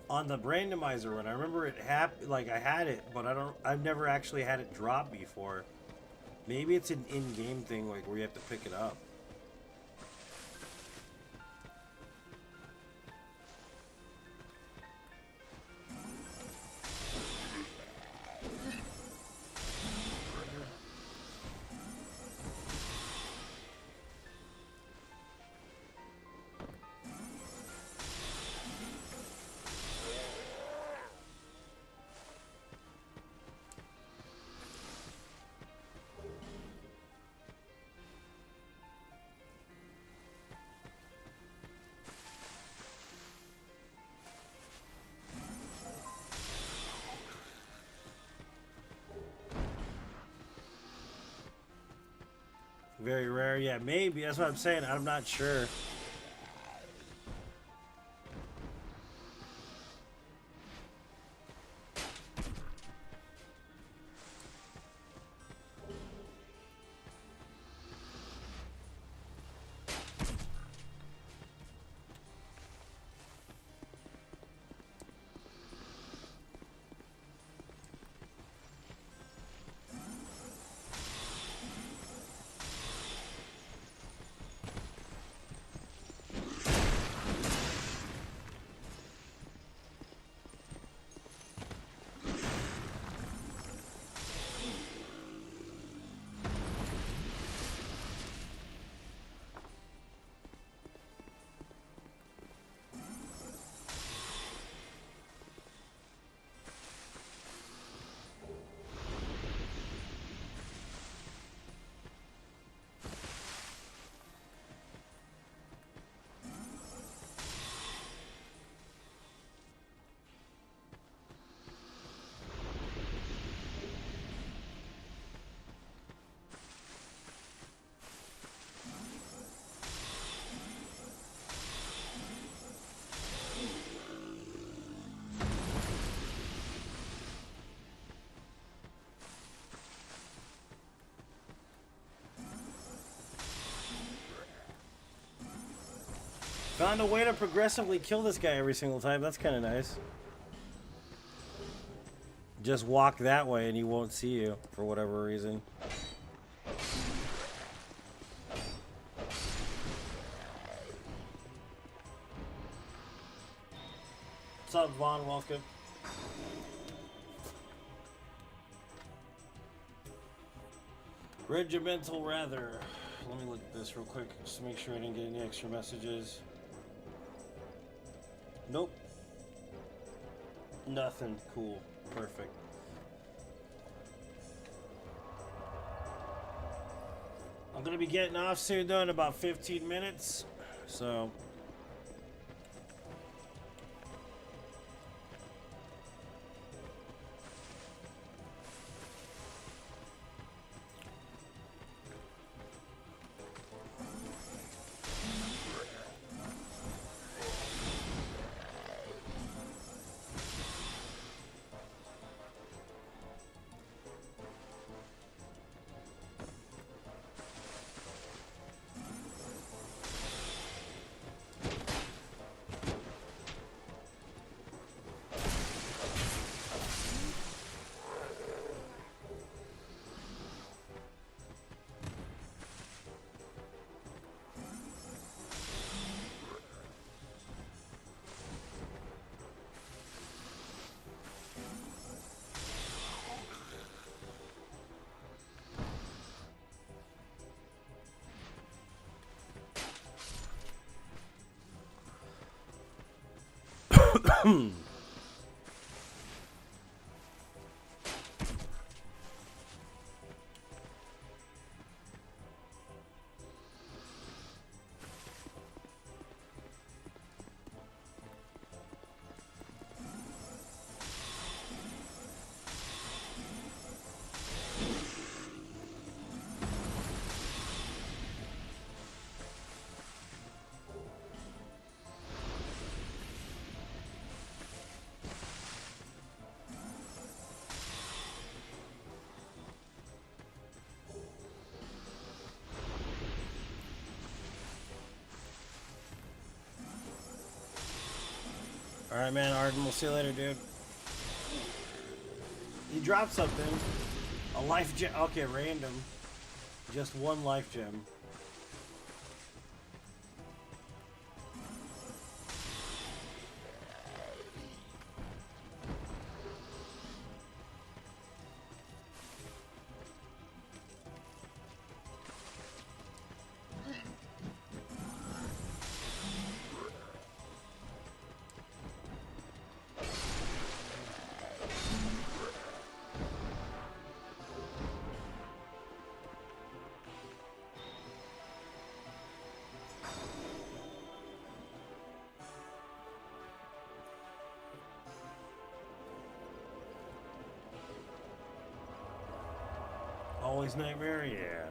randomizer when I remember it happened. Like, I had it, but I've never actually had it drop before. Maybe it's an in-game thing, like where you have to pick it up. Very rare, yeah, maybe. That's what I'm saying. I'm not sure. Found a way to progressively kill this guy every single time. That's kind of nice. Just walk that way and he won't see you for whatever reason. What's up, Vaughn? Welcome. Regimental Rather. Let me look at this real quick just to make sure I didn't get any extra messages. Nope. Nothing. Cool. Perfect. I'm gonna be getting off soon though in about 15 minutes. So Alright, man, Arden, we'll see you later, dude. You dropped something. A life gem. Okay, random. Just one life gem. Always nightmare? Yeah.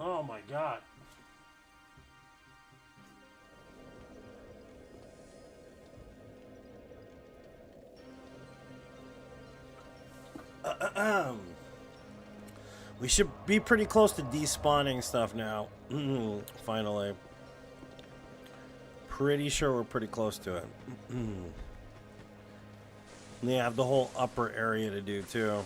Oh my god. We should be pretty close to despawning stuff now. Finally. Pretty sure we're pretty close to it. They have the whole upper area to do too.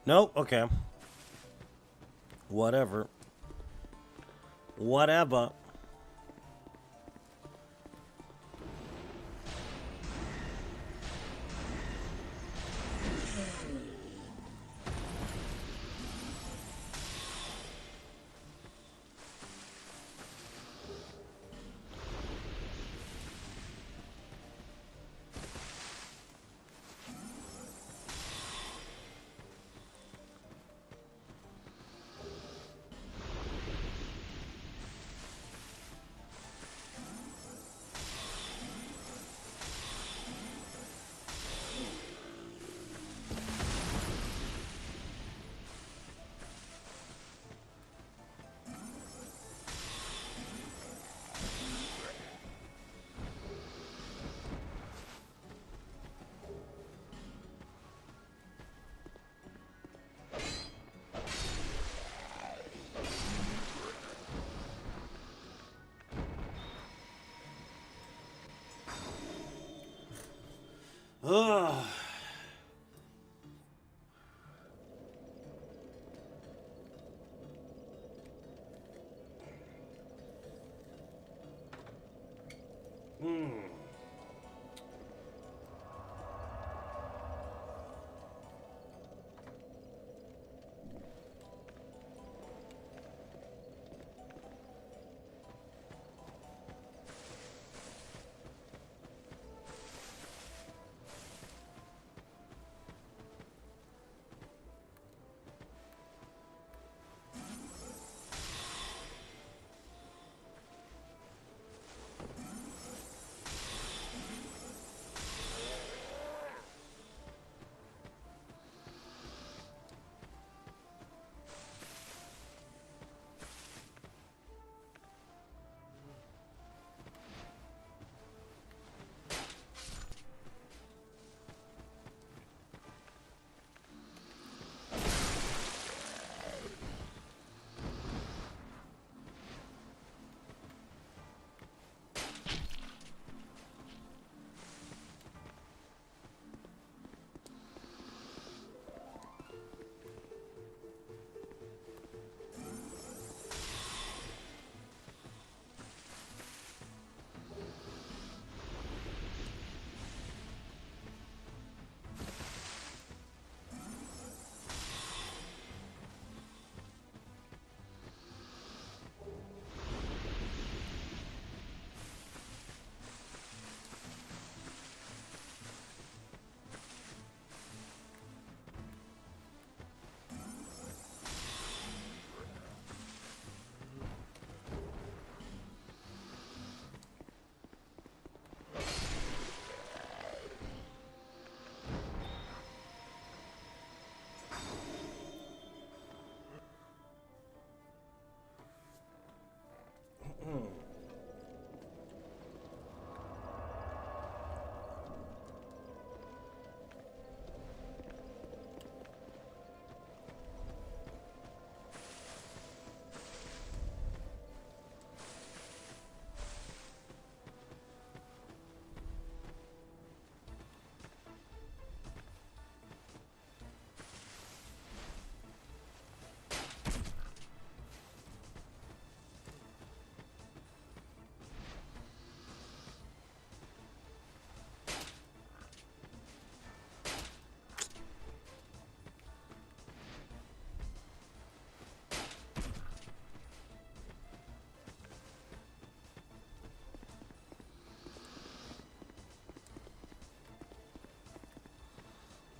Nope, okay. Whatever. Whatever.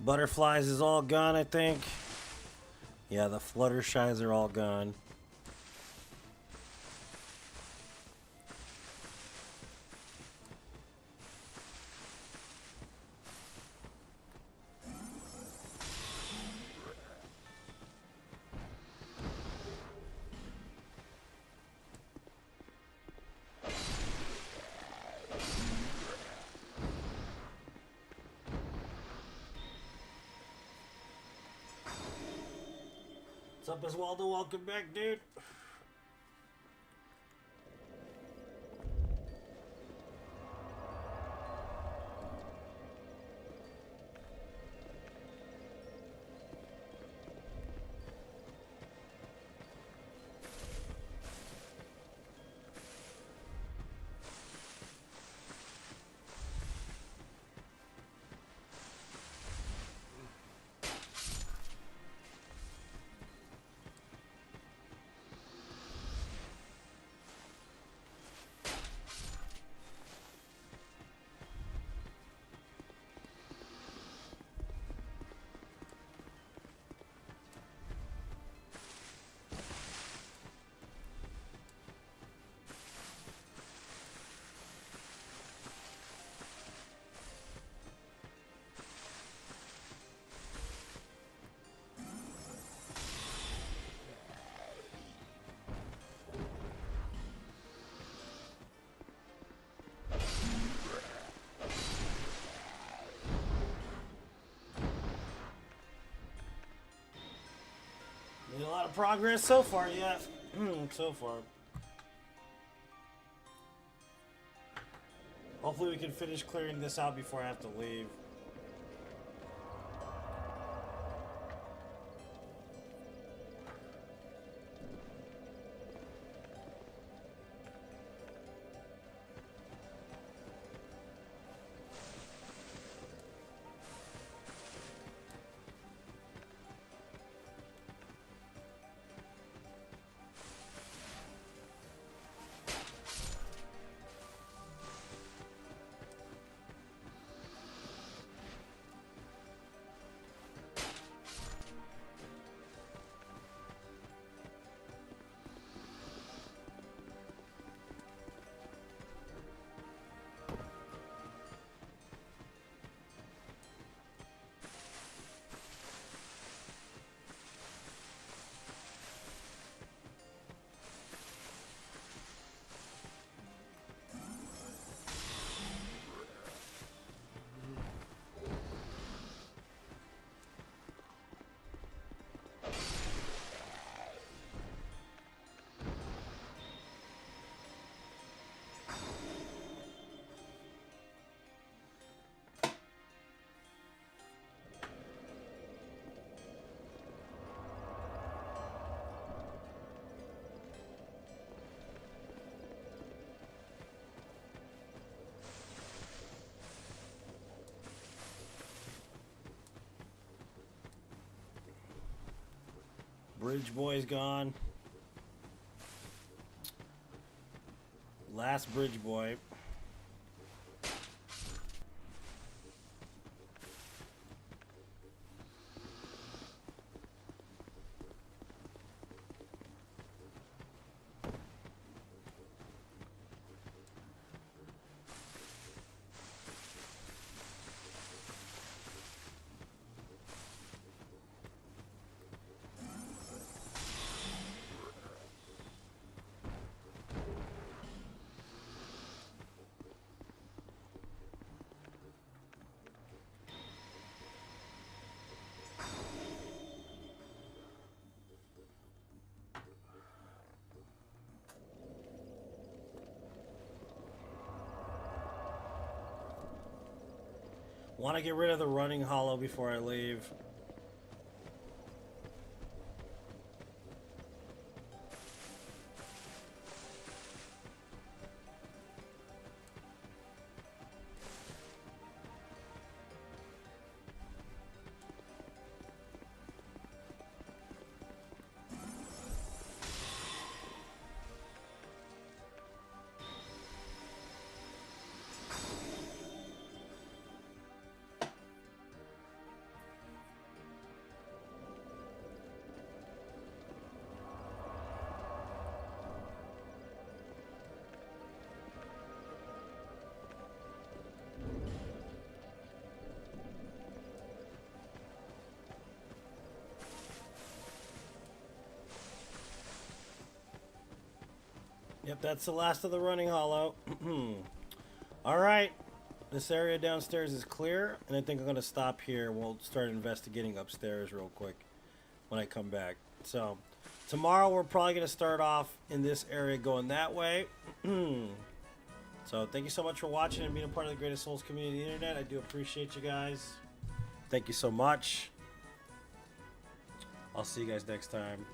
Butterflies is all gone, I think. Yeah, the Fluttershies are all gone. What's up, Oswaldo? Welcome back, dude. Made a lot of progress so far, yeah. So far. Hopefully we can finish clearing this out before I have to leave. Bridge boy's gone. Last bridge boy. Want to get rid of the running hollow before I leave. Yep, that's the last of the running hollow. All right. This area downstairs is clear, and I think I'm going to stop here. We'll start investigating upstairs real quick when I come back. So, tomorrow we're probably going to start off in this area going that way. So, thank you so much for watching and being a part of the greatest Souls community on the internet. I do appreciate you guys. Thank you so much. I'll see you guys next time.